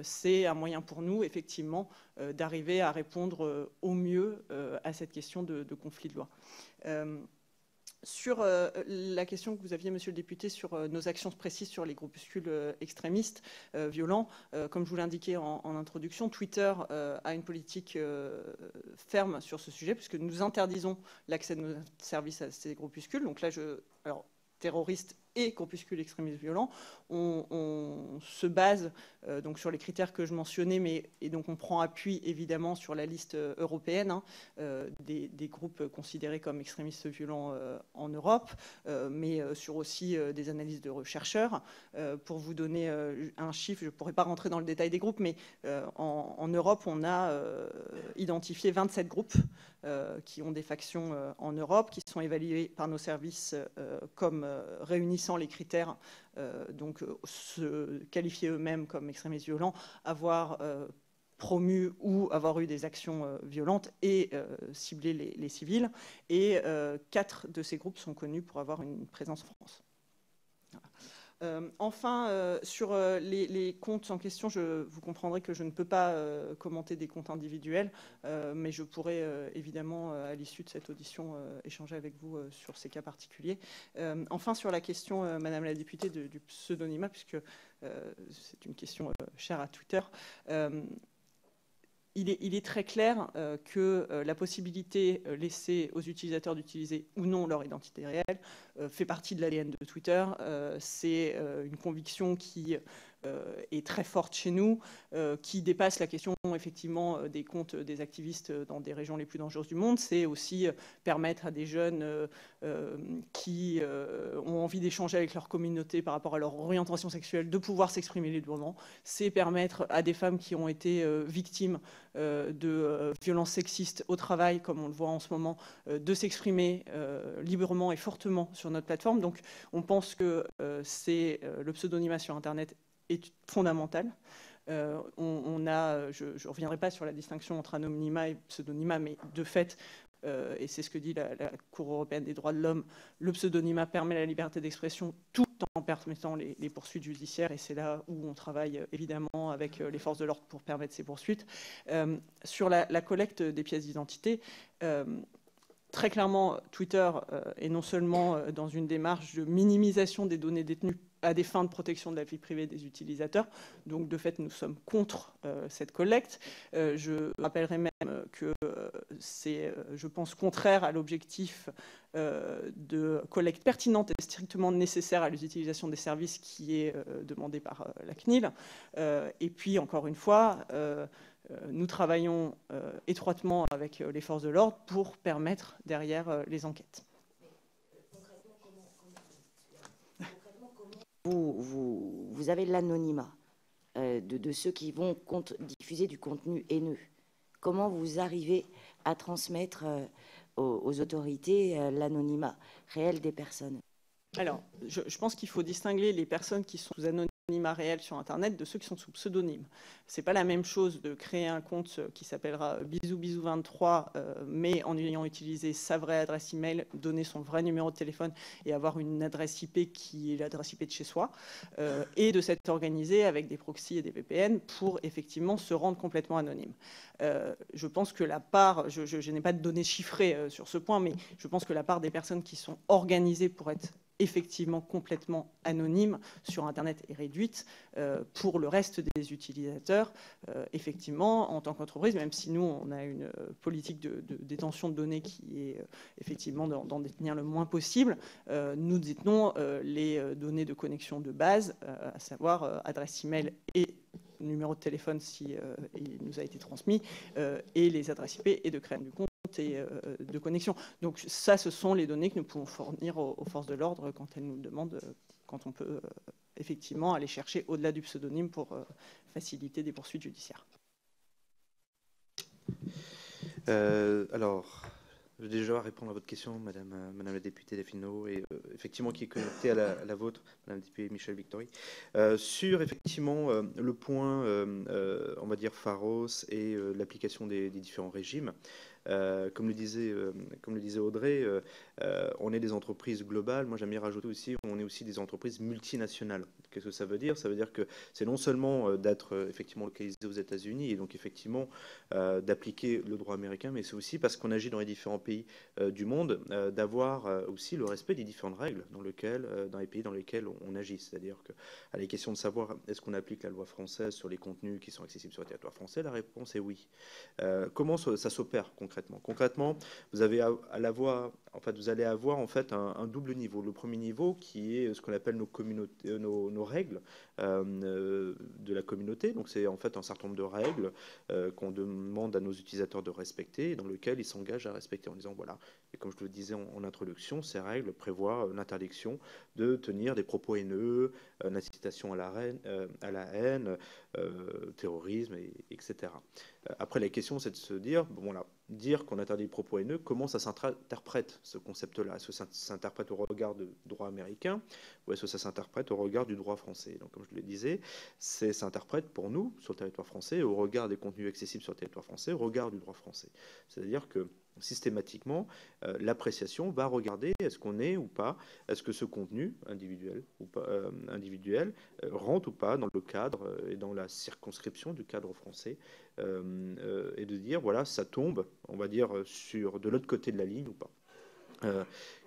C'est un moyen pour nous, effectivement, d'arriver à répondre au mieux à cette question de conflit de loi. Sur la question que vous aviez, monsieur le député, sur nos actions précises sur les groupuscules extrémistes violents, comme je vous l'indiquais en introduction, Twitter a une politique ferme sur ce sujet, puisque nous interdisons l'accès de nos services à ces groupuscules. Donc là, alors, terroristes et groupuscules extrémistes violents, on se base donc sur les critères que je mentionnais, et donc on prend appui évidemment sur la liste européenne des groupes considérés comme extrémistes violents en Europe, mais sur aussi des analyses de chercheurs. Pour vous donner un chiffre, je ne pourrais pas rentrer dans le détail des groupes, mais en Europe, on a identifié 27 groupes qui ont des factions en Europe, qui sont évalués par nos services comme réunissant les critères, donc se qualifier eux-mêmes comme extrémistes violents, avoir promu ou avoir eu des actions violentes et cibler les civils. Et 4 de ces groupes sont connus pour avoir une présence en France. Voilà. Enfin, sur les comptes en question, vous comprendrez que je ne peux pas commenter des comptes individuels, mais je pourrais évidemment, à l'issue de cette audition, échanger avec vous sur ces cas particuliers. Enfin, sur la question, Madame la députée, du pseudonymat, puisque c'est une question chère à Twitter, il est très clair que la possibilité laissée aux utilisateurs d'utiliser ou non leur identité réelle fait partie de l'ADN de Twitter. C'est une conviction qui est très forte chez nous, qui dépasse la question effectivement des comptes des activistes dans des régions les plus dangereuses du monde. C'est aussi permettre à des jeunes qui ont envie d'échanger avec leur communauté par rapport à leur orientation sexuelle de pouvoir s'exprimer librement. C'est permettre à des femmes qui ont été victimes de violences sexistes au travail, comme on le voit en ce moment, de s'exprimer librement et fortement sur notre plateforme. Donc on pense que le pseudonymat sur Internet est fondamental. Je ne reviendrai pas sur la distinction entre anonymat et pseudonymat, mais de fait, et c'est ce que dit la Cour européenne des droits de l'homme, le pseudonymat permet la liberté d'expression tout en permettant les poursuites judiciaires, et c'est là où on travaille évidemment avec les forces de l'ordre pour permettre ces poursuites. Sur la collecte des pièces d'identité, très clairement, Twitter est non seulement dans une démarche de minimisation des données détenues à des fins de protection de la vie privée des utilisateurs. Donc, de fait, nous sommes contre cette collecte. Je rappellerai même que c'est, je pense, contraire à l'objectif de collecte pertinente et strictement nécessaire à l'utilisation des services qui est demandé par la CNIL. Et puis, encore une fois, nous travaillons étroitement avec les forces de l'ordre pour permettre derrière les enquêtes. Vous avez l'anonymat de ceux qui vont diffuser du contenu haineux. Comment vous arrivez à transmettre aux autorités l'anonymat réel des personnes? Alors, je pense qu'il faut distinguer les personnes qui sont sous anonymat réel sur Internet de ceux qui sont sous pseudonyme. C'est pas la même chose de créer un compte qui s'appellera bisoubisou23, mais en ayant utilisé sa vraie adresse email, donner son vrai numéro de téléphone et avoir une adresse IP qui est l'adresse IP de chez soi, et de s'être organisé avec des proxys et des VPN pour effectivement se rendre complètement anonyme. Je pense que la part, je n'ai pas de données chiffrées sur ce point, mais je pense que la part des personnes qui sont organisées pour être effectivement complètement anonyme sur Internet est réduite. Pour le reste des utilisateurs, effectivement, en tant qu'entreprise, même si nous, on a une politique de détention de données qui est effectivement d'en détenir le moins possible, nous détenons les données de connexion de base, à savoir adresse email et numéro de téléphone si il nous a été transmis, et les adresses IP et de création du compte et de connexion. Donc ça, ce sont les données que nous pouvons fournir aux forces de l'ordre quand elles nous demandent, quand on peut effectivement aller chercher au-delà du pseudonyme pour faciliter des poursuites judiciaires. Alors, je vais déjà répondre à votre question, Madame la députée Delfino, et effectivement qui est connectée à la vôtre, Madame la députée Michèle Victory, sur effectivement le point, on va dire, pharos et l'application des différents régimes. Comme le disait Audrey, on est des entreprises globales. Moi, j'aime bien rajouter aussi, on est aussi des entreprises multinationales. Qu'est-ce que ça veut dire? Ça veut dire que c'est non seulement d'être effectivement localisé aux États-Unis et donc effectivement d'appliquer le droit américain, mais c'est aussi parce qu'on agit dans les différents pays du monde, d'avoir aussi le respect des différentes règles dans les pays dans lesquels on agit. C'est-à-dire que à la question de savoir est-ce qu'on applique la loi française sur les contenus qui sont accessibles sur le territoire français, la réponse est oui. Comment ça s'opère concrètement? Concrètement, vous allez avoir en fait un double niveau. Le premier niveau qui est ce qu'on appelle nos règles de la communauté. Donc c'est en fait un certain nombre de règles qu'on demande à nos utilisateurs de respecter et dans lesquelles ils s'engagent à respecter en disant voilà. Et comme je le disais en introduction, ces règles prévoient l'interdiction de tenir des propos haineux, l'incitation à la haine, terrorisme, etc. Après, la question, c'est de se dire, bon, voilà, dire qu'on interdit les propos haineux, comment ça s'interprète, ce concept-là? Est-ce que ça s'interprète au regard du droit américain ou est-ce que ça s'interprète au regard du droit français? Donc, comme je le disais, ça s'interprète pour nous, sur le territoire français, au regard des contenus accessibles sur le territoire français, au regard du droit français. C'est-à-dire que systématiquement, l'appréciation va regarder est-ce qu'on est ou pas, est-ce que ce contenu individuel rentre ou pas dans le cadre et dans la circonscription du cadre français, et de dire voilà, ça tombe, on va dire, de l'autre côté de la ligne ou pas.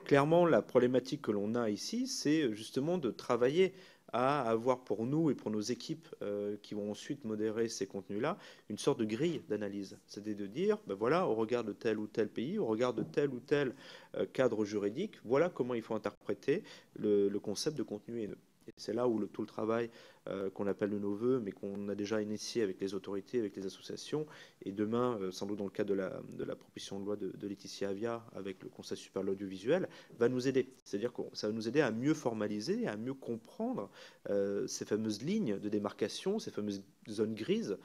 Clairement, la problématique que l'on a ici, c'est justement de travailler à avoir pour nous et pour nos équipes qui vont ensuite modérer ces contenus-là, une sorte de grille d'analyse. C'est de dire, ben voilà, au regard de tel ou tel pays, au regard de tel ou tel cadre juridique, voilà comment il faut interpréter le concept de contenu haineux. Et c'est là où tout le travail qu'on appelle de nos voeux, mais qu'on a déjà initié avec les autorités, avec les associations, et demain, sans doute dans le cadre de la proposition de loi de Laetitia Avia, avec le Conseil supérieur de l'audiovisuel, va nous aider. C'est-à-dire que ça va nous aider à mieux formaliser, à mieux comprendre ces fameuses lignes de démarcation, ces fameuses zones grises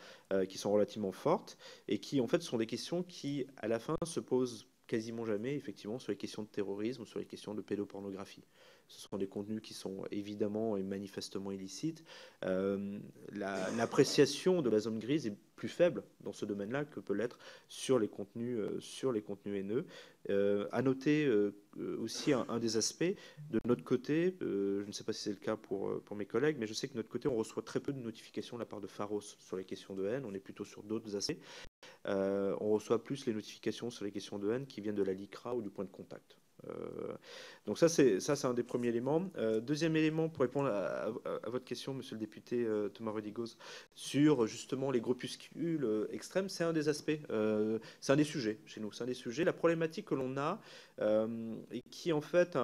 qui sont relativement fortes, et qui en fait sont des questions qui, à la fin, se posent quasiment jamais, effectivement, sur les questions de terrorisme ou sur les questions de pédopornographie. Ce sont des contenus qui sont évidemment et manifestement illicites. L'appréciation de la zone grise est plus faible dans ce domaine-là que peut l'être sur les contenus haineux. À noter aussi un des aspects de notre côté, je ne sais pas si c'est le cas pour mes collègues, mais je sais que de notre côté, on reçoit très peu de notifications de la part de Pharos sur les questions de haine. On est plutôt sur d'autres aspects. On reçoit plus les notifications sur les questions de haine qui viennent de la LICRA ou du point de contact. Donc ça c'est un des premiers éléments. Deuxième élément, pour répondre à votre question, monsieur le député Thomas Rodigoz, sur justement les groupuscules extrêmes, c'est un des aspects, c'est un des sujets chez nous, c'est un des sujets. La problématique que l'on a, et qui en fait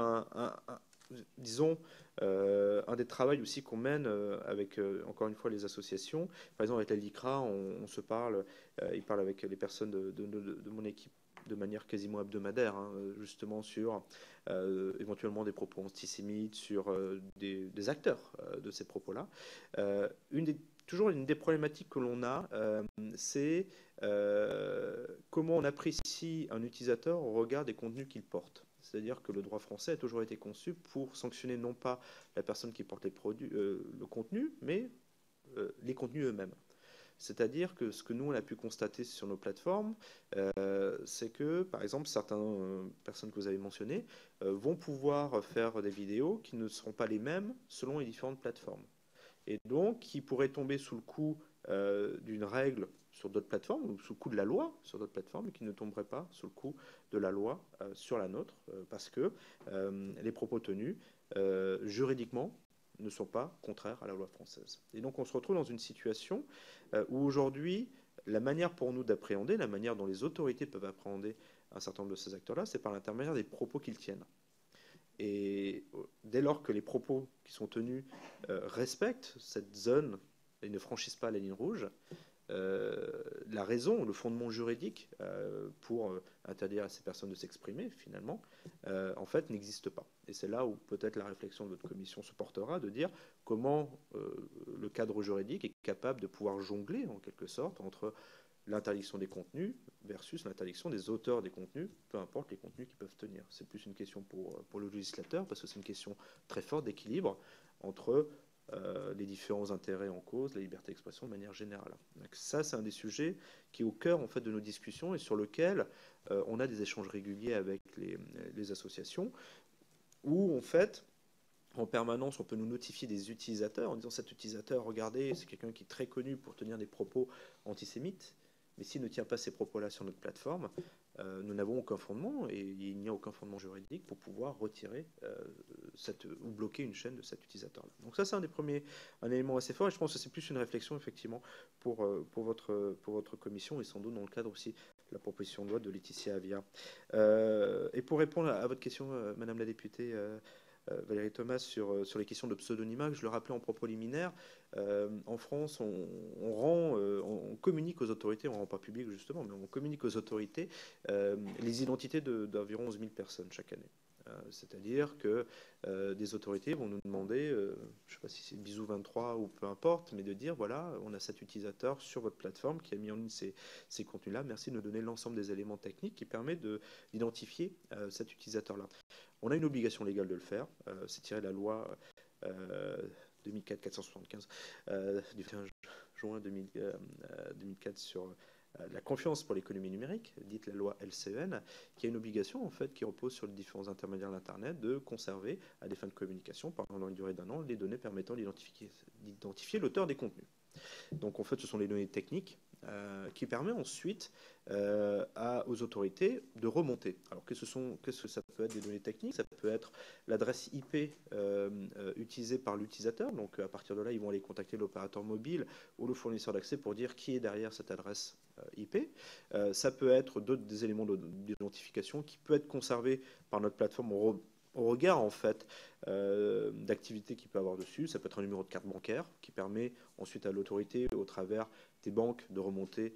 disons, un des travaux aussi qu'on mène avec, encore une fois, les associations. Par exemple, avec la LICRA, on se parle, il parle avec les personnes de mon équipe de manière quasiment hebdomadaire, hein, justement sur éventuellement des propos antisémites, sur des acteurs de ces propos-là. Toujours une des problématiques que l'on a, c'est comment on apprécie un utilisateur au regard des contenus qu'il porte. C'est-à-dire que le droit français a toujours été conçu pour sanctionner non pas la personne qui porte le contenu, mais les contenus eux-mêmes. C'est-à-dire que ce que nous, on a pu constater sur nos plateformes, c'est que, par exemple, certaines personnes que vous avez mentionnées vont pouvoir faire des vidéos qui ne seront pas les mêmes selon les différentes plateformes. Et donc, qui pourraient tomber sous le coup d'une règle sur d'autres plateformes, ou sous le coup de la loi sur d'autres plateformes, et qui ne tomberaient pas sous le coup de la loi sur la nôtre, parce que les propos tenus, juridiquement, ne sont pas contraires à la loi française. Et donc on se retrouve dans une situation où aujourd'hui, la manière pour nous d'appréhender, la manière dont les autorités peuvent appréhender un certain nombre de ces acteurs-là, c'est par l'intermédiaire des propos qu'ils tiennent. Et dès lors que les propos qui sont tenus respectent cette zone et ne franchissent pas la ligne rouge, la raison, le fondement juridique pour interdire à ces personnes de s'exprimer, finalement, en fait, n'existe pas. Et c'est là où peut-être la réflexion de votre commission se portera, de dire comment le cadre juridique est capable de pouvoir jongler, en quelque sorte, entre l'interdiction des contenus versus l'interdiction des auteurs des contenus, peu importe les contenus qu'ils peuvent tenir. C'est plus une question pour le législateur, parce que c'est une question très forte d'équilibre entre les différents intérêts en cause, la liberté d'expression de manière générale. Donc ça, c'est un des sujets qui est au cœur en fait, de nos discussions et sur lequel on a des échanges réguliers avec les associations, où en fait, en permanence, on peut nous notifier des utilisateurs en disant cet utilisateur, regardez, c'est quelqu'un qui est très connu pour tenir des propos antisémites, mais s'il ne tient pas ces propos-là sur notre plateforme, nous n'avons aucun fondement et il n'y a aucun fondement juridique pour pouvoir retirer ou bloquer une chaîne de cet utilisateur-là. Donc ça, c'est un élément assez fort et je pense que c'est plus une réflexion effectivement pour votre commission et sans doute dans le cadre aussi de la proposition de loi de Laetitia Avia. Et pour répondre à votre question, Madame la députée Valérie Thomas, sur les questions de pseudonymat, que je le rappelais en propos liminaire, en France, on communique aux autorités, on ne rend pas public justement, mais on communique aux autorités les identités d'environ 11 000 personnes chaque année. C'est-à-dire que des autorités vont nous demander, je ne sais pas si c'est bisou 23 ou peu importe, mais de dire, voilà, on a cet utilisateur sur votre plateforme qui a mis en ligne ces contenus-là, merci de nous donner l'ensemble des éléments techniques qui permettent d'identifier cet utilisateur-là. On a une obligation légale de le faire, c'est tiré de la loi 2004-475 du 15 juin 2004 sur la confiance pour l'économie numérique, dite la loi LCN, qui a une obligation en fait qui repose sur les différents intermédiaires d'Internet de conserver à des fins de communication pendant une durée d'1 an les données permettant d'identifier l'auteur des contenus. Donc en fait ce sont les données techniques qui permettent ensuite aux autorités de remonter. Alors qu'est-ce que ça peut être des données techniques? Ça peut être l'adresse IP utilisée par l'utilisateur. Donc à partir de là, ils vont aller contacter l'opérateur mobile ou le fournisseur d'accès pour dire qui est derrière cette adresse IP. Ça peut être des éléments d'identification qui peut être conservé par notre plateforme au regard en fait d'activités qu'il peut avoir dessus. Ça peut être un numéro de carte bancaire qui permet ensuite à l'autorité, au travers des banques, de remonter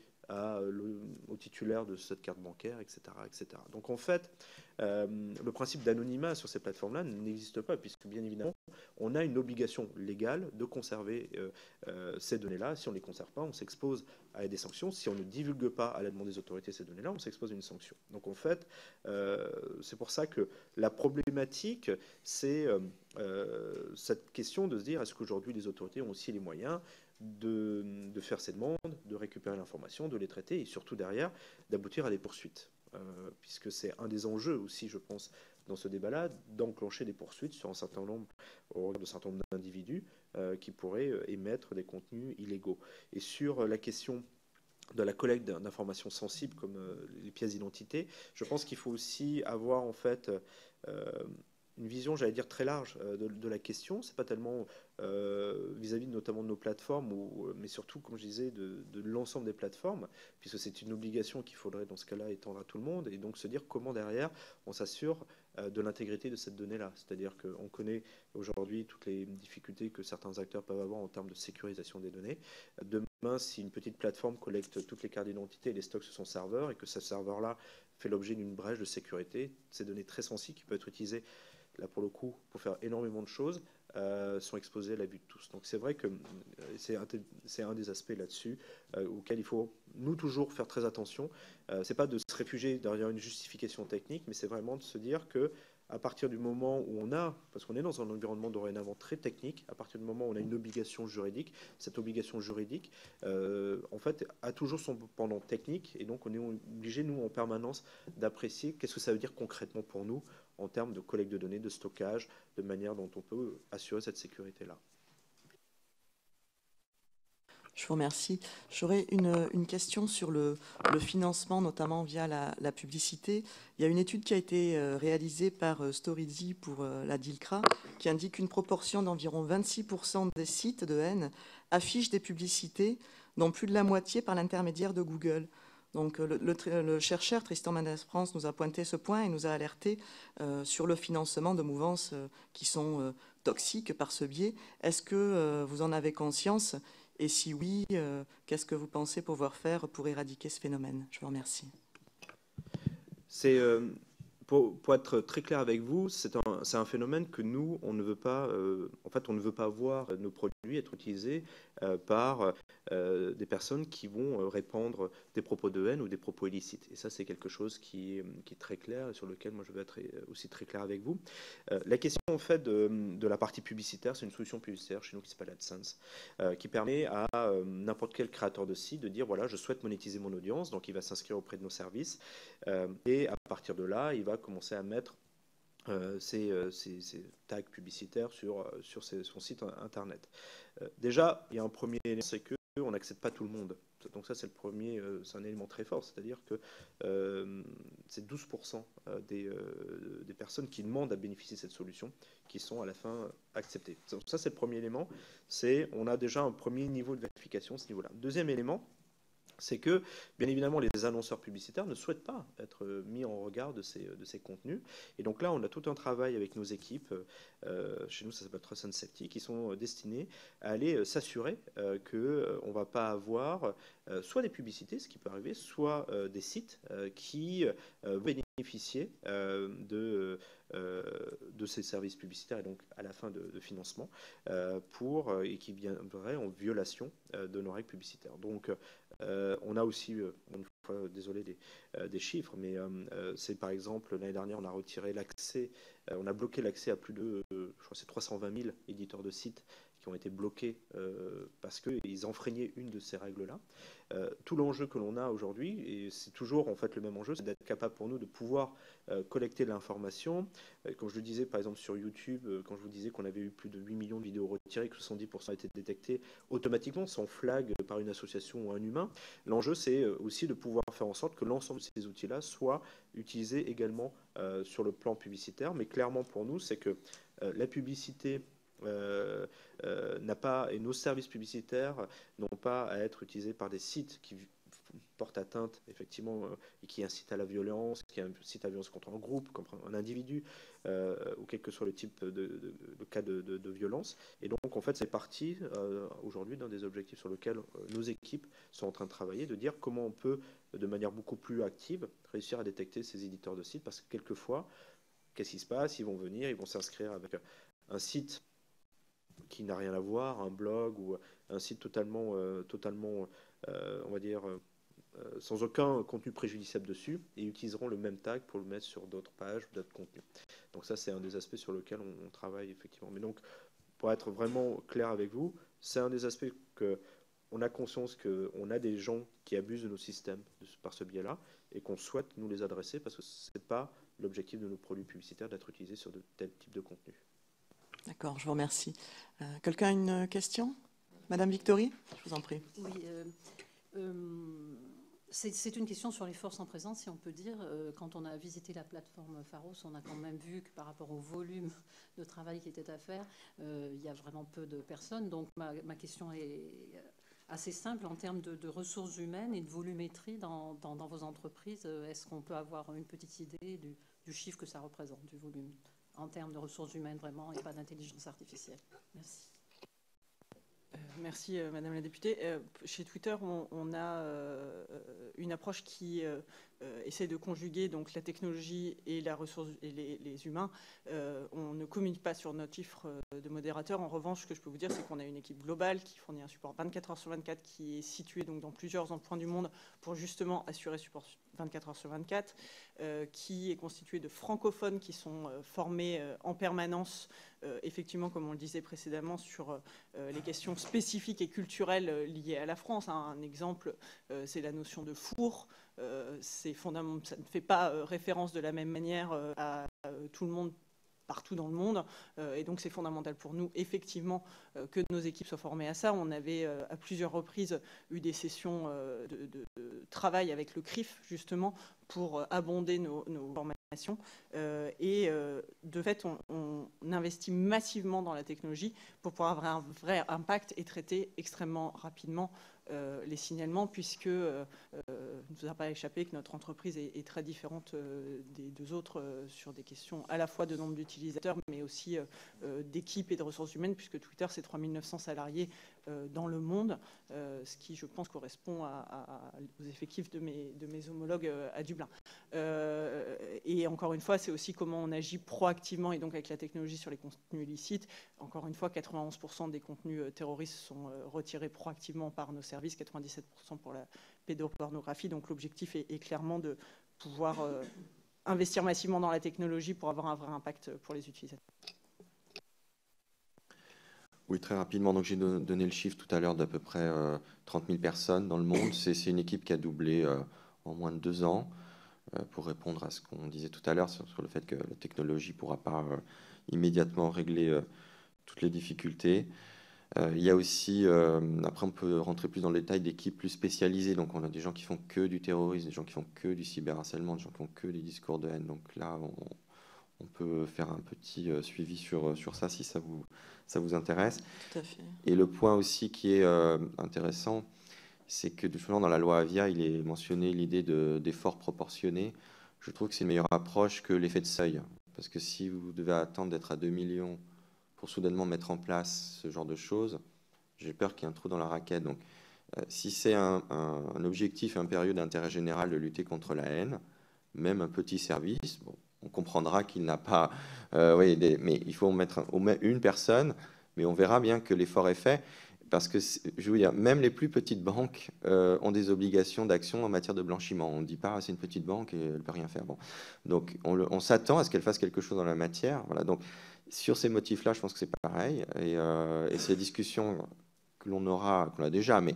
au titulaire de cette carte bancaire, etc., etc. Donc en fait, le principe d'anonymat sur ces plateformes-là n'existe pas, puisque bien évidemment, on a une obligation légale de conserver ces données-là. Si on ne les conserve pas, on s'expose à des sanctions. Si on ne divulgue pas à la demande des autorités ces données-là, on s'expose à une sanction. Donc en fait, c'est pour ça que la problématique, c'est cette question de se dire, est-ce qu'aujourd'hui les autorités ont aussi les moyens de faire ces demandes, de récupérer l'information, de les traiter et surtout derrière d'aboutir à des poursuites. Puisque c'est un des enjeux aussi, je pense, dans ce débat-là, d'enclencher des poursuites sur un certain nombre d'individus qui pourraient émettre des contenus illégaux. Et sur la question de la collecte d'informations sensibles comme les pièces d'identité, je pense qu'il faut aussi avoir en fait une vision, j'allais dire, très large de la question. C'est pas tellement vis-à-vis notamment de nos plateformes, mais surtout, comme je disais, de l'ensemble des plateformes, puisque c'est une obligation qu'il faudrait dans ce cas-là étendre à tout le monde, et donc se dire comment derrière on s'assure de l'intégrité de cette donnée-là. C'est-à-dire qu'on connaît aujourd'hui toutes les difficultés que certains acteurs peuvent avoir en termes de sécurisation des données. Demain, si une petite plateforme collecte toutes les cartes d'identité et les stocks sur son serveur, et que ce serveur-là fait l'objet d'une brèche de sécurité, ces données très sensibles qui peuvent être utilisées là pour le coup, pour faire énormément de choses, sont exposés à l'abus de tous. Donc c'est vrai que c'est un des aspects là-dessus auquel il faut, nous, toujours faire très attention. C'est pas de se réfugier derrière une justification technique, mais c'est vraiment de se dire que à partir du moment où parce qu'on est dans un environnement dorénavant très technique, à partir du moment où on a une obligation juridique, cette obligation juridique, en fait, a toujours son pendant technique, et donc on est obligé, nous, en permanence, d'apprécier qu'est-ce que ça veut dire concrètement pour nous en termes de collecte de données, de stockage, de manière dont on peut assurer cette sécurité-là. Je vous remercie. J'aurais une question sur le financement, notamment via la publicité. Il y a une étude qui a été réalisée par Storyzy pour la DILCRA qui indique qu'une proportion d'environ 26% des sites de haine affichent des publicités, dont plus de la moitié par l'intermédiaire de Google. Donc le chercheur Tristan Mendes France nous a pointé ce point et nous a alerté sur le financement de mouvances qui sont toxiques par ce biais. Est-ce que vous en avez conscience ? Et si oui, qu'est-ce que vous pensez pouvoir faire pour éradiquer ce phénomène? Je vous remercie. C'est pour être très clair avec vous, c'est un phénomène que nous, on ne veut pas, en fait, on ne veut pas voir nos produits être utilisés par des personnes qui vont répandre des propos de haine ou des propos illicites. Et ça, c'est quelque chose qui est très clair et sur lequel moi je veux être aussi très clair avec vous. La question en fait de la partie publicitaire, c'est une solution publicitaire chez nous qui s'appelle AdSense, qui permet à n'importe quel créateur de site de dire voilà, je souhaite monétiser mon audience, donc il va s'inscrire auprès de nos services et à partir de là, il va commencer à mettre ces tags publicitaires sur son site internet. Déjà, il y a un premier élément, c'est qu'on n'accepte pas tout le monde. Donc ça, c'est le premier, c'est un élément très fort, c'est-à-dire que c'est 12% des personnes qui demandent à bénéficier de cette solution qui sont à la fin acceptées. Donc ça, c'est le premier élément. On a déjà un premier niveau de vérification à ce niveau-là. Deuxième élément, c'est que, bien évidemment, les annonceurs publicitaires ne souhaitent pas être mis en regard de ces contenus. Et donc là, on a tout un travail avec nos équipes, chez nous ça s'appelle Trust and Safety, qui sont destinées à aller s'assurer qu'on ne va pas avoir soit des publicités, ce qui peut arriver, soit des sites qui bénéficier de ces services publicitaires et donc à la fin de financement et qui viendraient en violation de nos règles publicitaires. Donc on a aussi, une fois, désolé des chiffres, mais c'est par exemple l'année dernière on a retiré l'accès, on a bloqué l'accès à plus de, je crois que c'est 320 000 éditeurs de sites qui ont été bloqués parce qu'ils enfreignaient une de ces règles-là. Tout l'enjeu que l'on a aujourd'hui, et c'est toujours en fait le même enjeu, c'est d'être capable pour nous de pouvoir collecter de l'information. Comme je le disais par exemple sur YouTube, quand je vous disais qu'on avait eu plus de 8 millions de vidéos retirées, que 70% étaient détectées automatiquement, sans flag par une association ou un humain, l'enjeu c'est aussi de pouvoir faire en sorte que l'ensemble de ces outils-là soient utilisés également sur le plan publicitaire. Mais clairement pour nous, c'est que la publicité n'a pas, et nos services publicitaires n'ont pas à être utilisés par des sites qui portent atteinte effectivement et qui incitent à la violence, qui incitent à la violence contre un groupe, contre un individu ou quel que soit le type de cas de violence. Et donc en fait c'est parti aujourd'hui d'un des objectifs sur lesquels nos équipes sont en train de travailler, de dire comment on peut de manière beaucoup plus active réussir à détecter ces éditeurs de sites, parce que quelquefois qu'est-ce qui se passe, ils vont venir, ils vont s'inscrire avec un site qui n'a rien à voir, un blog ou un site totalement on va dire, sans aucun contenu préjudiciable dessus, et utiliseront le même tag pour le mettre sur d'autres pages ou d'autres contenus. Donc ça, c'est un des aspects sur lesquels on travaille effectivement. Mais donc, pour être vraiment clair avec vous, c'est un des aspects qu'on a conscience qu'on a des gens qui abusent de nos systèmes par ce biais-là, et qu'on souhaite nous les adresser, parce que ce n'est pas l'objectif de nos produits publicitaires d'être utilisés sur de tels types de contenus. D'accord, je vous remercie. Quelqu'un a une question ? Madame Victory, je vous en prie. Oui, c'est une question sur les forces en présence, si on peut dire. Quand on a visité la plateforme Pharos, on a quand même vu que par rapport au volume de travail qui était à faire, il y a vraiment peu de personnes. Donc ma question est assez simple en termes de ressources humaines et de volumétrie dans vos entreprises. Est-ce qu'on peut avoir une petite idée du chiffre que ça représente, du volume, en termes de ressources humaines vraiment, et pas d'intelligence artificielle? Merci. Merci Madame la députée. Chez Twitter, on a une approche qui essaie de conjuguer donc la technologie et la ressource et les humains. On ne communique pas sur notre chiffre de modérateurs. En revanche, ce que je peux vous dire, c'est qu'on a une équipe globale qui fournit un support 24 heures sur 24, qui est située donc dans plusieurs points du monde pour justement assurer support 24 heures sur 24, qui est constituée de francophones qui sont formés en permanence, effectivement, comme on le disait précédemment, sur les questions spécifiques et culturelles liées à la France. Un exemple, c'est la notion de four. C'est fondamental, ça ne fait pas référence de la même manière à tout le monde partout dans le monde, et donc c'est fondamental pour nous effectivement que nos équipes soient formées à ça. On avait à plusieurs reprises eu des sessions de travail avec le CRIF justement pour abonder nos formations, et de fait on investit massivement dans la technologie pour pouvoir avoir un vrai impact et traiter extrêmement rapidement les signalements, puisque il ne vous a pas échappé que notre entreprise est très différente des deux autres sur des questions à la fois de nombre d'utilisateurs, mais aussi d'équipes et de ressources humaines, puisque Twitter, c'est 3900 salariés dans le monde, ce qui, je pense, correspond aux effectifs de mes homologues à Dublin. Et encore une fois, c'est aussi comment on agit proactivement et donc avec la technologie sur les contenus illicites. Encore une fois, 91% des contenus terroristes sont retirés proactivement par nos services, 97% pour la pédopornographie. Donc l'objectif est clairement de pouvoir investir massivement dans la technologie pour avoir un vrai impact pour les utilisateurs. Oui, très rapidement. Donc j'ai donné le chiffre tout à l'heure d'à peu près 30 000 personnes dans le monde. C'est une équipe qui a doublé en moins de 2 ans. Pour répondre à ce qu'on disait tout à l'heure sur le fait que la technologie ne pourra pas immédiatement régler toutes les difficultés. Il y a aussi, après on peut rentrer plus dans le détail, d'équipes plus spécialisées. Donc on a des gens qui font que du terrorisme, des gens qui font que du cyberharcèlement, des gens qui font que des discours de haine. Donc là, on peut faire un petit suivi sur ça si ça vous intéresse. Tout à fait. Et le point aussi qui est intéressant, c'est que justement dans la loi Avia, il est mentionné l'idée d'efforts proportionnés. Je trouve que c'est une meilleure approche que l'effet de seuil. Parce que si vous devez attendre d'être à 2 millions pour soudainement mettre en place ce genre de choses, j'ai peur qu'il y ait un trou dans la raquette. Donc si c'est un objectif impérieux d'intérêt général de lutter contre la haine, même un petit service, bon, on comprendra qu'il n'a pas... mais il faut mettre une personne, mais on verra bien que l'effort est fait. Parce que, je veux dire, même les plus petites banques ont des obligations d'action en matière de blanchiment. On ne dit pas, c'est une petite banque et elle ne peut rien faire. Bon. Donc, on s'attend à ce qu'elle fasse quelque chose dans la matière. Voilà. Donc, sur ces motifs-là, je pense que c'est pareil. Et ces discussions que l'on a déjà, mais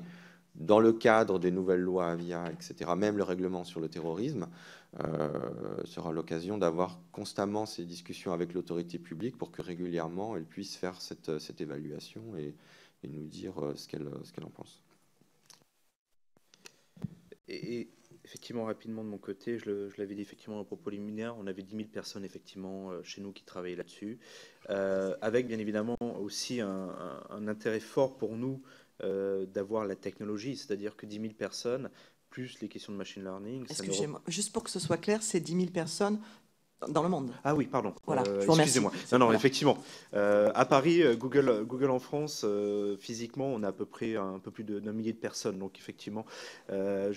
dans le cadre des nouvelles lois Avia, etc., même le règlement sur le terrorisme, sera l'occasion d'avoir constamment ces discussions avec l'autorité publique pour que régulièrement, elle puisse faire cette évaluation et nous dire ce qu'elle en pense. Et effectivement, rapidement de mon côté, je l'avais dit effectivement à propos liminaire, on avait 10 000 personnes effectivement chez nous qui travaillaient là-dessus, avec bien évidemment aussi un intérêt fort pour nous d'avoir la technologie, c'est-à-dire que 10 000 personnes, plus les questions de machine learning... Excusez-moi, juste pour que ce soit clair, c'est 10 000 personnes dans le monde. Ah oui, pardon. Voilà, je vous remercie. Excusez-moi. Non, voilà. Effectivement. À Paris, Google en France, physiquement, on a à peu près un peu plus d'un millier de personnes. Donc, effectivement, très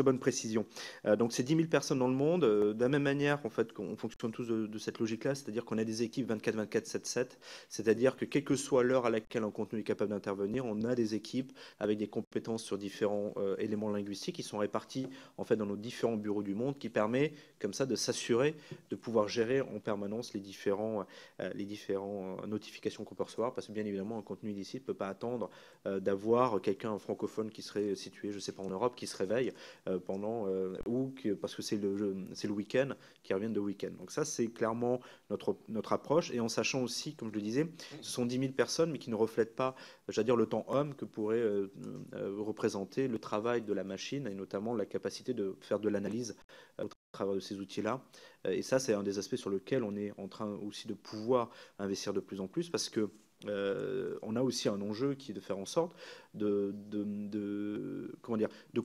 bonne précision. Donc, c'est 10 000 personnes dans le monde. De la même manière, en fait, on fonctionne tous de cette logique-là, c'est-à-dire qu'on a des équipes 24/24, 7/7. C'est-à-dire que quelle que soit l'heure à laquelle un contenu est capable d'intervenir, on a des équipes avec des compétences sur différents éléments linguistiques qui sont répartis, en fait, dans nos différents bureaux du monde, qui permet, comme ça, de s'assurer de pouvoir gérer en permanence les différentes notifications qu'on peut recevoir, parce que bien évidemment un contenu illicite ne peut pas attendre d'avoir quelqu'un francophone qui serait situé, je ne sais pas, en Europe, qui se réveille parce que c'est le week-end, qui reviennent de week-end. Donc ça, c'est clairement notre approche, et en sachant aussi, comme je le disais, ce sont 10 000 personnes, mais qui ne reflètent pas, j'allais dire, le temps homme que pourrait représenter le travail de la machine, et notamment la capacité de faire de l'analyse au travers de ces outils-là. Et ça, c'est un des aspects sur lesquels on est en train aussi de pouvoir investir de plus en plus, parce que on a aussi un enjeu qui est de faire en sorte de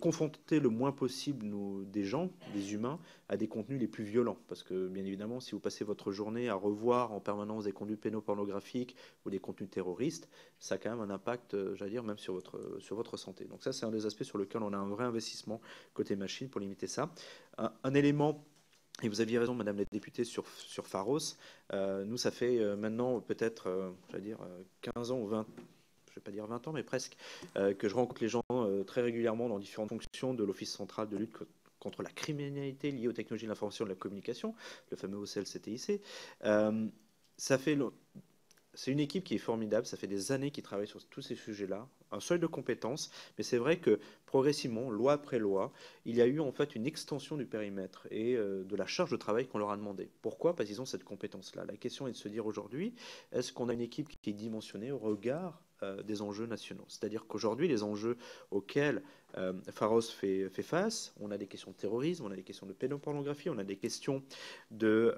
confronter le moins possible des gens, des humains, à des contenus les plus violents. Parce que, bien évidemment, si vous passez votre journée à revoir en permanence des contenus pédopornographiques ou des contenus terroristes, ça a quand même un impact, j'allais dire, même sur votre santé. Donc ça, c'est un des aspects sur lesquels on a un vrai investissement côté machine pour limiter ça. Un élément... Et vous aviez raison, Madame la députée, sur Pharos. Nous, ça fait maintenant peut-être, j'allais dire, 15 ans ou 20, je ne vais pas dire 20 ans, mais presque, que je rencontre les gens très régulièrement dans différentes fonctions de l'Office central de lutte contre la criminalité liée aux technologies de l'information et de la communication, le fameux OCLCTIC. C'est une équipe qui est formidable, ça fait des années qu'ils travaillent sur tous ces sujets-là, un seuil de compétences, mais c'est vrai que progressivement, loi après loi, il y a eu en fait une extension du périmètre et de la charge de travail qu'on leur a demandé. Pourquoi ? Parce qu'ils ont cette compétence-là. La question est de se dire aujourd'hui, est-ce qu'on a une équipe qui est dimensionnée au regard des enjeux nationaux. C'est-à-dire qu'aujourd'hui, les enjeux auxquels Pharos fait face, on a des questions de terrorisme, on a des questions de pédopornographie, on a des questions de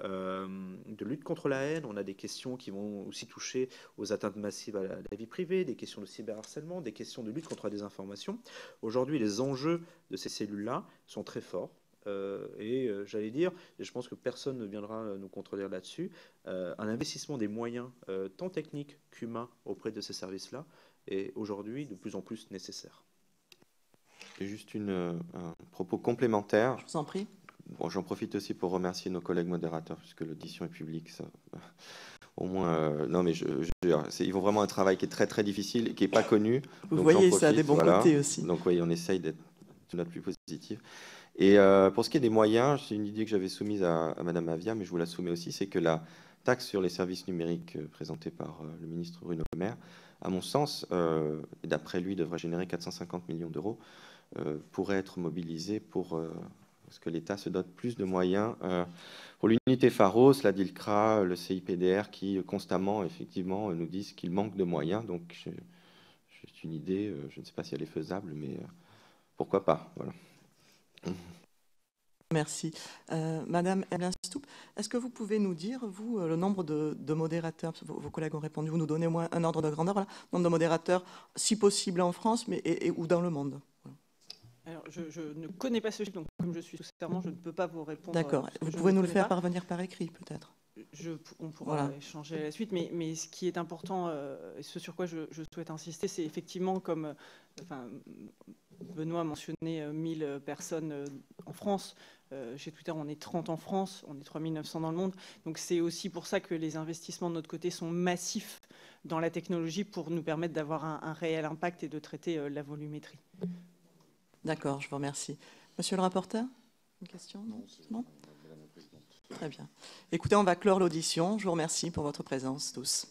lutte contre la haine, on a des questions qui vont aussi toucher aux atteintes massives à la vie privée, des questions de cyberharcèlement, des questions de lutte contre la désinformation. Aujourd'hui, les enjeux de ces cellules-là sont très forts. J'allais dire, et je pense que personne ne viendra nous contredire là-dessus, un investissement des moyens tant techniques qu'humains auprès de ces services-là est aujourd'hui de plus en plus nécessaire. Et juste un propos complémentaire. Je vous en prie. Bon, j'en profite aussi pour remercier nos collègues modérateurs, puisque l'audition est publique. Ça, au moins, non, mais ils font vraiment un travail qui est très très difficile et qui n'est pas connu. Vous donc voyez, ça a des bons côtés aussi. Donc oui, on essaye d'être de notre plus positif. Et pour ce qui est des moyens, c'est une idée que j'avais soumise à Madame Avia, mais je vous la soumets aussi, c'est que la taxe sur les services numériques présentée par le ministre Bruno Le Maire, à mon sens, et d'après lui, devrait générer 450 millions d'euros, pourrait être mobilisée pour ce que l'État se dote plus de moyens pour l'unité Pharos, la DILCRA, le CIPDR, qui constamment, effectivement, nous disent qu'il manque de moyens. Donc, c'est une idée, je ne sais pas si elle est faisable, mais pourquoi pas, voilà. Merci. Madame Erbien-Stoup, est-ce que vous pouvez nous dire, vous, le nombre de modérateurs, vos collègues ont répondu, vous nous donnez au moins un ordre de grandeur, voilà, nombre de modérateurs, si possible en France, mais ou dans le monde? Alors, je ne connais pas ce chiffre, donc comme je suis sous serment, je ne peux pas vous répondre. D'accord. Vous pouvez nous le faire parvenir par écrit, peut-être? On pourra échanger à la suite, mais ce qui est important, et ce sur quoi je souhaite insister, c'est effectivement, comme Benoît a mentionné 1000 personnes en France. Chez Twitter, on est 30 en France, on est 3900 dans le monde. Donc c'est aussi pour ça que les investissements de notre côté sont massifs dans la technologie pour nous permettre d'avoir un réel impact et de traiter la volumétrie. D'accord, je vous remercie. Monsieur le rapporteur, une question? Non? Très bien. Écoutez, on va clore l'audition. Je vous remercie pour votre présence tous.